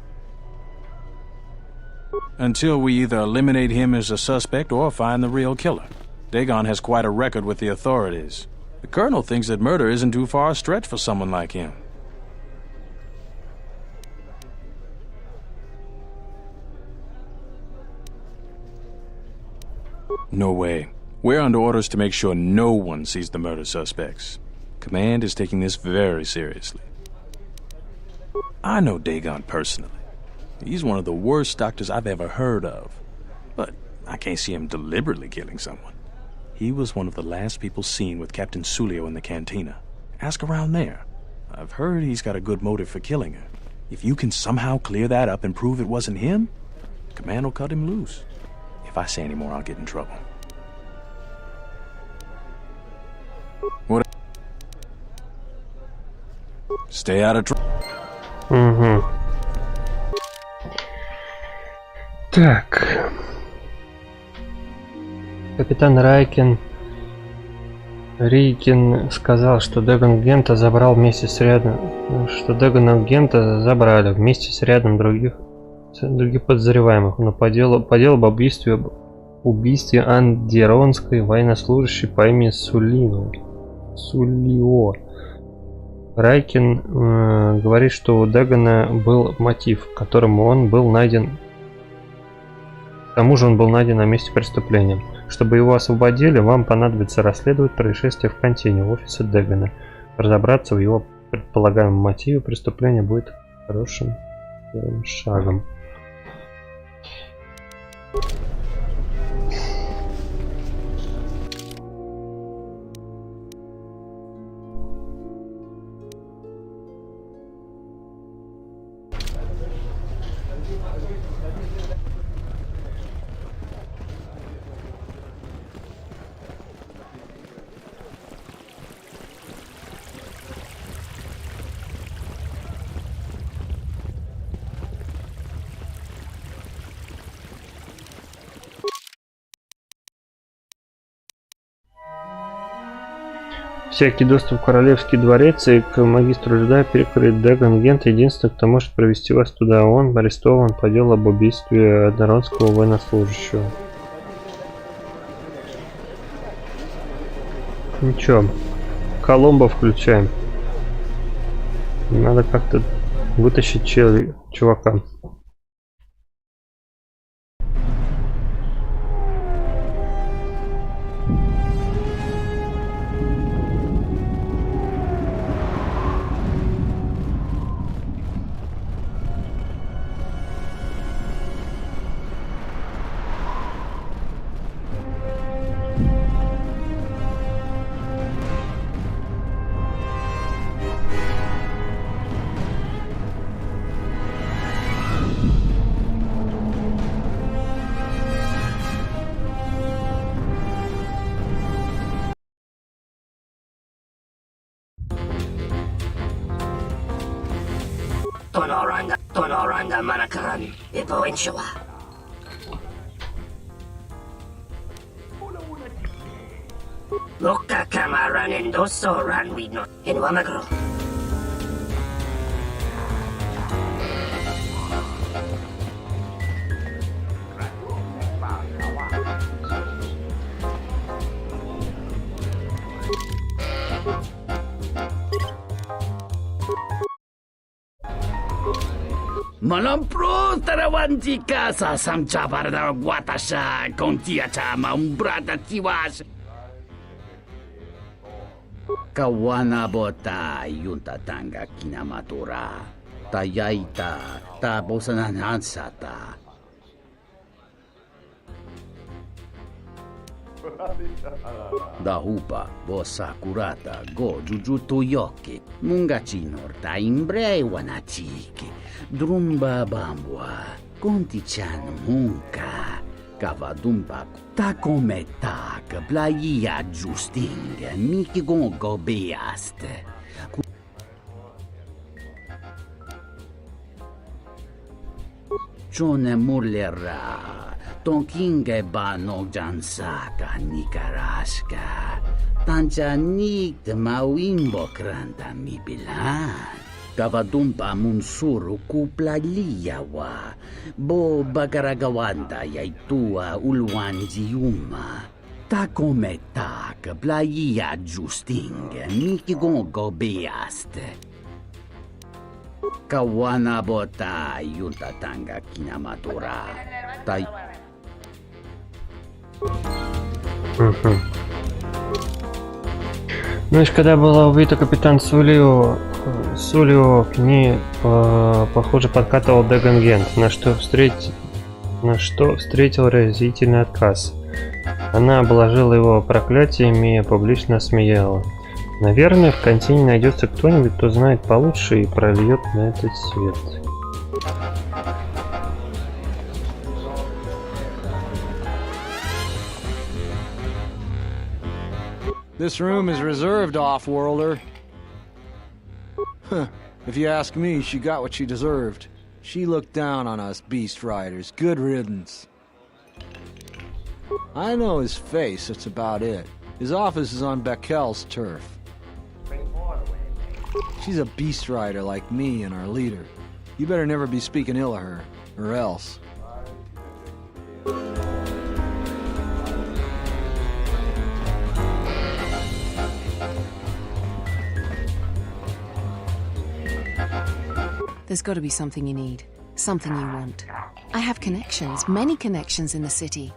Until we either eliminate him as a suspect or find the real killer. Dagon has quite a record with the authorities. The Colonel thinks that murder isn't too far a stretch for someone like him. No way. We're under orders to make sure no one sees the murder suspects. Command is taking this very seriously. I know Dagon personally. He's one of the worst doctors I've ever heard of. But I can't see him deliberately killing someone. He was one of the last people seen with Captain Sulio in the cantina. Ask around there. I've heard he's got a good motive for killing her. If you can somehow clear that up and prove it wasn't him, Command will cut him loose. If I say any more, I'll get in trouble. What? Stay out of trouble. Угу. Так. Капитан Рейкин сказал, что Дэгон Гента забрал вместе с рядом, что Дэгона Гента забрали вместе с рядом других подозреваемых, но по делу об убийстве андеронской военнослужащей по имени Сулио. Райкин говорит, что у Дэгона был мотив, которому он был найден. К тому же он был найден на месте преступления. Чтобы его освободили, вам понадобится расследовать происшествие в контине офиса Дэгона. Разобраться в его предполагаемом мотиве преступления будет хорошим первым шагом. Всякий доступ в Королевский дворец и к магистру Жда перекрыт. Дэгон Гент единственный, кто может провести вас туда. Он арестован по делу об убийстве одноронского военнослужащего. Ничего, Коломбо включаем. Надо как-то вытащить чувака. Tonoranga Manakaran, Ipo Inshawa. Loka Kamaran and Doso Ran we not in Wamagro. Malampro tarawantika sa samchabarda guatasha contiacha maumbrata tiwas. Kawana bota yunta tanga kinamatura. Tayaita tabosananansata. Dahupa bosa kurata go jujuto yoke. Mungachinor ta imbre wanachike. Drumba bambua. Contichan munka. Cavadumpa ta come tac. Plaia justing. Miki gongo beaste. Cione murlerà. Tonkinge ba no jansaka nikaraska. Tancha nikt mawimbo kranta mi bilan. Kavadumpa munsuru kupla liyawa. Bo bagaragawanda yaitua ulwanji yuma. Takome tak playa justing miki gongo beaste. Kawana bota yunta tanga kinamatura. Tai. Знаешь, когда была убита капитан Сулио, к ней, похоже, подкатывал Дегангент, на что встретил разительный отказ. Она обложила его проклятиями и публично смеяла. Наверное, в контине найдется кто-нибудь, кто знает получше и прольет на этот свет. This room is reserved, off-worlder. Huh. If you ask me, she got what she deserved. She looked down on us beast riders. Good riddance. I know his face, that's about it. His office is on Bekel's turf. She's a beast rider like me and our leader. You better never be speaking ill of her, or else. There's got to be something you need, something you want. I have connections, many connections in the city.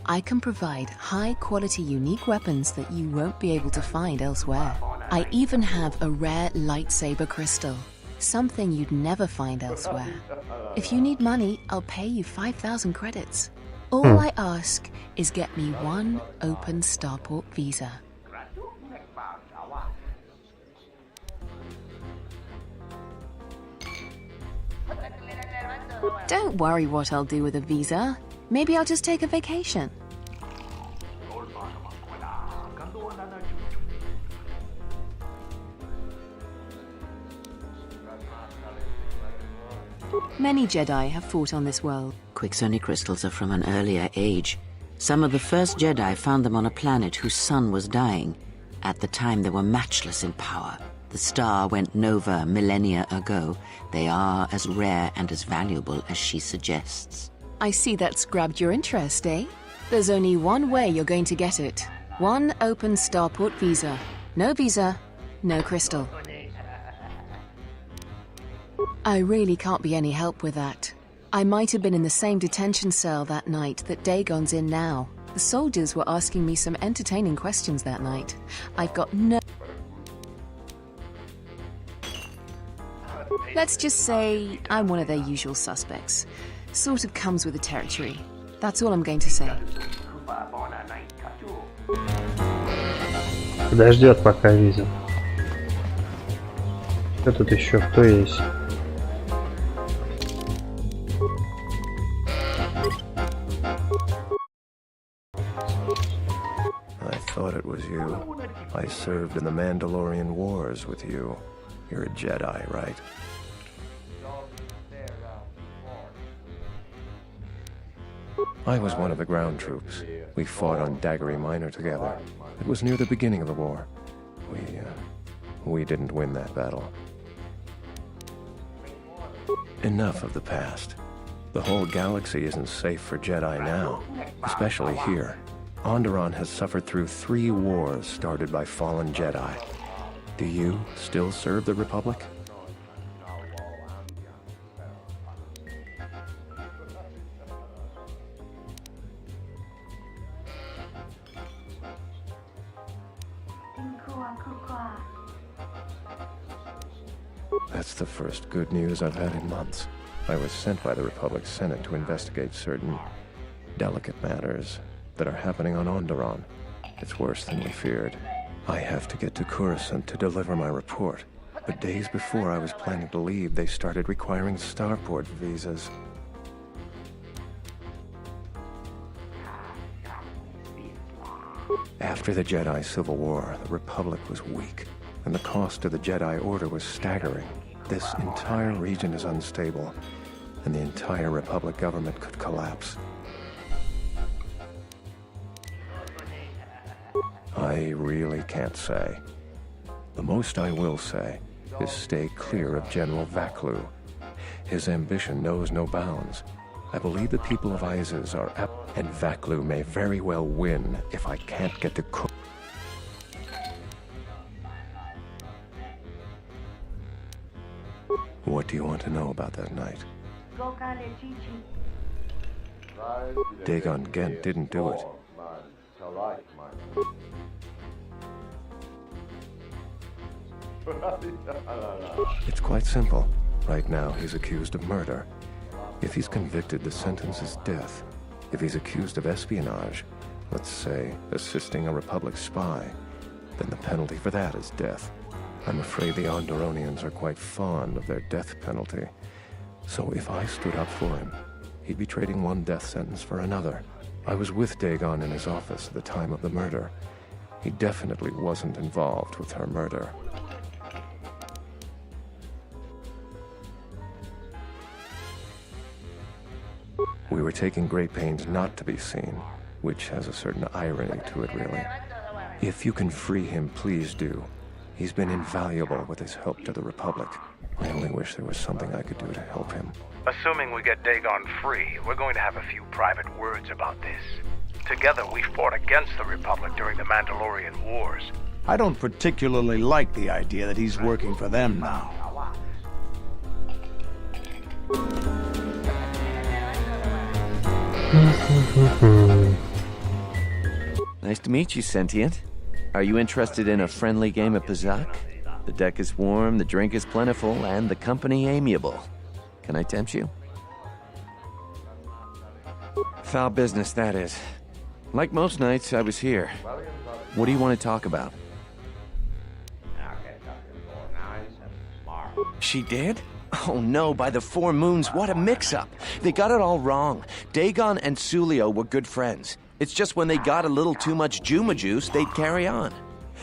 I can provide high-quality, unique weapons that you won't be able to find elsewhere. I even have a rare lightsaber crystal, something you'd never find elsewhere. If you need money, I'll pay you 5,000 credits. All I ask is get me one open starport visa. Don't worry what I'll do with a visa. Maybe I'll just take a vacation. Many Jedi have fought on this world. Quicksony crystals are from an earlier age. Some of the first Jedi found them on a planet whose sun was dying. At the time, they were matchless in power. The star went nova millennia ago. They are as rare and as valuable as she suggests. I see that's grabbed your interest, eh? There's only one way you're going to get it. One open starport visa. No visa, no crystal. I really can't be any help with that. I might have been in the same detention cell that night that Dagon's in now. The soldiers were asking me some entertaining questions that night. I've got no... Let's just say I'm one of their usual suspects. Sort of comes with the territory. That's all I'm going to say. Подождет пока виза. Что тут еще? Кто есть? I thought it was you. I served in the Mandalorian Wars with you. You're a Jedi, right? I was one of the ground troops. We fought on Daggery Minor together. It was near the beginning of the war. We didn't win that battle. Enough of the past. The whole galaxy isn't safe for Jedi now, especially here. Onderon has suffered through 3 wars started by fallen Jedi. Do you still serve the Republic? That's the first good news I've had in months. I was sent by the Republic Senate to investigate certain delicate matters that are happening on Onderon. It's worse than we feared. I have to get to Coruscant to deliver my report. But days before I was planning to leave, they started requiring starport visas. After the Jedi Civil War, the Republic was weak, and the cost to the Jedi Order was staggering. This entire region is unstable, and the entire Republic government could collapse. I really can't say. The most I will say is stay clear of General Vaklu. His ambition knows no bounds. I believe the people of Isis are and Vaklu may very well win if I can't get to cook. What do you want to know about that night? Dagon Gent didn't do it. It's quite simple. Right now, he's accused of murder. If he's convicted, the sentence is death. If he's accused of espionage, let's say assisting a Republic spy, then the penalty for that is death. I'm afraid the Onderonians are quite fond of their death penalty. So if I stood up for him, he'd be trading one death sentence for another. I was with Dagon in his office at the time of the murder. He definitely wasn't involved with her murder. We were taking great pains not to be seen, which has a certain irony to it, really. If you can free him, please do. He's been invaluable with his help to the Republic. I only wish there was something I could do to help him. Assuming we get Dagon free, we're going to have a few private words about this. Together, we fought against the Republic during the Mandalorian Wars. I don't particularly like the idea that he's working for them now. Nice to meet you, Sentient. Are you interested in a friendly game of Pazak? The deck is warm, the drink is plentiful, and the company amiable. Can I tempt you? Foul business, that is. Like most nights, I was here. What do you want to talk about? She did? Oh no, by the four moons, what a mix-up. They got it all wrong. Dagon and Sulio were good friends. It's just when they got a little too much Juma juice, they'd carry on.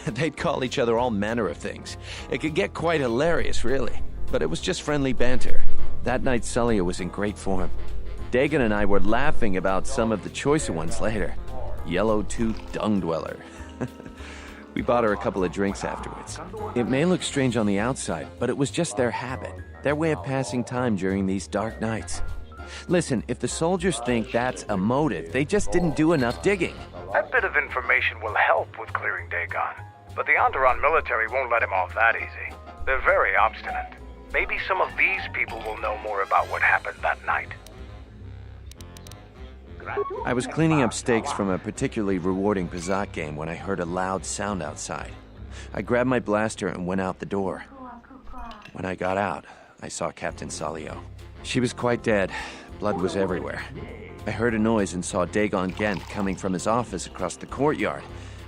They'd call each other all manner of things. It could get quite hilarious, really. But it was just friendly banter. That night, Sulio was in great form. Dagon and I were laughing about some of the choicer ones later. Yellow-toothed dung dweller. We bought her a couple of drinks afterwards. It may look strange on the outside, but it was just their habit. Their way of passing time during these dark nights. Listen, if the soldiers think that's a motive, they just didn't do enough digging. That bit of information will help with clearing Dagon, but the Onderon military won't let him off that easy. They're very obstinate. Maybe some of these people will know more about what happened that night. I was cleaning up stakes from a particularly rewarding Pazak game when I heard a loud sound outside. I grabbed my blaster and went out the door. When I got out, I saw Captain Sulio. She was quite dead. Blood was everywhere. I heard a noise and saw Dagon Gent coming from his office across the courtyard.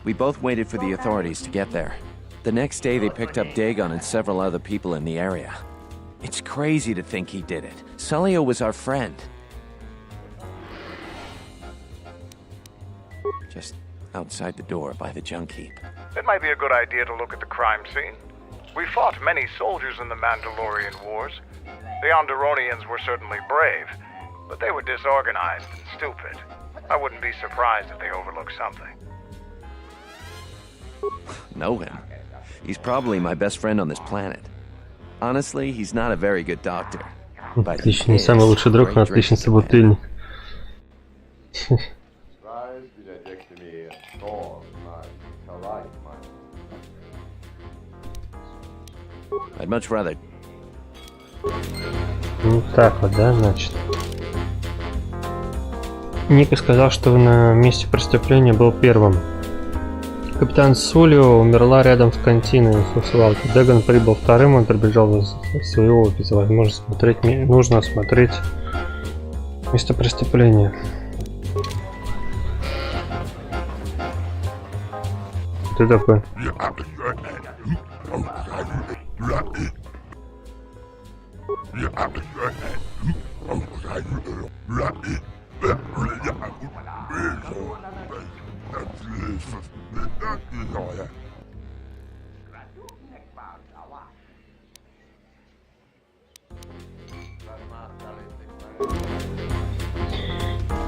We both waited for the authorities to get there. The next day, they picked up Dagon and several other people in the area. It's crazy to think he did it. Sulio was our friend. Just outside the door by the junk heap. It might be a good idea to look at the crime scene. We fought many soldiers in the Mandalorian Wars. The Onderonians were certainly brave, but they were disorganized and stupid. I wouldn't be surprised if they overlooked something. Know him? He's probably my best friend on this planet. Honestly, he's not a very good doctor. But Отличный, самый лучший друг, но отличный собутыльник. I'd much rather. Ну так вот, да, значит. Ника сказал, что на месте преступления был первым. Капитан Сулио умерла рядом с континой в свалке. Дэгон прибыл вторым, он прибежал из своего офиса. Нужно осмотреть место преступления. Ты такой?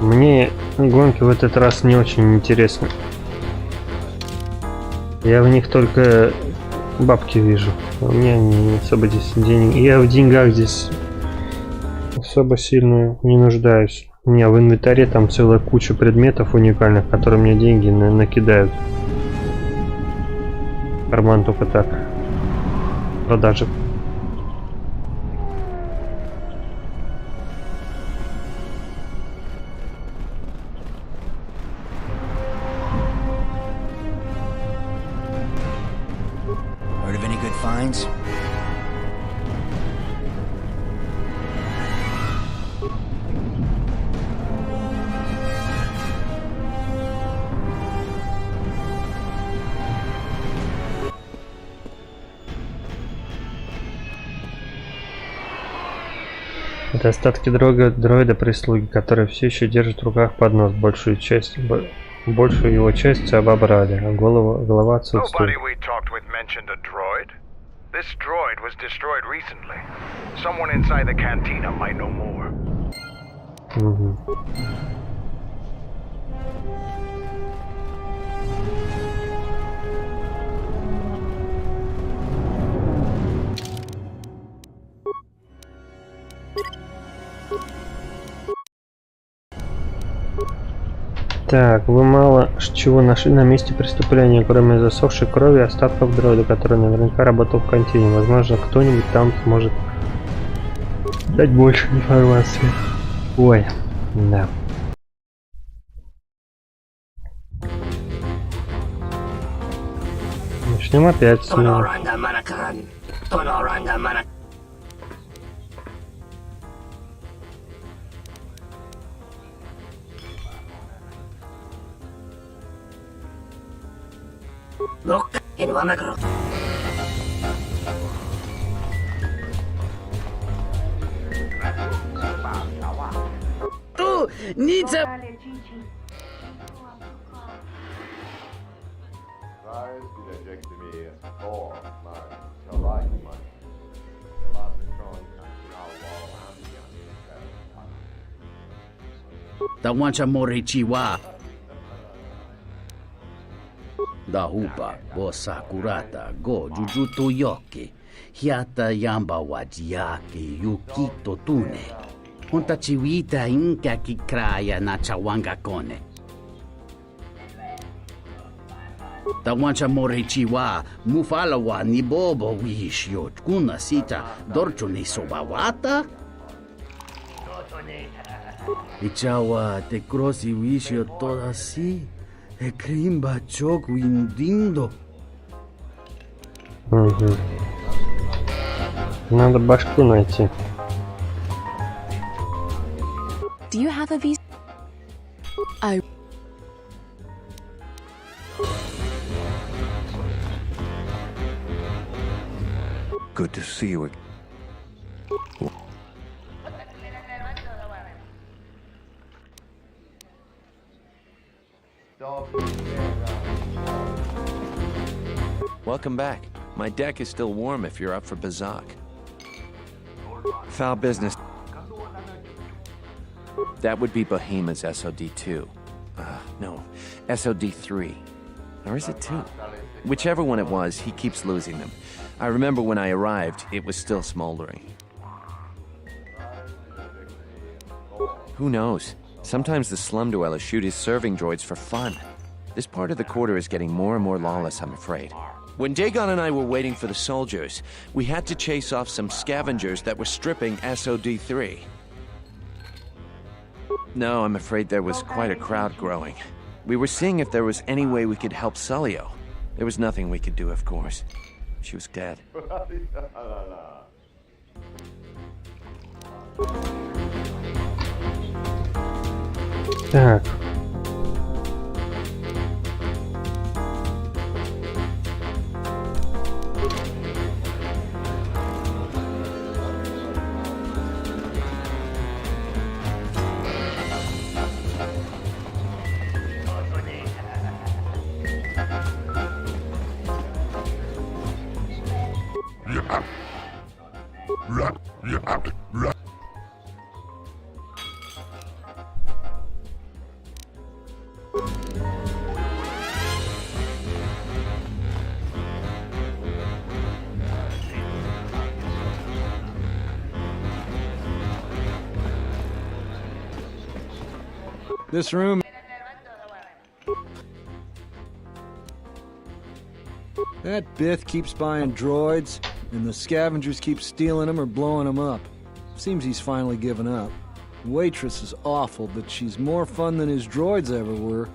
Мне гонки в этот раз не очень интересны. Я в них только бабки вижу. У меня не особо здесь денег. Я в деньгах здесь особо сильно не нуждаюсь. У меня в инвентаре там целая куча предметов уникальных, которые мне деньги накидают. Карман только так. Продажи. Heard of any good finds? Это остатки дроида-прислуги, которые все еще держат в руках поднос. Большую его часть обобрали, а голова отсутствует. This droid was destroyed recently. Someone inside the cantina might know more. Так, вы мало чего нашли на месте преступления, кроме засохшей крови и остатков дроида, который наверняка работал в контине. Возможно, кто-нибудь там сможет дать больше информации. Ой, да. Начнем опять с него. Look in Wamagro. Tu needs a Tawancha Mori Chiwa. Da hupa, bo sakurata, go jujuto yoki, hiata yamba wajiaki, yukito tune. Honta chiwita inka kikraya na chawanga kone. Tawancha mori chiwa, mufalawa ni bobo wish yot kuna sita, dorcho ni sobawata? Ichawa te crossi wish yot toda si. E crimba choco indindo. Надо башку найти. Do you have a visa? Oh. Good to see you again. Welcome back. My deck is still warm if you're up for Bazak. Foul business. That would be Bohema's SOD-2. No, SOD-3. Or is it 2? Whichever one it was, he keeps losing them. I remember when I arrived, it was still smoldering. Who knows? Sometimes the slum dwellers shoot his serving droids for fun. This part of the quarter is getting more and more lawless, I'm afraid. When Dagon and I were waiting for the soldiers, we had to chase off some scavengers that were stripping SOD-3. No, I'm afraid there was quite a crowd growing. We were seeing if there was any way we could help Sulio. There was nothing we could do, of course. She was dead. Так. This room... That Bith keeps buying droids, and the scavengers keep stealing them or blowing them up. Seems he's finally given up. The waitress is awful, but she's more fun than his droids ever were.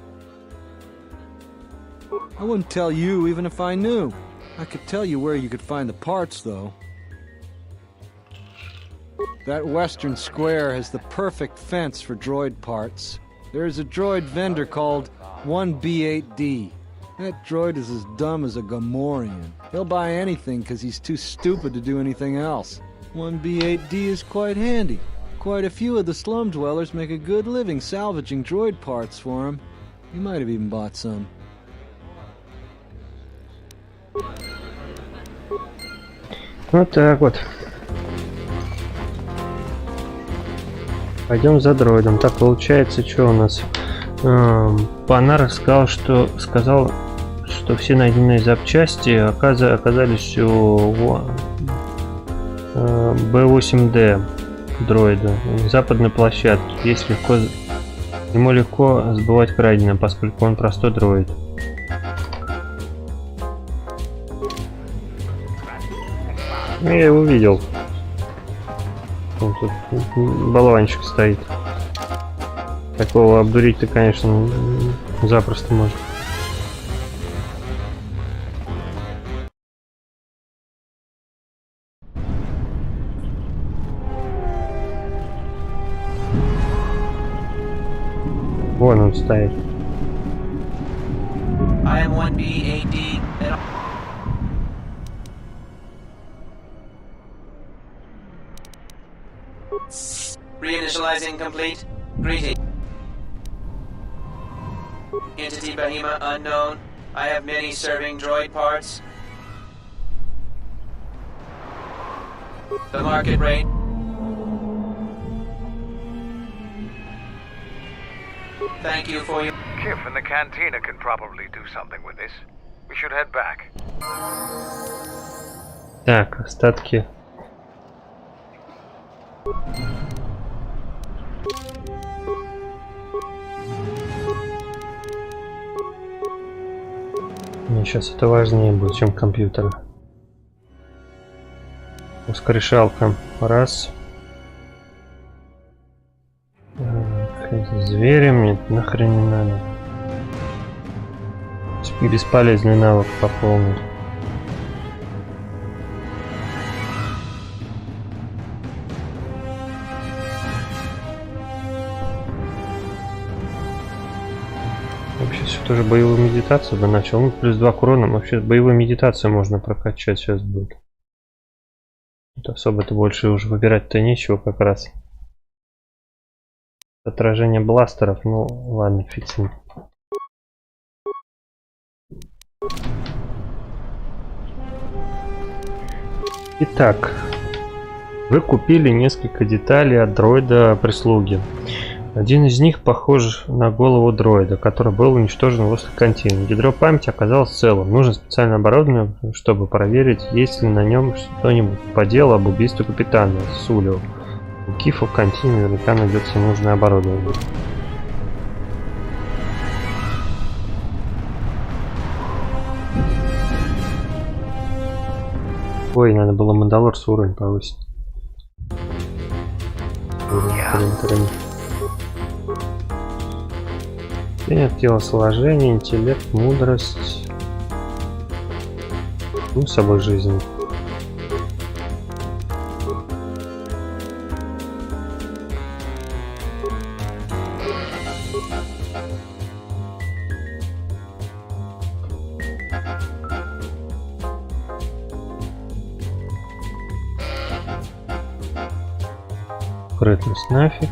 I wouldn't tell you even if I knew. I could tell you where you could find the parts, though. That western square has the perfect fence for droid parts. There's a droid vendor called 1B8D. That droid is as dumb as a Gamorrean. He'll buy anything because he's too stupid to do anything else. 1B8D is quite handy. Quite a few of the slum dwellers make a good living salvaging droid parts for him. He might have even bought some. Вот так вот. Пойдем за дроидом. Так, получается, что у нас? Панар сказал, что все найденные запчасти оказались у B8D дроида на западной площадке. Ему легко сбывать краденое, поскольку он простой дроид. Я его видел. Он тут болванчик стоит. Такого обдурить-то, конечно, запросто можно. Вон он стоит. I am 1B8D and... Reinitializing complete. Greeting. Entity Bahima unknown. I have many serving droid parts. The market rate. Thank you for your... Kif and the cantina can probably do something with this. We should head back. Так, остатки. Мне сейчас это важнее будет, чем компьютер. Ускоришалка. Раз. Зверем мне нахрен не надо. Бесполезный навык пополнить. Вообще все тоже боевую медитацию бы начал. Ну, плюс 2 к урону. Вообще боевую медитацию можно прокачать сейчас будет. Тут особо-то больше уже выбирать-то нечего как раз. Отражение бластеров, ну ладно, фиг с ним. Итак, вы купили несколько деталей от дроида прислуги. Один из них похож на голову дроида, который был уничтожен возле контейнера. Ядро памяти оказалось целым. Нужно специальное оборудование, чтобы проверить, есть ли на нем что-нибудь по делу об убийстве капитана Сулио. У Кифа в контейнере наверняка найдется нужное оборудование. Ой, надо было Мандалорцу уровень повысить. Телосложение, интеллект, мудрость. Ну, с собой жизнь. Скрытность нафиг.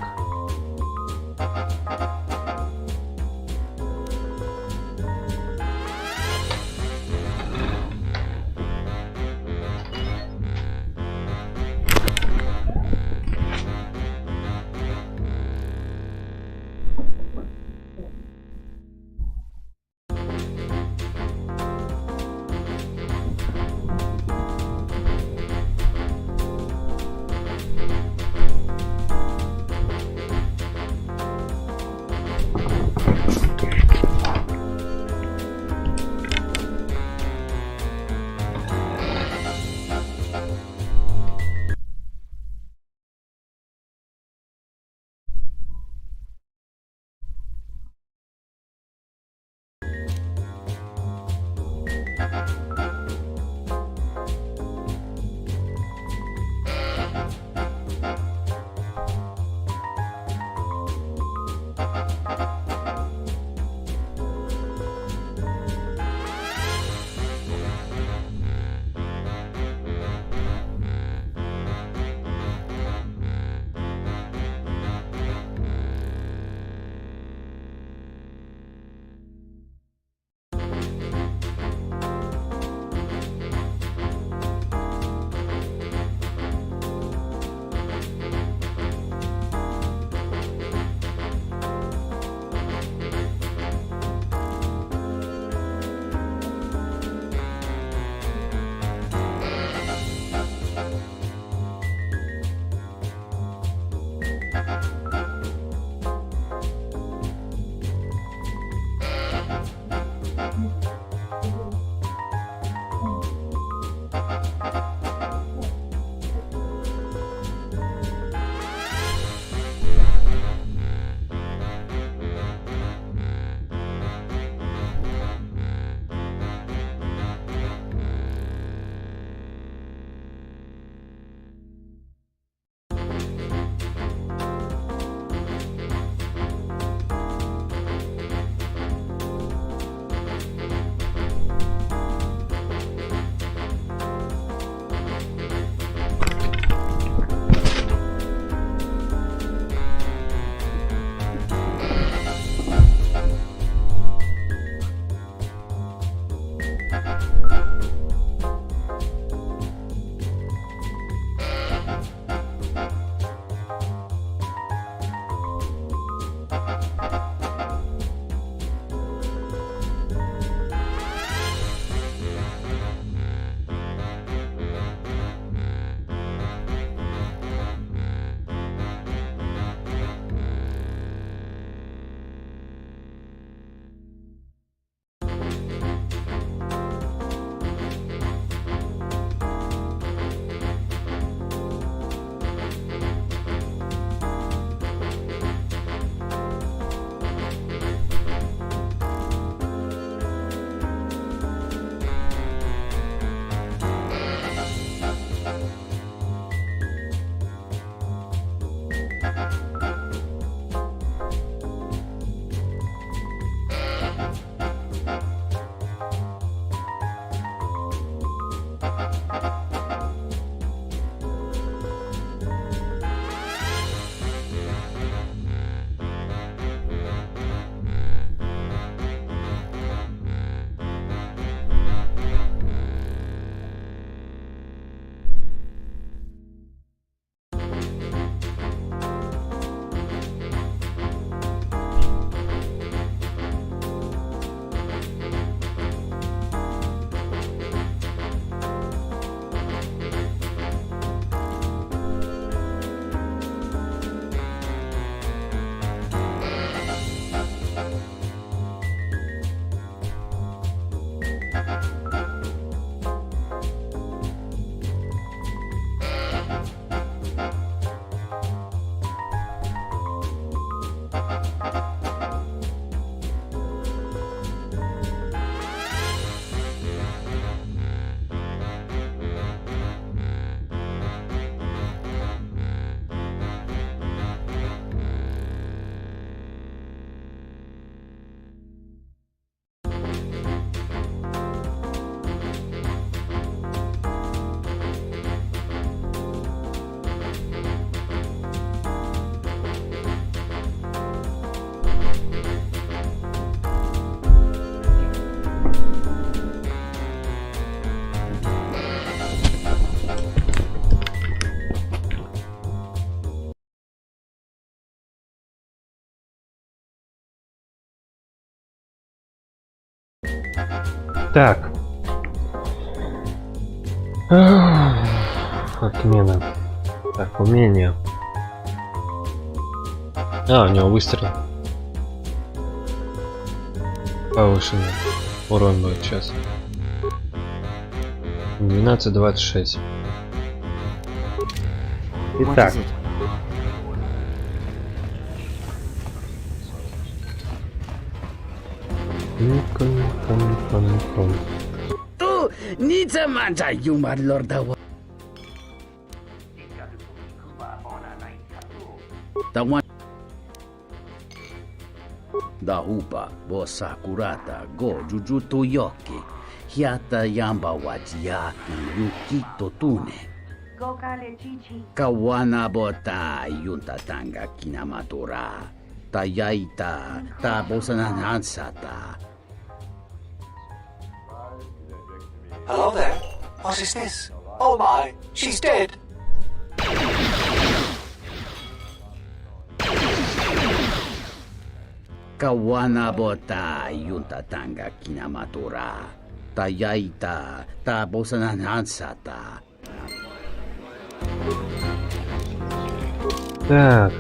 Так. Отмена. Так, умение. А, у него выстрел. Повышенный урон будет сейчас. 12-26. Итак. Tu, nice mangia юмор лорда. The one. Da hupa, bo sakurata, go jujuto yoki. Hiata yamba wajia yuki totune. Kawana bota yunta tanga kinamatura. Tayaita, ta bosananansata. Hello there. What is this? Oh my, she's dead. Kawana bota yunta tanga kinamatura. Tayaita, ta bosananansata. Так.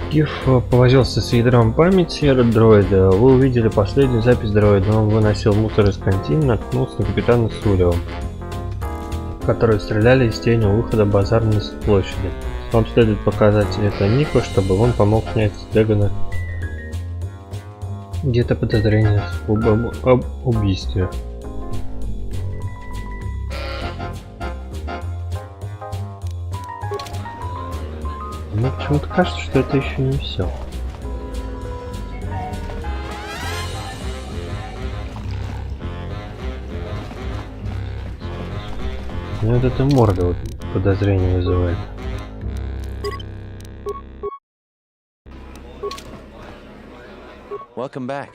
Киф повозился с ядром памяти дроида. Вы увидели последнюю запись дроида. Он выносил мусор из контейнера, наткнулся на капитана Сулио, которые стреляли из тени у выхода базарной площади. Вам следует показать это Нику, чтобы он помог снять с Дегана где-то подозрение об убийстве. Мне почему-то кажется, что это еще не все. Ну вот эта морда вот подозрение вызывает. Welcome back.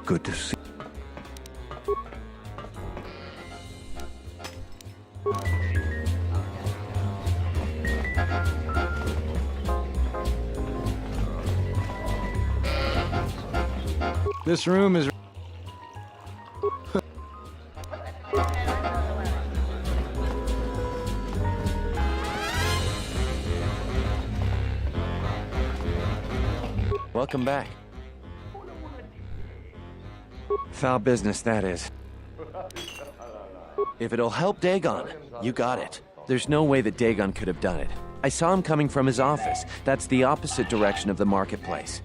Good to see. This room is... Welcome back. Foul business, that is. If it'll help Dagon, you got it. There's no way that Dagon could have done it. I saw him coming from his office. That's the opposite direction of the marketplace.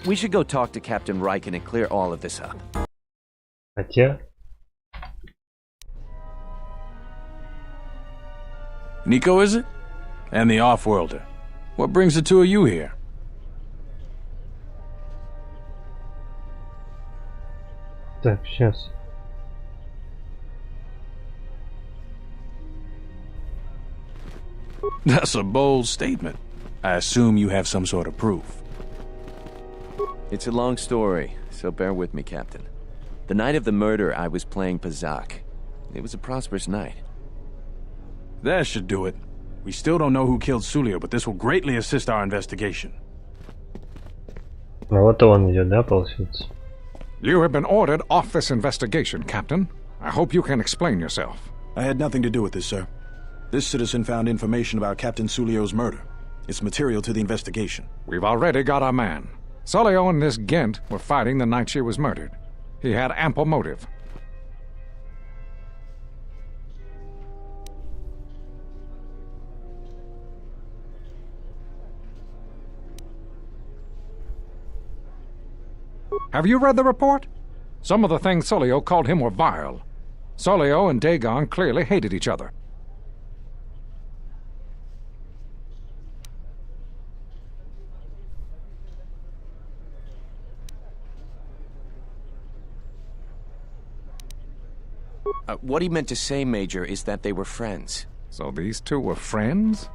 We should go talk to Captain Riken and clear all of this up. Хотя... Nico, is it? And the Offworlder. What brings the two of you here? Так, сейчас. That's a bold statement. I assume you have some sort of proof. It's a long story, so bear with me, Captain. The night of the murder, I was playing Pazak. It was a prosperous night. That should do it. We still don't know who killed Sulio, but this will greatly assist our investigation. А вот он идет, да, получается? You have been ordered off this investigation, Captain. I hope you can explain yourself. I had nothing to do with this, sir. This citizen found information about Captain Sulio's murder. It's material to the investigation. We've already got our man. Sulio and this Gent were fighting the night she was murdered. He had ample motive. Have you read the report? Some of the things Sulio called him were vile. Sulio and Dagon clearly hated each other. What he meant to say, Major, is that they were friends. So these two were friends?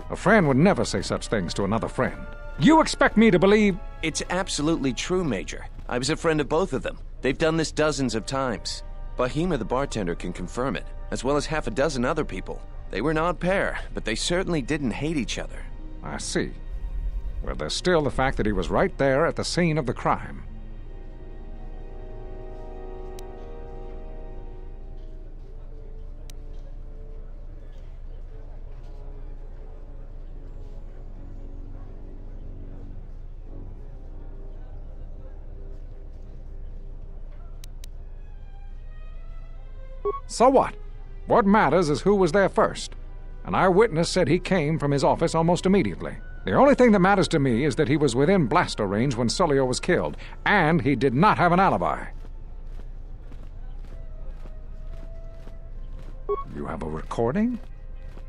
A friend would never say such things to another friend. You expect me to believe... It's absolutely true, Major. I was a friend of both of them. They've done this dozens of times. Bahima the bartender can confirm it, as well as half a dozen other people. They were an odd pair, but they certainly didn't hate each other. I see. Well, there's still the fact that he was right there at the scene of the crime. So what? What matters is who was there first. An eyewitness said he came from his office almost immediately. The only thing that matters to me is that he was within blaster range when Sulio was killed, and he did not have an alibi. You have a recording?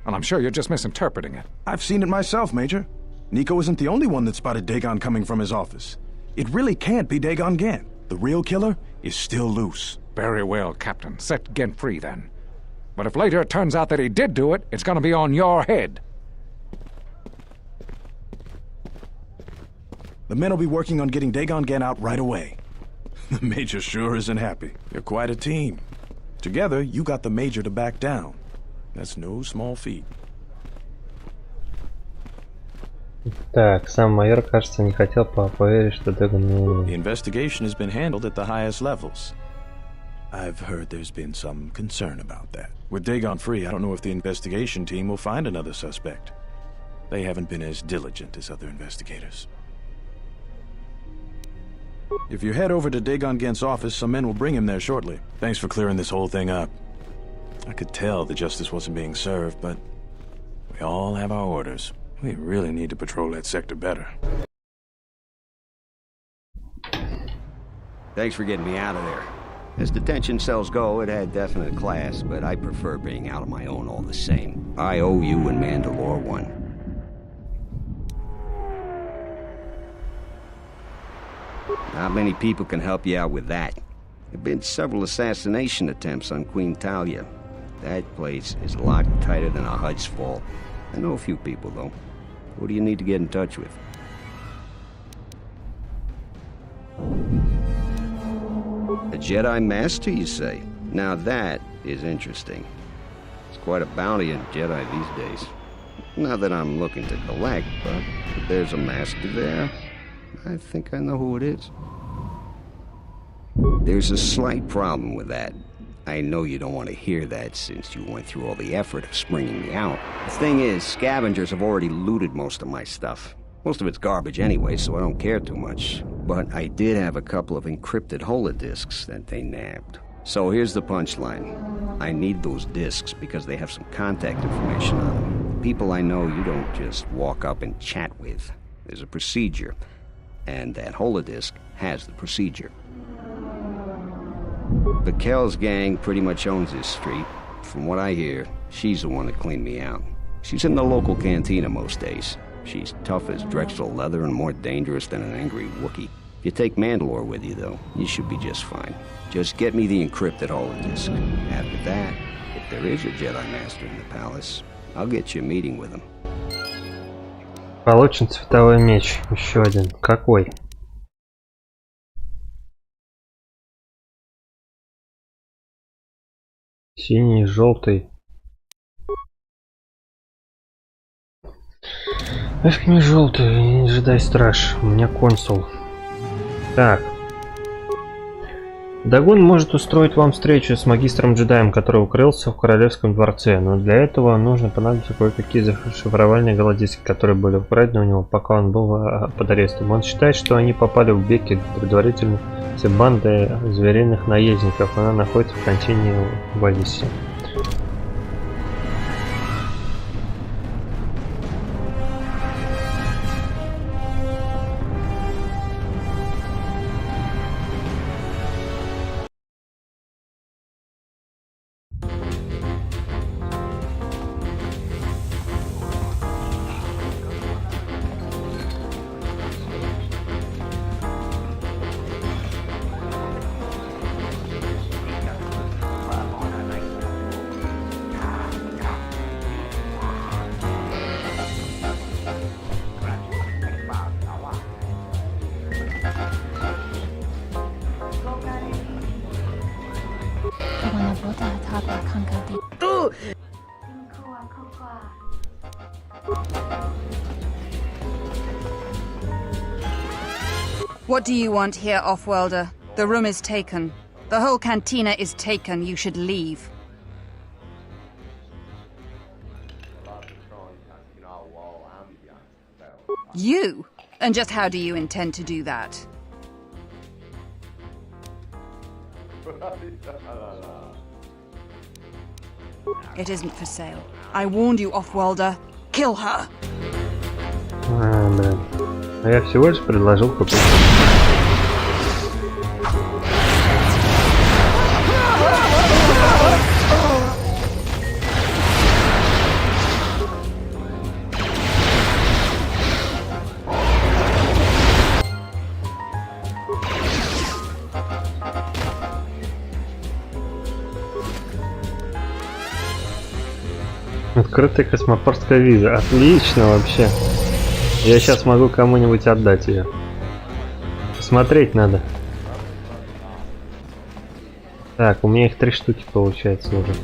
And I'm sure you're just misinterpreting it. I've seen it myself, Major. Nico isn't the only one that spotted Dagon coming from his office. It really can't be Dagon Gant. The real killer is still loose. Very well, Captain. Set Gent free, then. But if later it turns out that he did do it, it's gonna be on your head. The men will be working on getting Dagon Gant out right away. The Major sure isn't happy. You're quite a team. Together, you got the Major to back down. That's no small feat. Так, сам майор, кажется, не хотел поверить, что Дэгон не... The investigation has been handled at the highest levels. I've heard there's been some concern about that. With Dagon free, I don't know if the investigation team will find another suspect. They haven't been as diligent as other investigators. If you head over to Dagon Gant's office, some men will bring him there shortly. Thanks for clearing this whole thing up. I could tell the justice wasn't being served, but we all have our orders. We really need to patrol that sector better. Thanks for getting me out of there. As detention cells go, it had definite class, but I prefer being out on my own all the same. I owe you and Mandalore one. Not many people can help you out with that. There have been several assassination attempts on Queen Talia. That place is locked tighter than a Hud's Fall. I know a few people, though. Who do you need to get in touch with? A Jedi Master, you say? Now that is interesting. It's quite a bounty on Jedi these days. Not that I'm looking to collect, but if there's a Master there, I think I know who it is. There's a slight problem with that. I know you don't want to hear that since you went through all the effort of springing me out. The thing is, scavengers have already looted most of my stuff. Most of it's garbage anyway, so I don't care too much. But I did have a couple of encrypted holodisks that they nabbed. So here's the punchline. I need those disks because they have some contact information on them. People I know you don't just walk up and chat with. There's a procedure. And that holodisk has the procedure. The Kells gang pretty much owns this street. From what I hear, she's the one that cleaned me out. She's in the local cantina most days. She's tough as Drexel leather and more dangerous than an angry Wookiee. If you take Mandalore with you, though, you should be just fine. Just get me the encrypted holodisk. After that, if there is a Jedi Master in the palace, I'll get you a meeting with him. Получен цветовой меч. Еще один. Какой? Синий, желтый. Нафиг мне желтый, не ожидай страж. У меня консул. Так. Дагон может устроить вам встречу с магистром-джедаем, который укрылся в королевском дворце, но для этого нужно понадобиться кое-какие зашифровальные голодиски, которые были украдены у него, пока он был под арестом. Он считает, что они попали в Бекет, предварительно все банды звериных наездников. Она находится в контине в Алисе. What do you want here, Offworlder? The room is taken. The whole cantina is taken. You should leave. You? And just how do you intend to do that? It isn't for sale. I warned you, Offworlder. Kill her! Блин. А я всего лишь предложил купить. Открытая космопортская виза. Отлично вообще. Я сейчас могу кому-нибудь отдать ее. Посмотреть надо. Так, у меня их 3 штуки получается уже.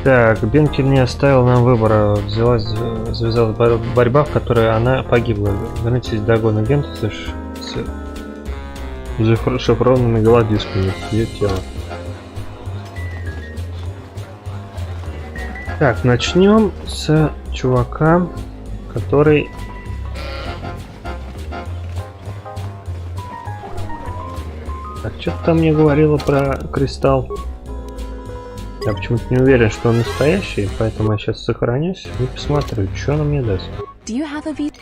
Так, Бенкин не оставил нам выбора. Завязалась борьба, в которой она погибла. Вернитесь в догон агента с зашифрованными голодишками. Ее тело. Так, начнем с чувака, который... Так, что-то там мне говорило про кристалл. Я почему-то не уверен, что он настоящий, поэтому я сейчас сохранюсь и посмотрю, что он мне даст. Do you have a visa?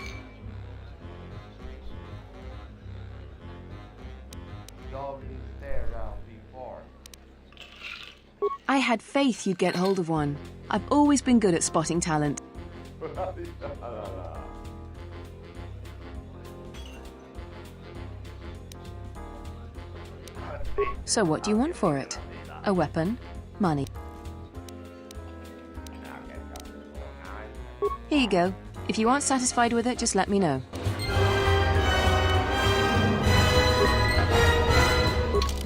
I had faith you'd get hold of one. I've always been good at spotting talent. So what do you want for it? A weapon? Money? Here you go. If you aren't satisfied with it, just let me know.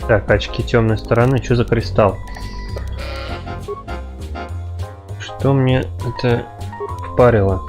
Так, очки темной стороны. Что за кристалл? Что мне это впарило?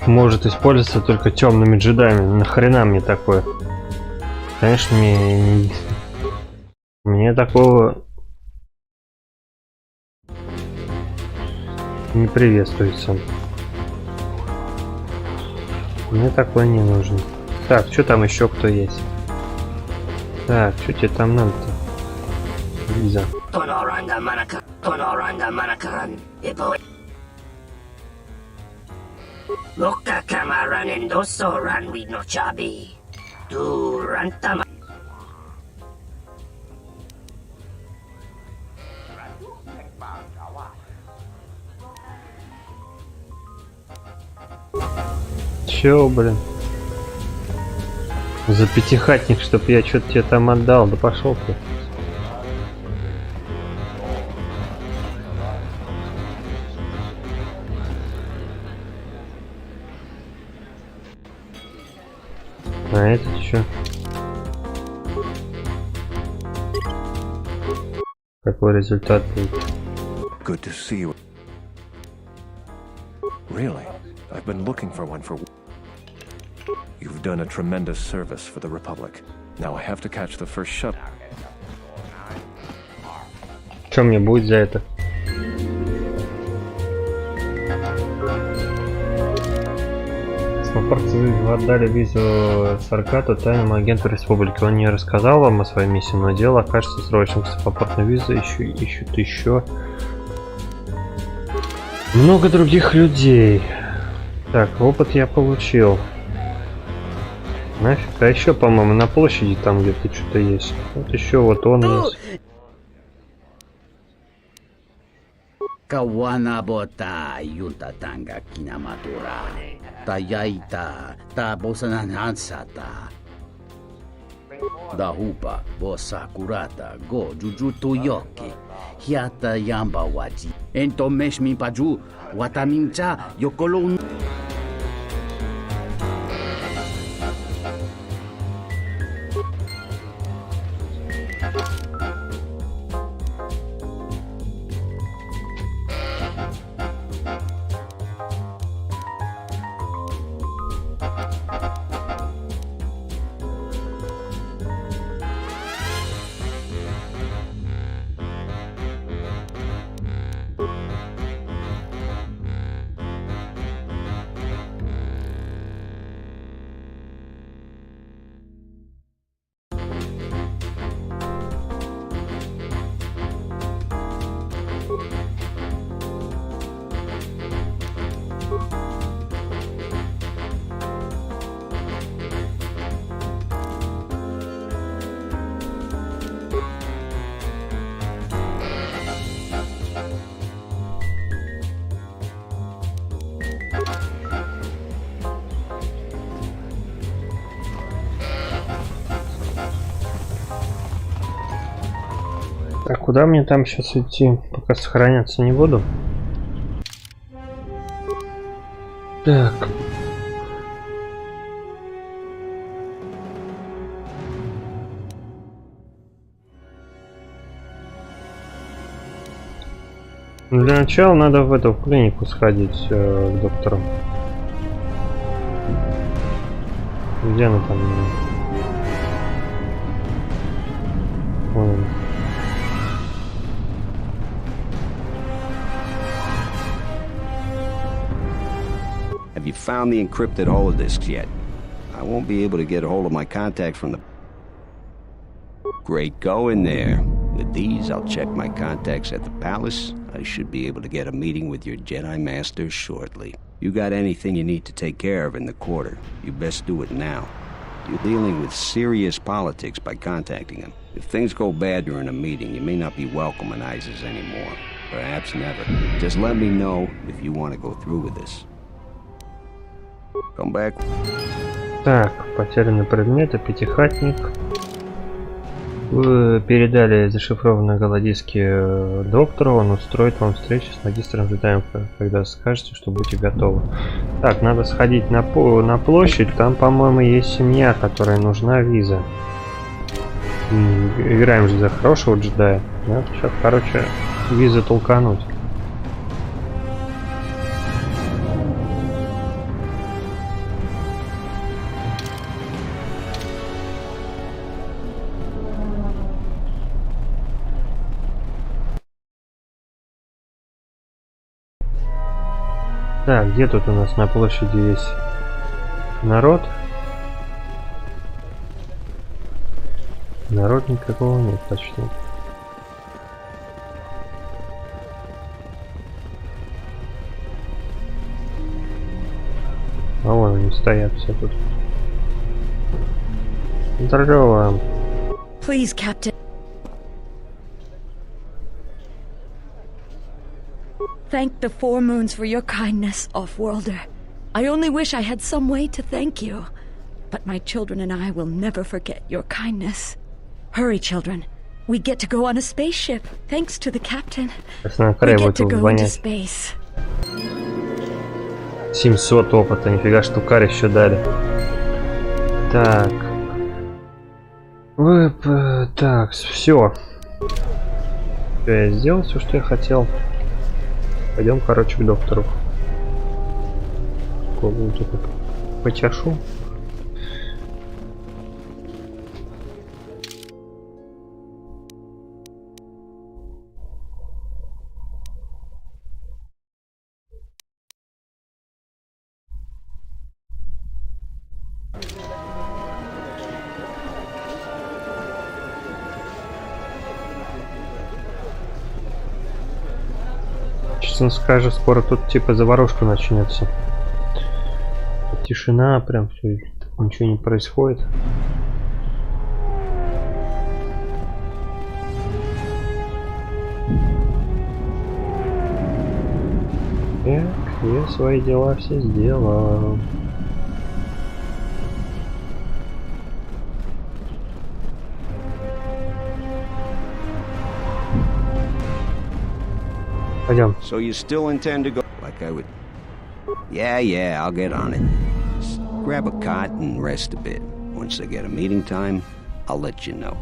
Может использоваться только темными джедами. Нахрена мне такое? Конечно, мне такого не приветствуется. Мне такое не нужно. Так, что там еще кто есть? Так, что тебе там надо-то? Виза. Loka kamaran endoso ran with no chabi. Du rantama. Чё, блин? За пятихатник, чтоб я что-то тебе там отдал. Да пошел ты. А этот что? Какой результат будет? Good to see you. Really? I've been looking for one for... You've done a tremendous service for the Republic. Now I have to catch the first shuttle. Что мне будет за это? Порцы вы отдали визу Саркату, тайному агенту республики. Он не рассказал вам о своей миссии, но дело окажется срочным. Саппортную визу ищут еще много других людей. Так, опыт я получил. Нафиг. А еще, по-моему, на площади там где-то что-то есть. Вот еще вот он у нас. Kawanabota yunta tanga kinamatura. Tayaita ta bosananansata. Dahupa bosakurata go jujuto yoki. Hiata yamba waji. Entomesh mi paju. Watamincha yokolon. Так, куда мне там сейчас идти? Пока сохраняться не буду. Так. Для начала надо в эту клинику сходить к доктору. Где она там? Вон. Have you found the encrypted holodisks yet? I won't be able to get a hold of my contact from the... Great, go in there. With these, I'll check my contacts at the palace. I should be able to get a meeting with your Jedi Master shortly. You got anything you need to take care of in the quarter, you best do it now. You're dealing with serious politics by contacting him. If things go bad during a meeting, you may not be welcome in ISIS anymore. Perhaps never. Just let me know if you want to go through with this. Come back. Так, потерянный предмет, пятихатник. Вы передали зашифрованные голодиски доктору, он устроит вам встречу с магистром Джедаем, когда скажете, что будете готовы. Так, надо сходить на площадь, там, по-моему, есть семья, которой нужна виза. Играем же за хорошего джедая. Надо сейчас, короче, визы толкануть. Так, где тут у нас на площади есть народ? Народ никакого нет почти. А вон они стоят все тут. Здорово. Please, Captain. Thank the Four Moons for your kindness, Off-Worlder. I only wish I had some way to thank you. But my children and I will never forget your kindness. Hurry, children. We get to go on a spaceship, thanks to the captain. We get to go into space. 700 опыта, нифига штукарь еще дали. Так. Так, все. Я сделал все, что я хотел. Пойдем, короче, к доктору. Голову только почешу. Честно скажу, скоро тут типа заварушка начнется. Тишина, прям все, ничего не происходит. Так, я свои дела все сделал. Пойдем. So you still intend to go? Like I would. Yeah, I'll get on it. Just grab a cot and rest a bit. Once I get a meeting time, I'll let you know.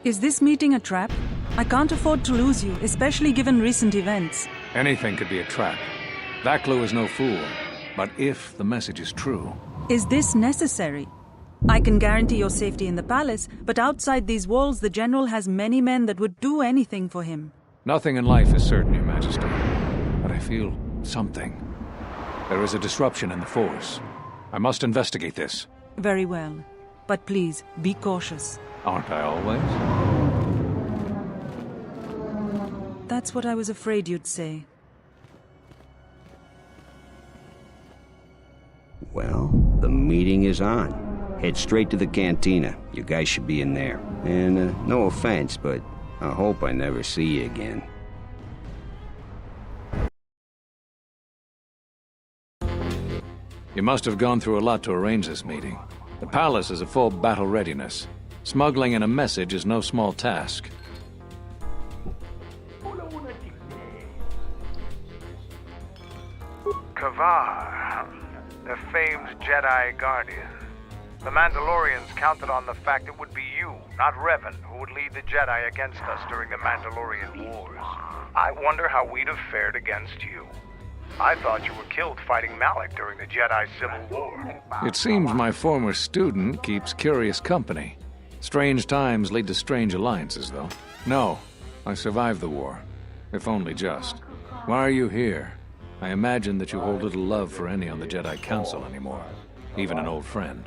Is this meeting a trap? I can't afford to lose you, especially given recent events. Anything could be a trap. Vaklu is no fool. But if the message is true... Is this necessary? I can guarantee your safety in the palace, but outside these walls the General has many men that would do anything for him. Nothing in life is certain, Your Majesty. But I feel something. There is a disruption in the Force. I must investigate this. Very well. But please, be cautious. Aren't I always? That's what I was afraid you'd say. Well, the meeting is on. Head straight to the cantina. You guys should be in there. And no offense, but I hope I never see you again. You must have gone through a lot to arrange this meeting. The palace is at full battle readiness. Smuggling in a message is no small task. Kavar, the famed Jedi Guardian. The Mandalorians counted on the fact it would be you, not Revan, who would lead the Jedi against us during the Mandalorian Wars. I wonder how we'd have fared against you. I thought you were killed fighting Malik during the Jedi Civil War. It seems my former student keeps curious company. Strange times lead to strange alliances, though. No, I survived the war. If only just. Why are you here? I imagine that you hold little love for any on the Jedi Council anymore. Even an old friend.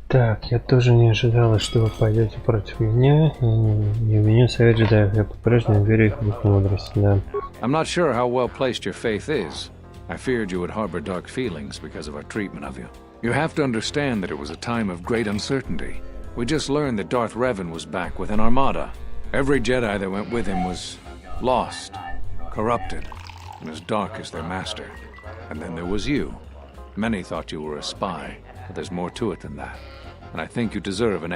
Так, я тоже не ожидала, что вы пойдете против меня. Не виню совет джедаев, я по-прежнему верю в их мудрость, да. I'm not sure how well placed your faith is. I feared you would harbor dark feelings because of our treatment of you. You have to understand that it was a time of great uncertainty. We just learned that Darth Revan was back with an armada. Every Jedi that went with him was lost, corrupted, and as dark as their master. And then there was you. Many thought you were a spy, but there's more to it than that. And I think you deserve an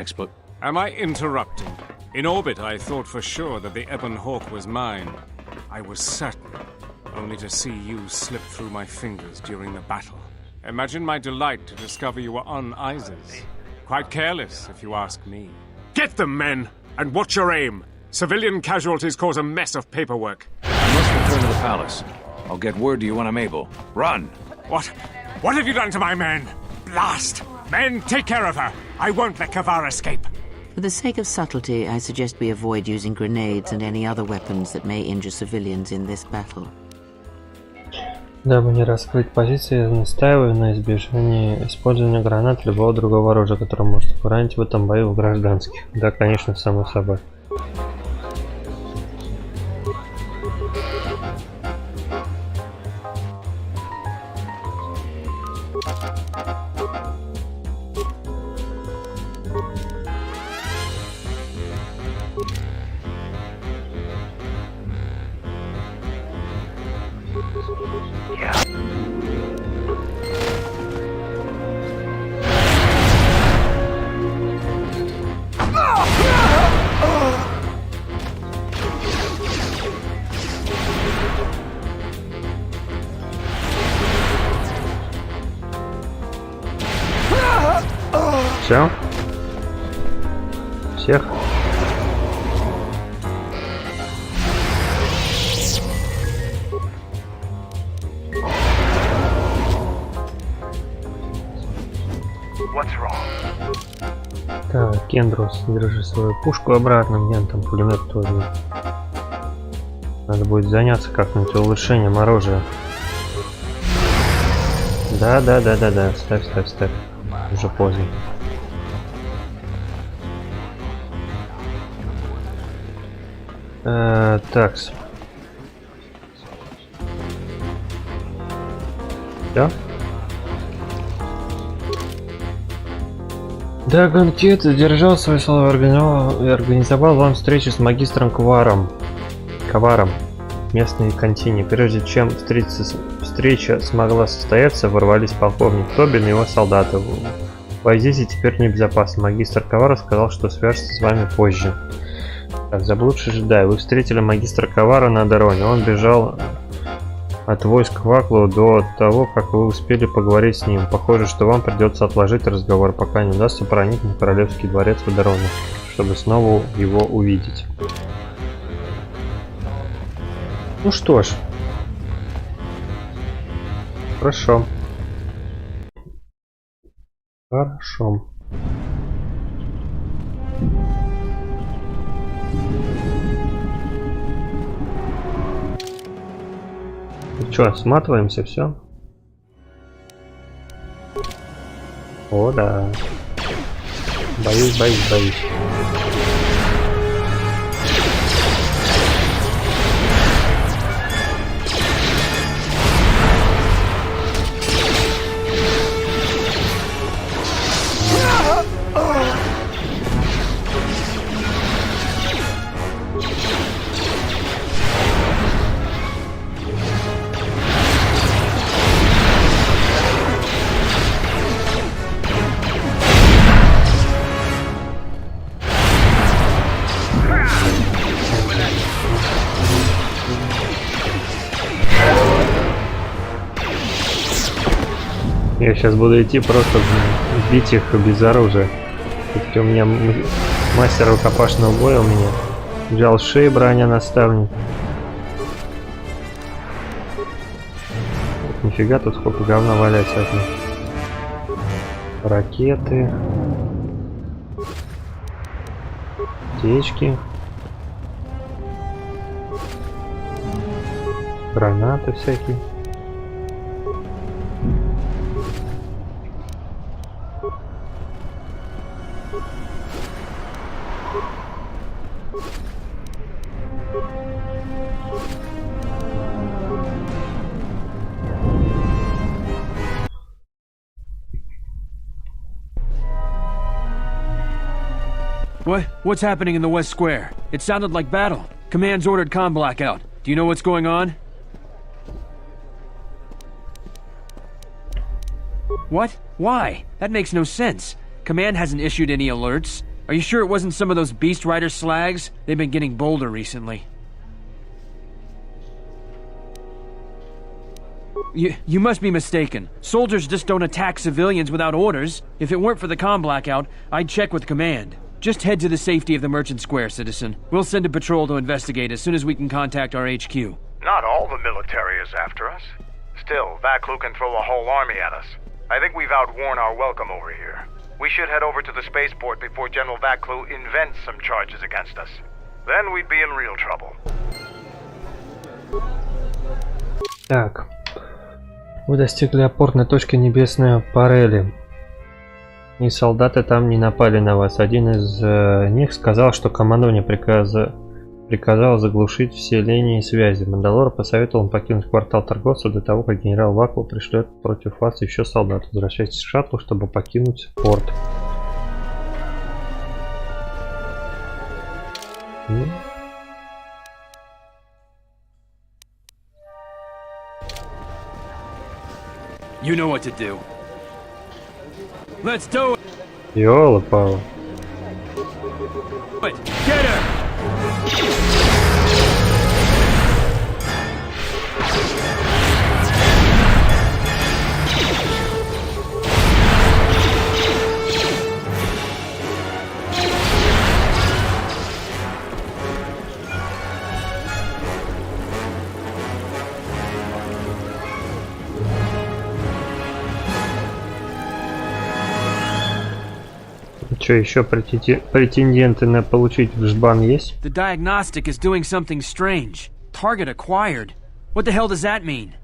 Am I interrupting? In orbit, I thought for sure that the Ebon Hawk was mine. I was certain, only to see you slip through my fingers during the battle. Imagine my delight to discover you were on Isis. Quite careless, if you ask me. Get them, men! And watch your aim! Civilian casualties cause a mess of paperwork. I must return to the palace. I'll get word to you when I'm able. Run! What have you done to my men? Blast! Men, take care of her! I won't let Kavar escape! For the sake of subtlety, I suggest we avoid using grenades and any other weapons that may injure civilians in this battle. Дабы не раскрыть позиции, я настаиваю на избежании использования гранат любого другого оружия, которое может поранить в этом бою в гражданских. Да, конечно, само собой. Все? Всех? Так, Кендрус, держи свою пушку обратно, мне там пулемет тоже. Надо будет заняться как-нибудь улучшением оружия. Да. Ставь. Уже поздно. Такс. Да? Да, Ганкет задержал свои слова и организовал вам встречу с магистром Коваром в местной контине. Прежде чем встреча смогла состояться, ворвались полковник Тобин и его солдаты. Вы здесь и теперь небезопасно. Магистр Ковар сказал, что свяжется с вами позже. Так, заблудший джедай. Вы встретили магистра Ковара на дороге. Он бежал от войск Ваклу до того, как вы успели поговорить с ним. Похоже, что вам придется отложить разговор, пока не удастся проникнуть в Королевский дворец по дороге, чтобы снова его увидеть. Ну что ж. Хорошо. Ну что, сматываемся, все? О, да. Боюсь. Я сейчас буду идти просто бить их без оружия. Все-таки у меня мастер рукопашного боя у меня. Взял шеи, броня наставник. Нифига тут сколько говна валяется от них. Ракеты. Аптечки. Гранаты всякие. What's happening in the West Square? It sounded like battle. Command's ordered comm blackout. Do you know what's going on? What? Why? That makes no sense. Command hasn't issued any alerts. Are you sure it wasn't some of those Beast Rider slags? They've been getting bolder recently. You must be mistaken. Soldiers just don't attack civilians without orders. If it weren't for the comm blackout, I'd check with Command. Just head to the safety of the Merchant Square, citizen. We'll send a patrol to investigate as soon as we can contact our HQ. Not all the military is after us. Still, Vaklu can throw a whole army at us. I think we've outworn our welcome over here. We should head over to the spaceport before General Vaklu invents some charges against us. Then we'd be in real trouble. Так. Вы достигли опорной точки Небесной Парели. И солдаты там не напали на вас. Один из них сказал, что командование приказало заглушить все линии связи. Мандалор посоветовал им покинуть квартал торговцев до того, как генерал Вакл пришлет против вас еще солдат. Возвращайтесь в шаттлу, чтобы покинуть порт. You know what to do. Let's do it. Ёлы-палы. Get her. Что, еще претенденты на получить в жбан есть? The diagnostic is doing something strange. Target acquired. What the hell does that mean?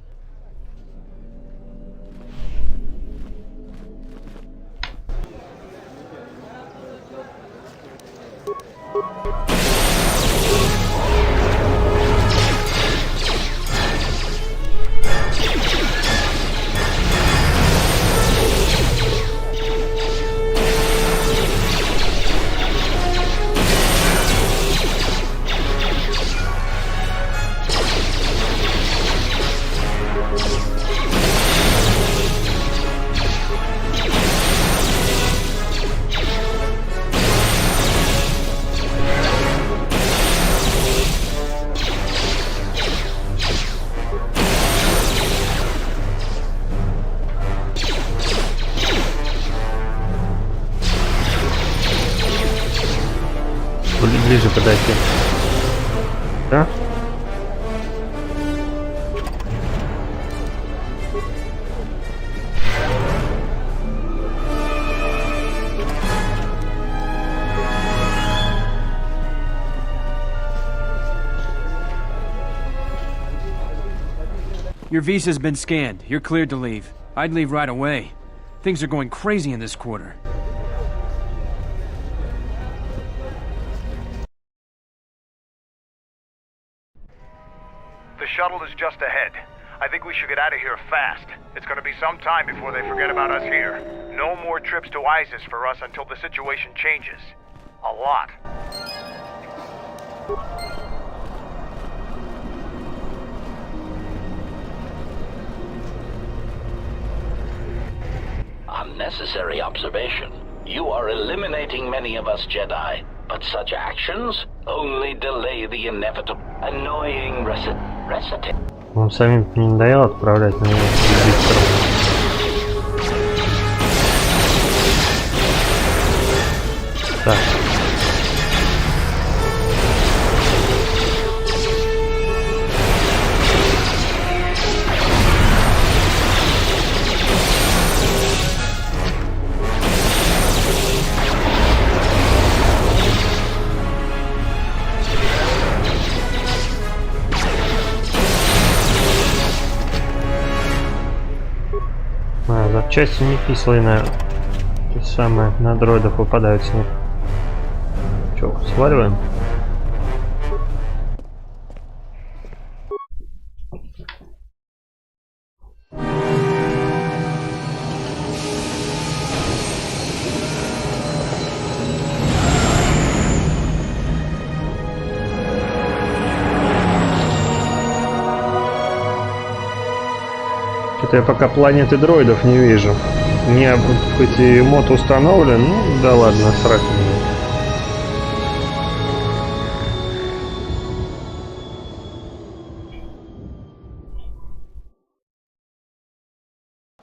Ближе подойти. Да? Your visa's been scanned. You're cleared to leave. I'd leave right away. Things are going crazy in this quarter. The shuttle is just ahead. I think we should get out of here fast. It's gonna be some time before they forget about us here. No more trips to ISIS for us until the situation changes. A lot. Unnecessary observation. You are eliminating many of us Jedi, but such actions only delay the inevitable. Annoying recipe. Вам самим не надоело отправлять на него так. Запчасти не кислые на те самые, на дроидов попадаются. Чё, сваливаем? Что-то я пока планеты дроидов не вижу. У меня хоть и мод установлен, ну да ладно, срать меня.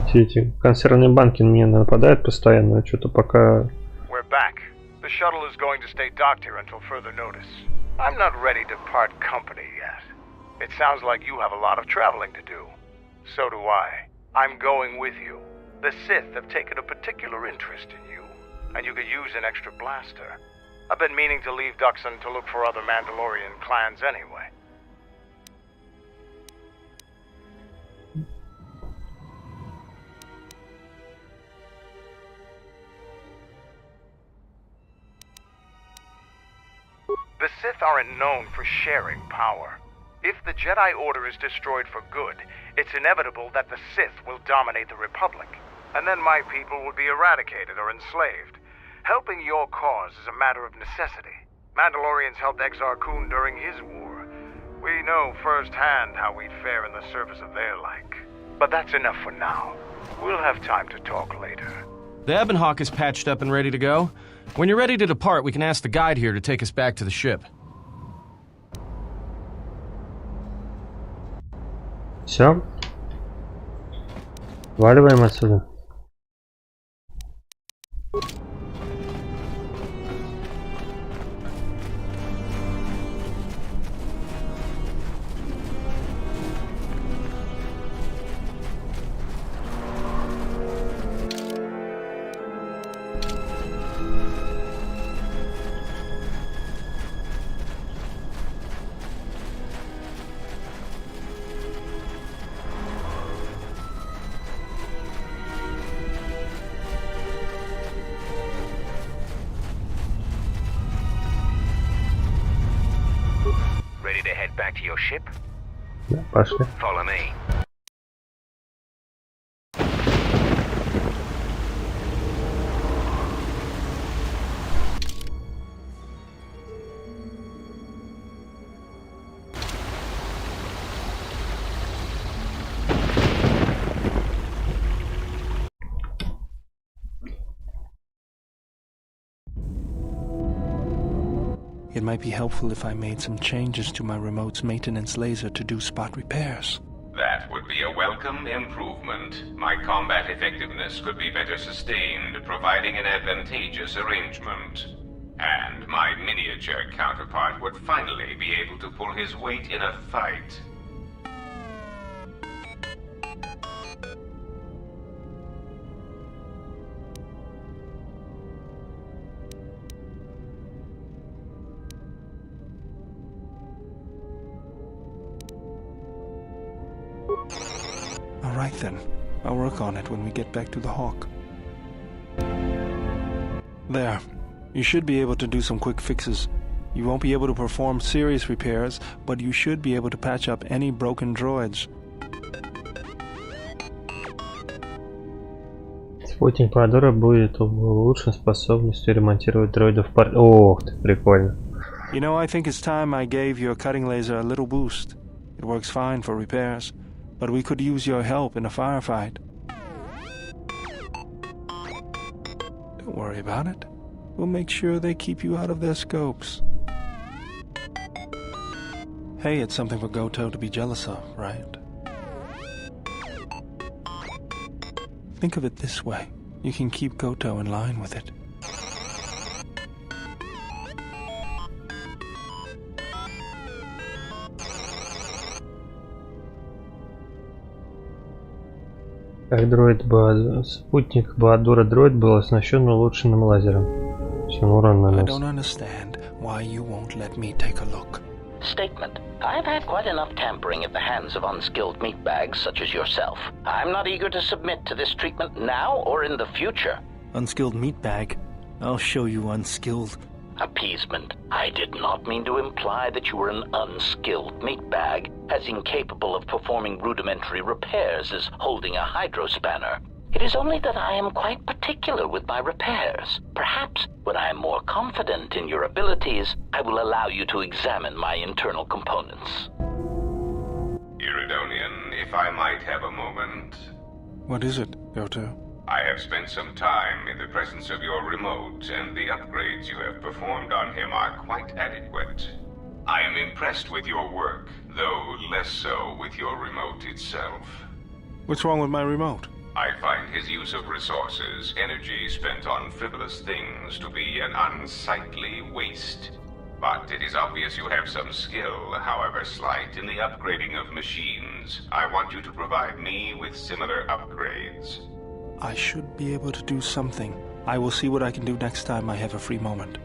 Все эти консервные банки на меня нападают постоянно, что-то пока... We're back. The shuttle is going to stay docked here until further notice. I'm not ready to part company yet. It sounds like you have a lot of traveling to do. So do I. I'm going with you. The Sith have taken a particular interest in you, and you could use an extra blaster. I've been meaning to leave Duxon to look for other Mandalorian clans anyway. The Sith aren't known for sharing power. If the Jedi Order is destroyed for good, it's inevitable that the Sith will dominate the Republic, and then my people will be eradicated or enslaved. Helping your cause is a matter of necessity. Mandalorians helped Exar Kun during his war. We know firsthand how we'd fare in the service of their like. But that's enough for now. We'll have time to talk later. The Ebonhawk is patched up and ready to go. When you're ready to depart, we can ask the guide here to take us back to the ship. Все. Валиваем отсюда. to your ship? Да, пошли. Follow me. It might be helpful if I made some changes to my remote's maintenance laser to do spot repairs. That would be a welcome improvement. My combat effectiveness could be better sustained, providing an advantageous arrangement. And my miniature counterpart would finally be able to pull his weight in a fight. All right then. I'll work on it when we get back to the Hawk. There. You should be able to do some quick fixes. You won't be able to perform serious repairs, but you should be able to patch up any broken droids. Спутник Падора будет улучшен способностью ремонтировать дроидов в Ох ты, прикольно. You know, I think it's time I gave your cutting laser a little boost. It works fine for repairs, but we could use your help in a firefight. Don't worry about it. We'll make sure they keep you out of their scopes. Hey, it's something for Goto to be jealous of, right? Think of it this way. You can keep Goto in line with it. Как спутник Баадура дроид был оснащен улучшенным лазером. I don't understand why you won't let me take a look. Statement. I've had quite enough tampering at the hands of unskilled meatbags such as yourself. I'm not eager to submit to this treatment now or in the future. Unskilled meatbag? I'll show you unskilled. Appeasement. I did not mean to imply that you were an unskilled meatbag, as incapable of performing rudimentary repairs as holding a hydrospanner. It is only that I am quite particular with my repairs. Perhaps when I am more confident in your abilities, I will allow you to examine my internal components. Iridonian, if I might have a moment. What is it, Goto? I have spent some time in the presence of your remote, and the upgrades you have performed on him are quite adequate. I am impressed with your work, though less so with your remote itself. What's wrong with my remote? I find his use of resources, energy spent on frivolous things, to be an unsightly waste. But it is obvious you have some skill, however slight, in the upgrading of machines. I want you to provide me with similar upgrades. I should be able to do something. I will see what I can do next time I have a free moment.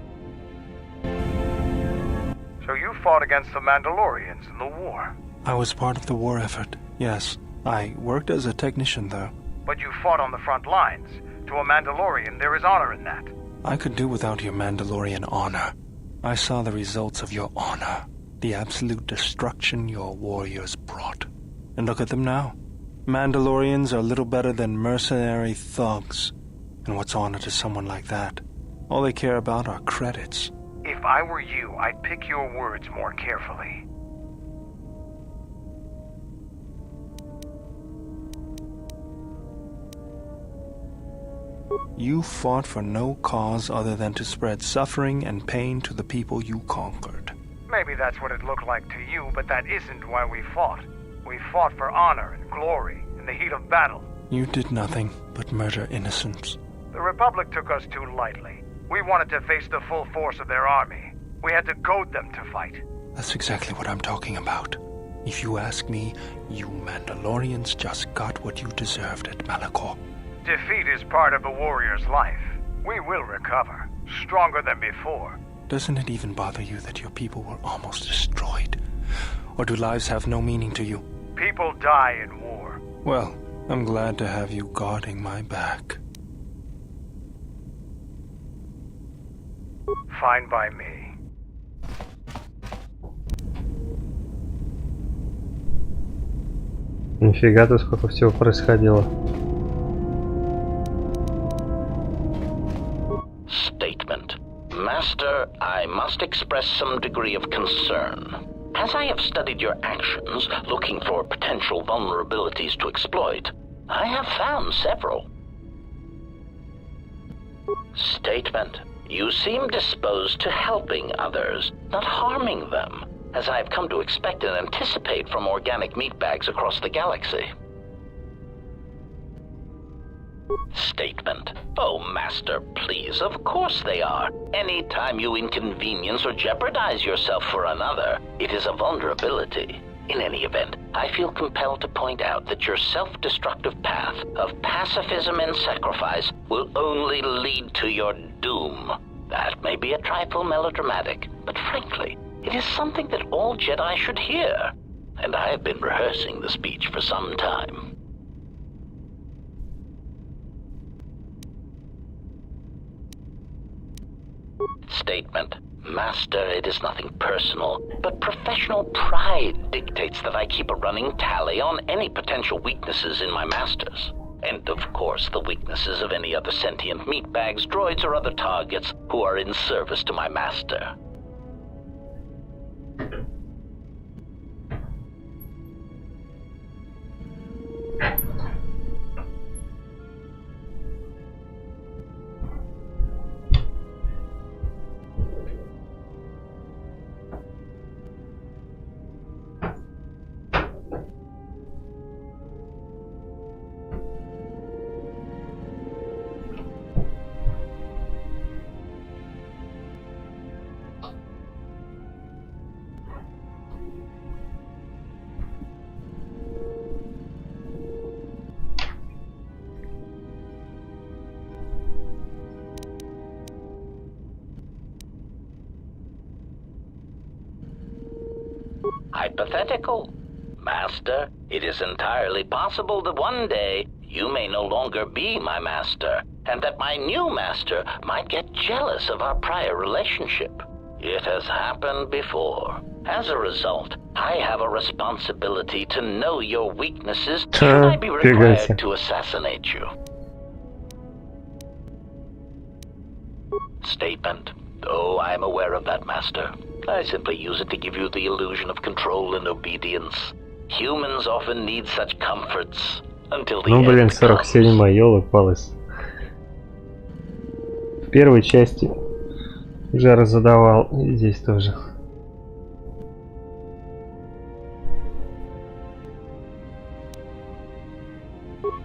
So you fought against the Mandalorians in the war? I was part of the war effort, yes. I worked as a technician, though. But you fought on the front lines. To a Mandalorian, there is honor in that. I could do without your Mandalorian honor. I saw the results of your honor. The absolute destruction your warriors brought. And look at them now. Mandalorians are little better than mercenary thugs. And what's honor to someone like that? All they care about are credits. If I were you, I'd pick your words more carefully. You fought for no cause other than to spread suffering and pain to the people you conquered. Maybe that's what it looked like to you, but that isn't why we fought. We fought for honor and glory in the heat of battle. You did nothing but murder innocents. The Republic took us too lightly. We wanted to face the full force of their army. We had to goad them to fight. That's exactly what I'm talking about. If you ask me, you Mandalorians just got what you deserved at Malachor. Defeat is part of a warrior's life. We will recover, stronger than before. Doesn't it even bother you that your people were almost destroyed? Or do lives have no meaning to you? People die in war. Well, I'm glad to have you guarding my back. Fine by me. Нифига тут сколько всего происходило. Statement. Master, I must express some degree of concern. As I have studied your actions, looking for potential vulnerabilities to exploit, I have found several. Statement. You seem disposed to helping others, not harming them, as I have come to expect and anticipate from organic meatbags across the galaxy. Statement. Oh, Master, please, of course they are. Any time you inconvenience or jeopardize yourself for another, it is a vulnerability. In any event, I feel compelled to point out that your self-destructive path of pacifism and sacrifice will only lead to your doom. That may be a trifle melodramatic, but frankly, it is something that all Jedi should hear. And I have been rehearsing the speech for some time. Statement. Master, it is nothing personal, but professional pride dictates that I keep a running tally on any potential weaknesses in my masters. And of course, the weaknesses of any other sentient meatbags, droids, or other targets who are in service to my master. Hypothetical. Master, it is entirely possible that one day you may no longer be my master, and that my new master might get jealous of our prior relationship. It has happened before. As a result, I have a responsibility to know your weaknesses should I be required to assassinate you. Statement. Oh, I am aware of that, Master. I simply use it to give you the illusion of control and obedience. Humans often need such comforts until the Ну, блин, end 47-я, ёлы-палос. В первой части уже разодавал, и здесь тоже.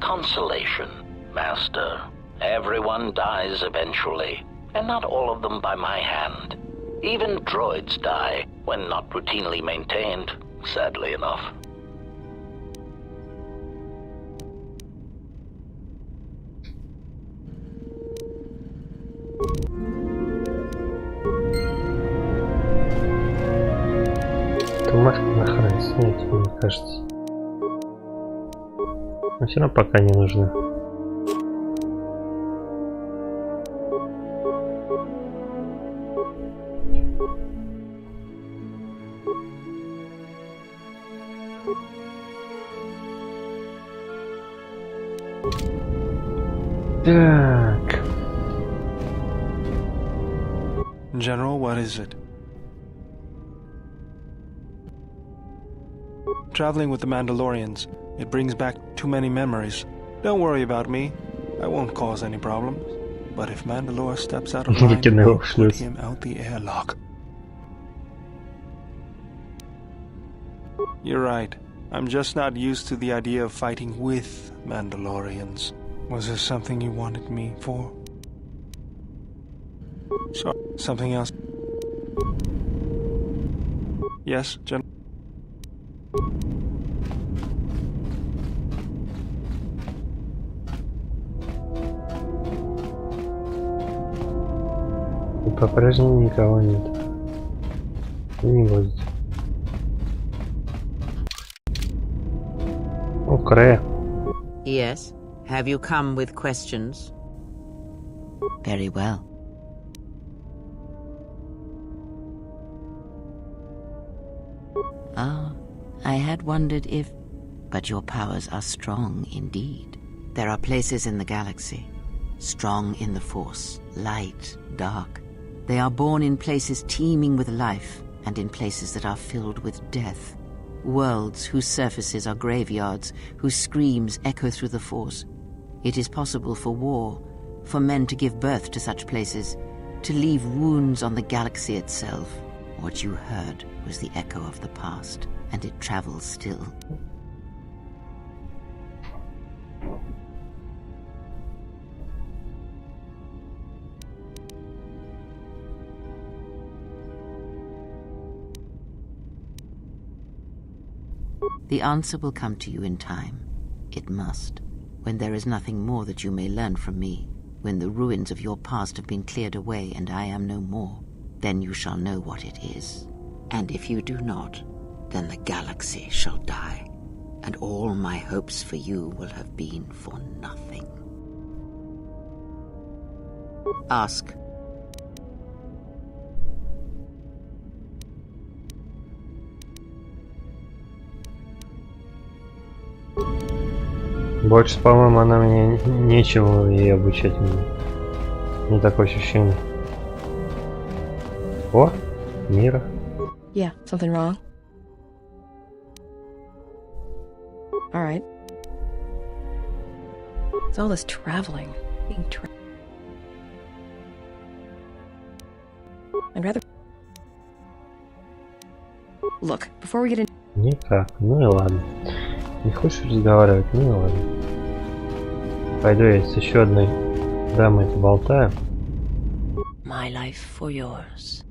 Consolation, Master. Everyone dies eventually, and not all of them by my hand. Even droids die when not routinely maintained, sadly enough. Эту маску нахрен снять, мне кажется. Но все равно пока не нужно. Так. General, what is it? Traveling with the Mandalorians, it brings back too many memories. Don't worry about me. I won't cause any problems. But if Mandalore steps out of line, we'll put him out the airlock. You're right. I'm just not used to the idea of fighting with Mandalorians. Was there something you wanted me for? Sorry, something else? Yes, General? По-прежнему никого нет. Не будет. Okay. Yes? Have you come with questions? Very well. Ah, I had wondered if But your powers are strong indeed. There are places in the galaxy, strong in the Force, light, dark. They are born in places teeming with life, and in places that are filled with death. Worlds whose surfaces are graveyards, whose screams echo through the Force. It is possible for war, for men to give birth to such places, to leave wounds on the galaxy itself. What you heard was the echo of the past, and it travels still. The answer will come to you in time. It must. When there is nothing more that you may learn from me, when the ruins of your past have been cleared away and I am no more, then you shall know what it is. And if you do not, then the galaxy shall die, and all my hopes for you will have been for nothing. Ask. Больше, по-моему, она мне нечего ей обучать. Не такое ощущение. О, Мира. Yeah, something wrong? Alright. It's all this traveling. I'd rather... Look, before we get in... Никак, ну и ладно. Не хочешь разговаривать, ну и ладно. Пойду я с еще одной дамой поболтаю. My life for yours.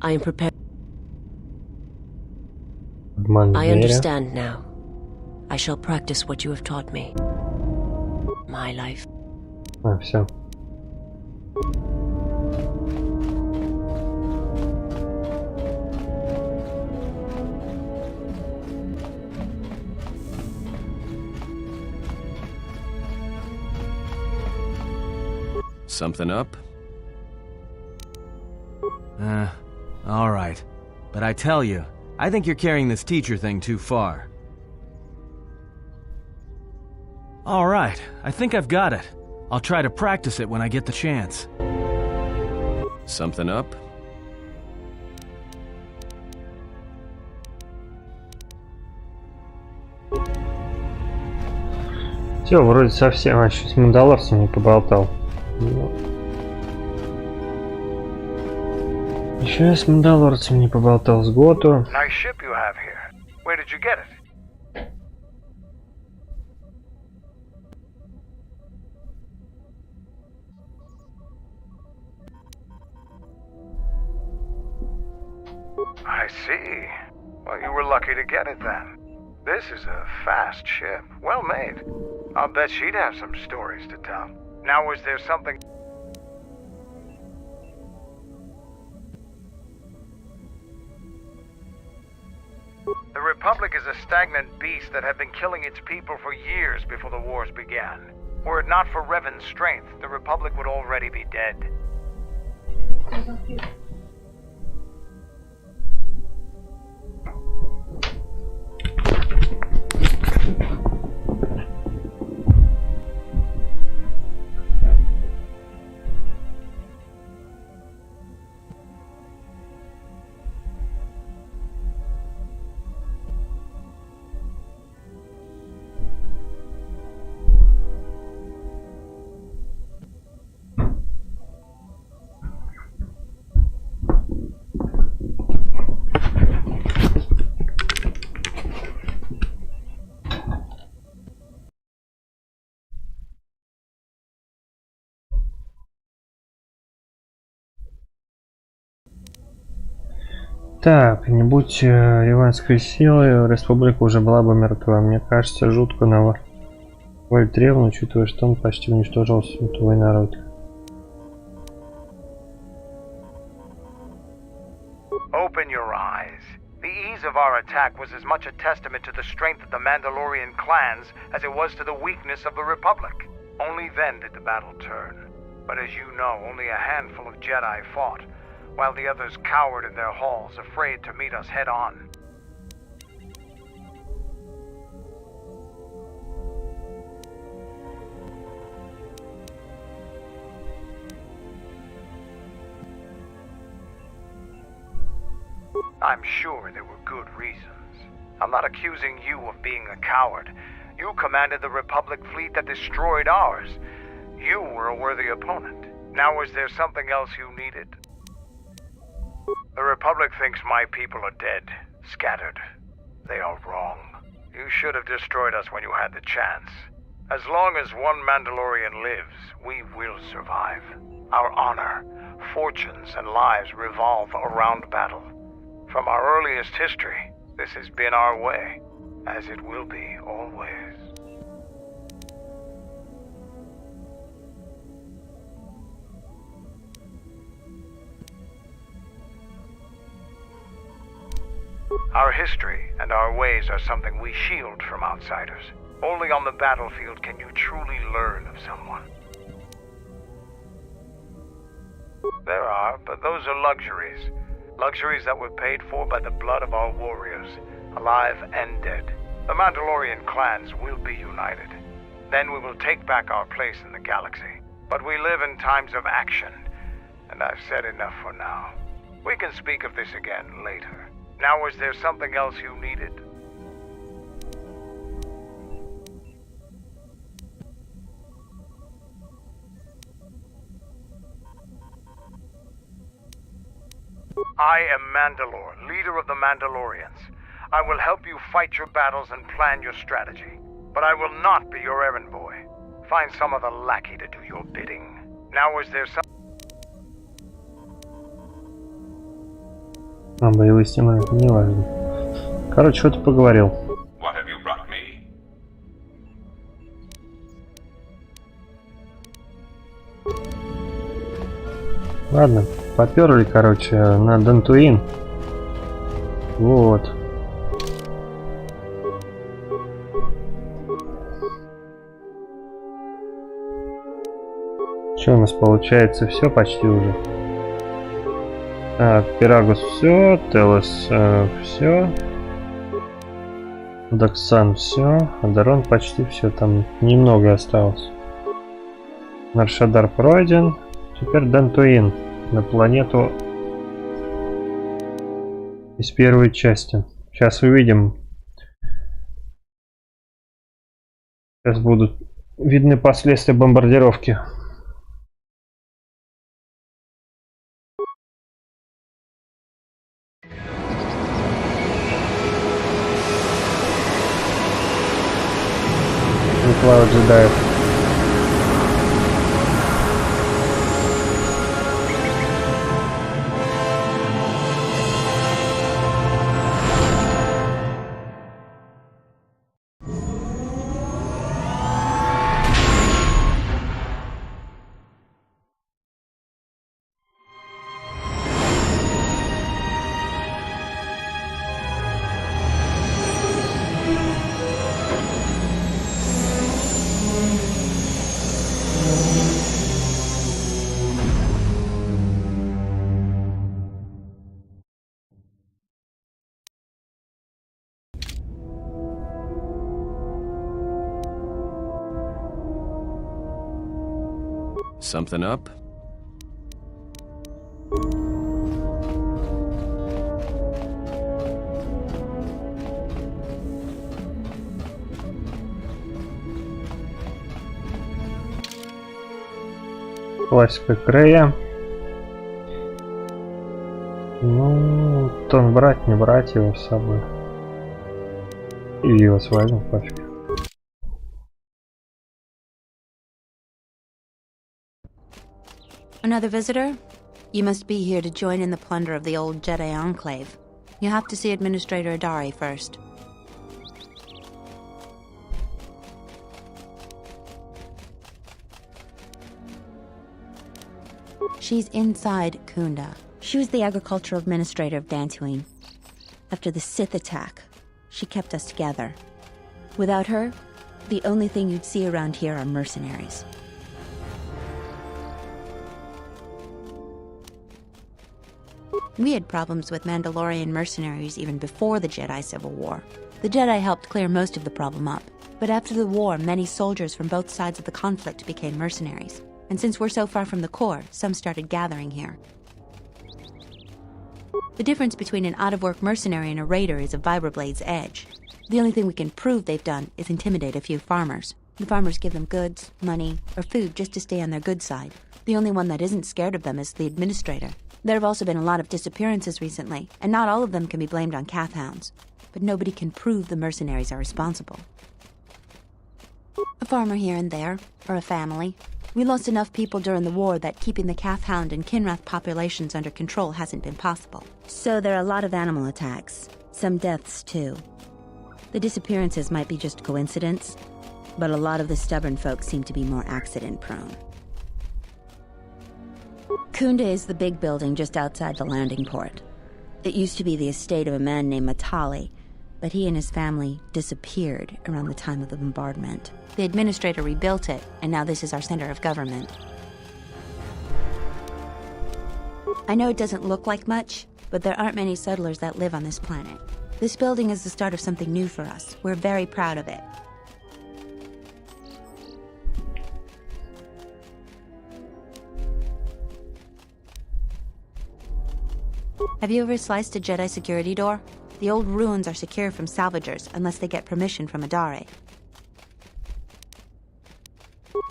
I am prepared. I understand now. I shall practice what you have taught me. My life. А, все. Something up? Alright. But I tell you, I think you're carrying this teacher thing too far. Alright, I think I've got it. I'll try to practice it when I get the chance. Something up? Все, вроде совсем, а еще с мандалорцем не поболтал. Еще я с мандалорцем не поболтал, с Готу. Nice ship you have here. Where did you get it? I see. Well, you were lucky to get it then. This is a fast ship. Well made. I'll bet she'd have some stories to tell. Now, was there something... The Republic is a stagnant beast that had been killing its people for years before the wars began. Were it not for Revan's strength, the Republic would already be dead. Так, не будь риванской силы, республика уже была бы мертва. Мне кажется, жутко на воль древна, учитывая, что он почти уничтожил твой народ. Open your eyes. The ease of our attack was as much a testament to the strength of the Mandalorian clans as it was to the weakness of the Republic. Only then did the battle turn. But as you know, only a handful of Jedi fought. while the others cowered in their halls, afraid to meet us head-on. I'm sure there were good reasons. I'm not accusing you of being a coward. You commanded the Republic fleet that destroyed ours. You were a worthy opponent. Now is there something else you needed? The Republic thinks my people are dead, scattered. They are wrong. You should have destroyed us when you had the chance. As long as one Mandalorian lives, we will survive. Our honor, fortunes, and lives revolve around battle. From our earliest history, this has been our way, as it will be always. Our history and our ways are something we shield from outsiders. Only on the battlefield can you truly learn of someone. There are, but those are luxuries. Luxuries that were paid for by the blood of our warriors, alive and dead. The Mandalorian clans will be united. Then we will take back our place in the galaxy. But we live in times of action, and I've said enough for now. We can speak of this again later. Now, is there something else you needed? I am Mandalore, leader of the Mandalorians. I will help you fight your battles and plan your strategy. But I will not be your errand boy. Find some other lackey to do your bidding. Now is there some... Боевые стимулы, это не важно. Короче, что-то поговорил. What have you brought me? Ладно, поперли, короче, на Дантуин. Вот. Что у нас получается? Все почти уже. Пирагус все, Телос все, Даксан все, Адарон почти все, там немного осталось. Наршадар пройден, теперь Дантуин на планету из первой части. Сейчас увидим. Сейчас будут видны последствия бомбардировки. Клава джедаев. Something up? Классика Крея. Ну, тон брать, не брать его с собой. И его с возьму, пофиг. Another visitor? You must be here to join in the plunder of the old Jedi Enclave. You have to see Administrator Adari first. She's inside Kunda. She was the agricultural administrator of Dantooine. After the Sith attack, she kept us together. Without her, the only thing you'd see around here are mercenaries. We had problems with Mandalorian mercenaries even before the Jedi Civil War. The Jedi helped clear most of the problem up. But after the war, many soldiers from both sides of the conflict became mercenaries. And since we're so far from the core, some started gathering here. The difference between an out-of-work mercenary and a raider is a vibroblade's edge. The only thing we can prove they've done is intimidate a few farmers. The farmers give them goods, money, or food just to stay on their good side. The only one that isn't scared of them is the administrator. There have also been a lot of disappearances recently, and not all of them can be blamed on Cath hounds. But nobody can prove the mercenaries are responsible. A farmer here and there, or a family. We lost enough people during the war that keeping the Cath hound and Kinrath populations under control hasn't been possible. So there are a lot of animal attacks. Some deaths, too. The disappearances might be just coincidence, but a lot of the stubborn folk seem to be more accident-prone. Kunda is the big building just outside the landing port. It used to be the estate of a man named Matali, but he and his family disappeared around the time of the bombardment. The administrator rebuilt it, and now this is our center of government. I know it doesn't look like much, but there aren't many settlers that live on this planet. This building is the start of something new for us. We're very proud of it. Have you ever sliced a Jedi security door? The old ruins are secure from salvagers unless they get permission from Adare.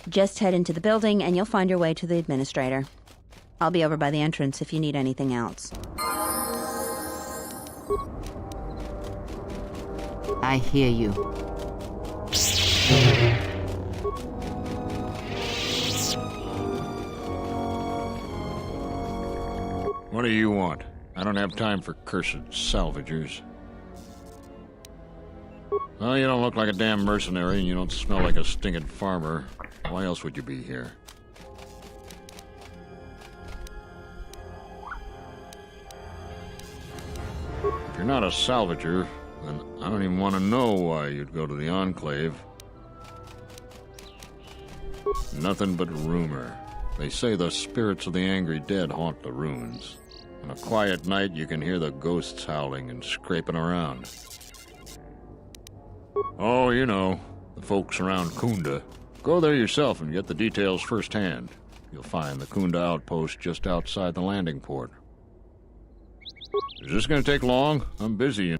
Just head into the building and you'll find your way to the administrator. I'll be over by the entrance if you need anything else. I hear you. What do you want? I don't have time for cursed salvagers. Well, you don't look like a damn mercenary, and you don't smell like a stinking farmer. Why else would you be here? If you're not a salvager, then I don't even want to know why you'd go to the Enclave. Nothing but rumor. They say the spirits of the angry dead haunt the ruins. On a quiet night, you can hear the ghosts howling and scraping around. Oh, you know, the folks around Kunda. Go there yourself and get the details firsthand. You'll find the Kunda outpost just outside the landing port. Is this going to take long? I'm busy.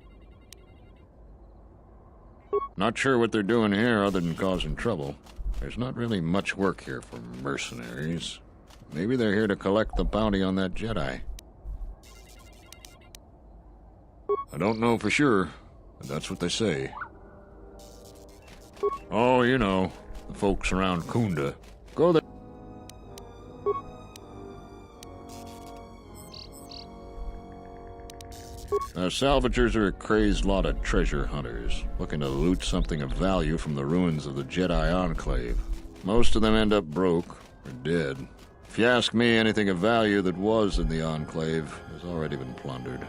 Not sure what they're doing here other than causing trouble. There's not really much work here for mercenaries. Maybe they're here to collect the bounty on that Jedi. I don't know for sure, but that's what they say. Oh, you know, the folks around Kunda. Go there. Salvagers are a crazed lot of treasure hunters, looking to loot something of value from the ruins of the Jedi Enclave. Most of them end up broke, or dead. If you ask me, anything of value that was in the Enclave has already been plundered.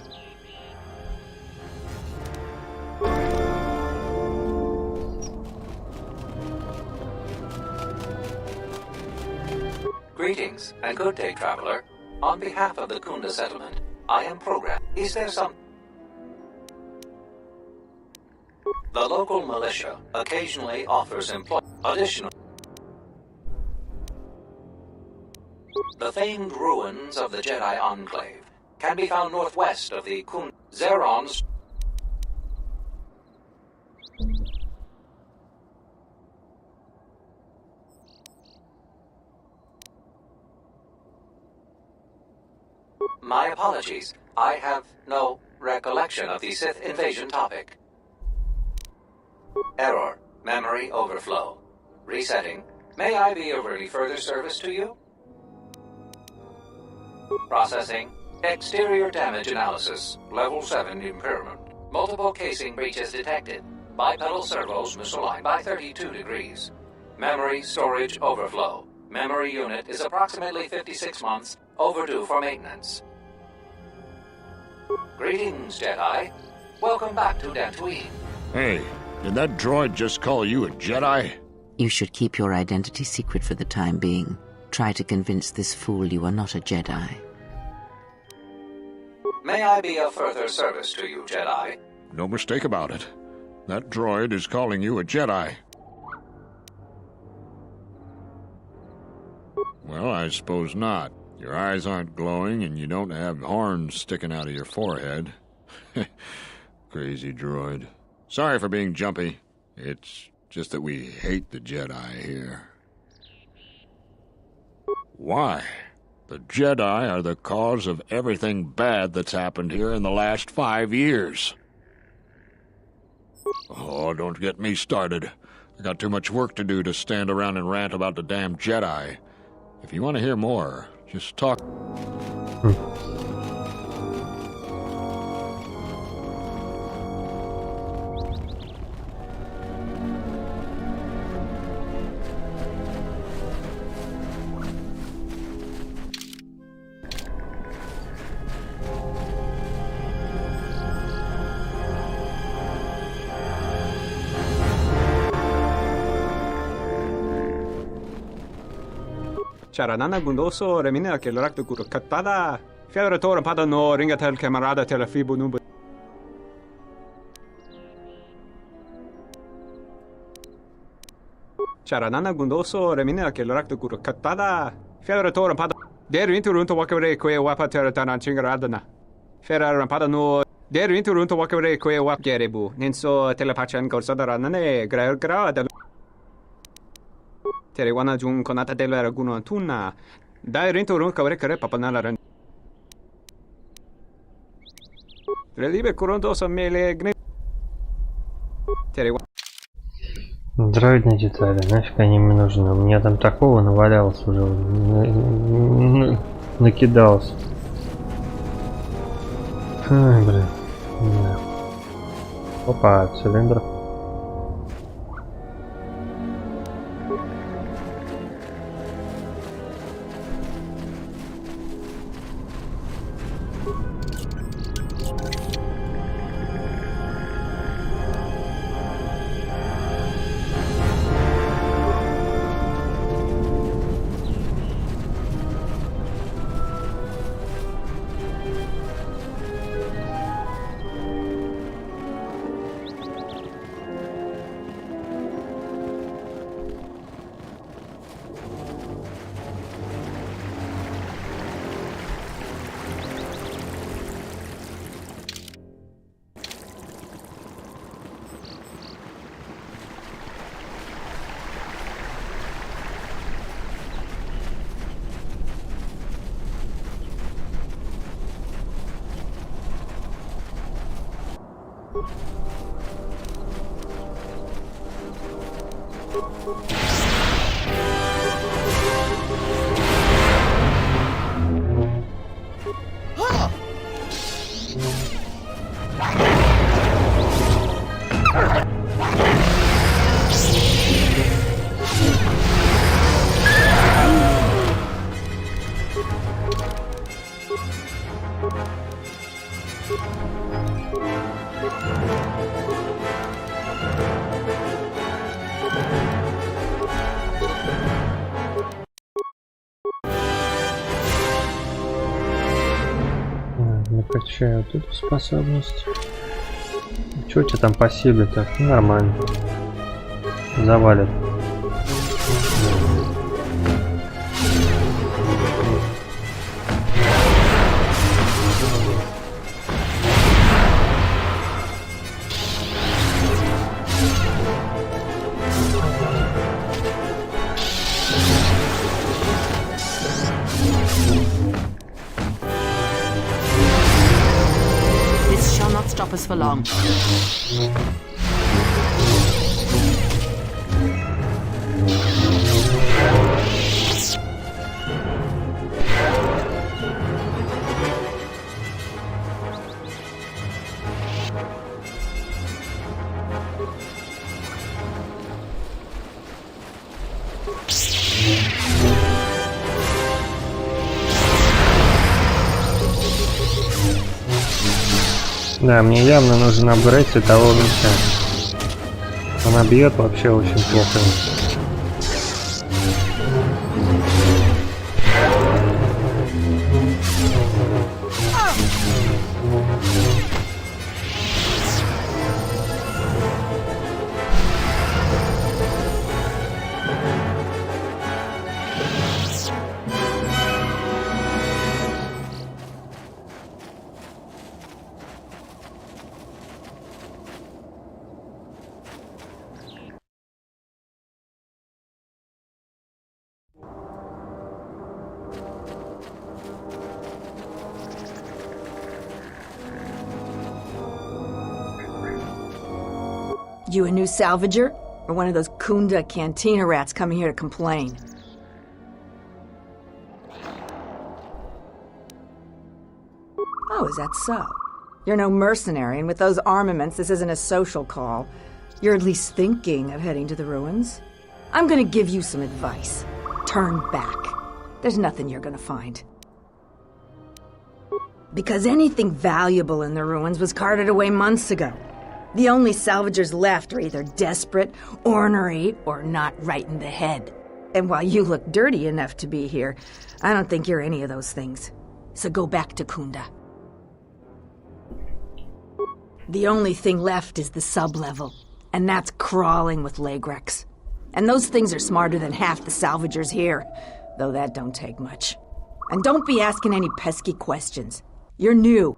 Greetings, and good day, traveler. On behalf of the Kunda settlement, I am programmed. Is there some... The local militia occasionally offers additional... The famed ruins of the Jedi Enclave can be found northwest of the Kunda Zeron's... My apologies. I have no recollection of the Sith invasion topic. Error. Memory overflow. Resetting. May I be of any further service to you? Processing. Exterior damage analysis. Level 7 impairment. Multiple casing breaches detected. Bipedal servos misaligned by 32 degrees. Memory storage overflow. Memory unit is approximately 56 months overdue for maintenance. Greetings, Jedi. Welcome back to Dantooine. Hey, did that droid just call you a Jedi? You should keep your identity secret for the time being. Try to convince this fool you are not a Jedi. May I be of further service to you, Jedi? No mistake about it. That droid is calling you a Jedi. Well, I suppose not. Your eyes aren't glowing and you don't have horns sticking out of your forehead. Crazy droid. Sorry for being jumpy. It's just that we hate the Jedi here. Why? The Jedi are the cause of everything bad that's happened here in the last 5 years. Oh, don't get me started. I got too much work to do to stand around and rant about the damn Jedi. If you want to hear more, just talk. Charanana gundoso remina che l'orakto kuro katpada. Fiadra tora pada no ringa tel camarada tel fibu nubu. Charanana gundoso remina che l'orakto kuro katpada. Fiadra tora pada. Der inturunto wakare kwe wapa teratana chingaradana. Fiadra pada no. Der inturunto wakare kwe wap gerebu. Ninso telepachan corsadarane grada. Terewana jun konata della raguno tuna. Dai rento run kavre kare papanala ran. Relive kuronto саммеле гне. Тереwana. Дроидные детали, нафиг они мне нужны? У меня там такого навалялось уже. Накидалось. Ай, блин. Да. Опа, цилиндр. Накачаю вот эту способность. Что у тебя там по силе так? Ну, нормально. Завалит. Stop us for long. Да, мне явно нужен апгрейд светового меча. Она бьет вообще очень плохо. You a new salvager? Or one of those Kunda cantina rats coming here to complain? Oh, is that so? You're no mercenary, and with those armaments, this isn't a social call. You're at least thinking of heading to the ruins. I'm gonna give you some advice. Turn back. There's nothing you're gonna find. Because anything valuable in the ruins was carted away months ago. The only salvagers left are either desperate, ornery, or not right in the head. And while you look dirty enough to be here, I don't think you're any of those things. So go back to Kunda. The only thing left is the sub-level, and that's crawling with Lagrex. And those things are smarter than half the salvagers here, though that don't take much. And don't be asking any pesky questions. You're new.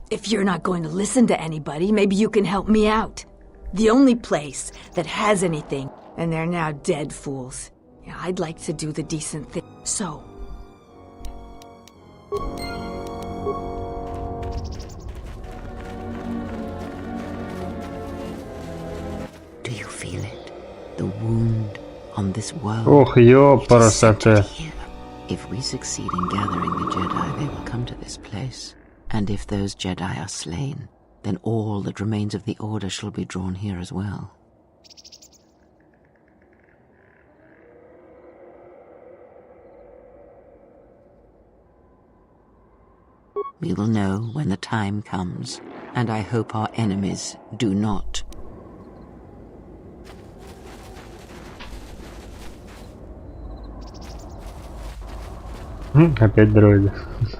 If you're not going to listen to anybody, maybe you can help me out. The only place that has anything, and they're now dead fools. Yeah, I'd like to do the decent thing. So... Do you feel it? The wound on this world. Ох, ёпарасоте. If we succeed in gathering the Jedi, they will come to this place. And if those Jedi are slain, then all that remains of the Order shall be drawn here as well. We will know when the time comes, and I hope our enemies do not. Опять дроиды.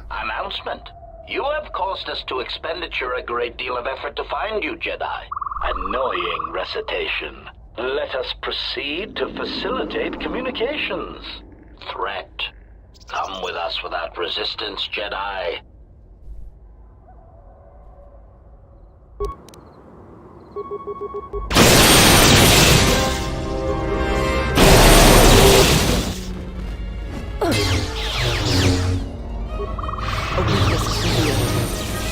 Announcement. You have caused us to expenditure a great deal of effort to find you, Jedi. Annoying recitation. Let us proceed to facilitate communications. Threat. Come with us without resistance, Jedi.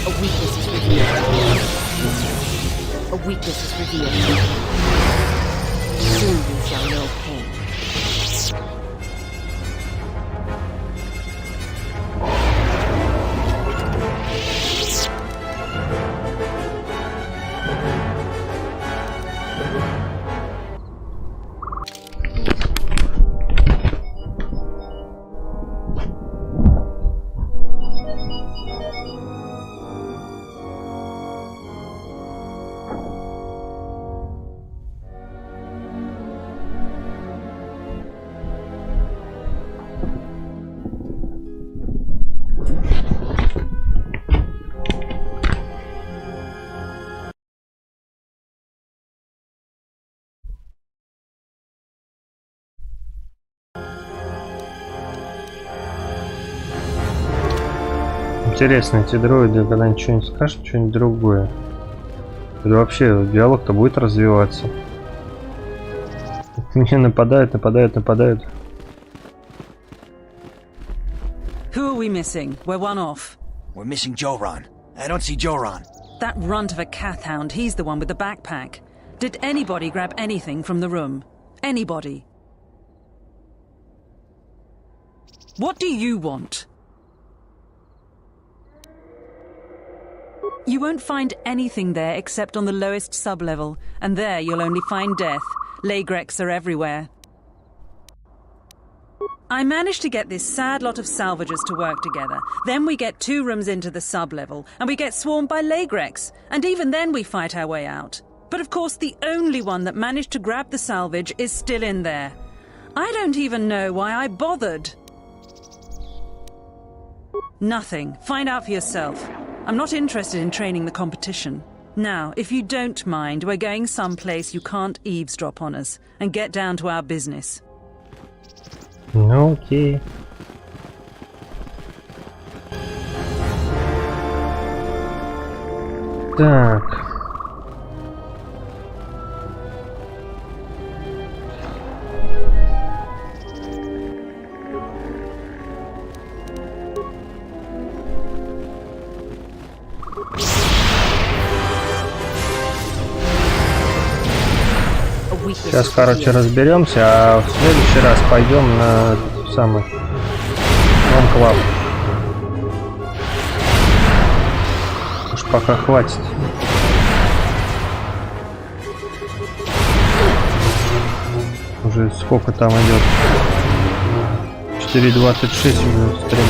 A weakness is revealed. A weakness is revealed. Soon you shall know pain. Интересно, эти дроиды когда-нибудь что-нибудь скажут, что-нибудь другое? Или вообще диалог-то будет развиваться? Мне нападают. Who are we missing? We're one off. We're missing Joran. I don't see Joran. That runt of a Cathhound, he's the one with the backpack. Did anybody grab anything from the room? Anybody? What do you want? You won't find anything there except on the lowest sub-level, and there you'll only find death. Lagrex are everywhere. I managed to get this sad lot of salvagers to work together. Then we get 2 rooms into the sub-level, and we get swarmed by Lagrex. And even then we fight our way out. But of course the only one that managed to grab the salvage is still in there. I don't even know why I bothered. Nothing. Find out for yourself. I'm not interested in training the competition. Now, if you don't mind, we're going someplace you can't eavesdrop on us, and get down to our business. Ну окей. Так. Сейчас, короче, разберемся, а в следующий раз пойдем на самый анклав. Уж пока хватит. Уже сколько там идет? 4:26 уже стрим.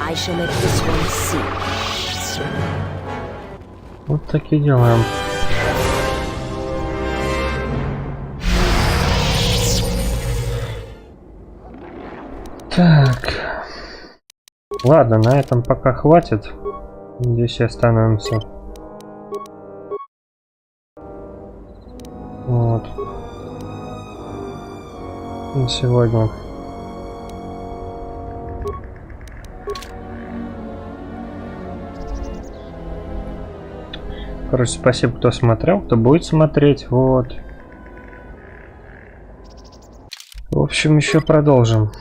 I shall make this one see. Вот такие дела. Так. Ладно, на этом пока хватит. Здесь и остановимся. Вот. На сегодня. Короче, спасибо, кто смотрел, кто будет смотреть. Вот. В общем, еще продолжим.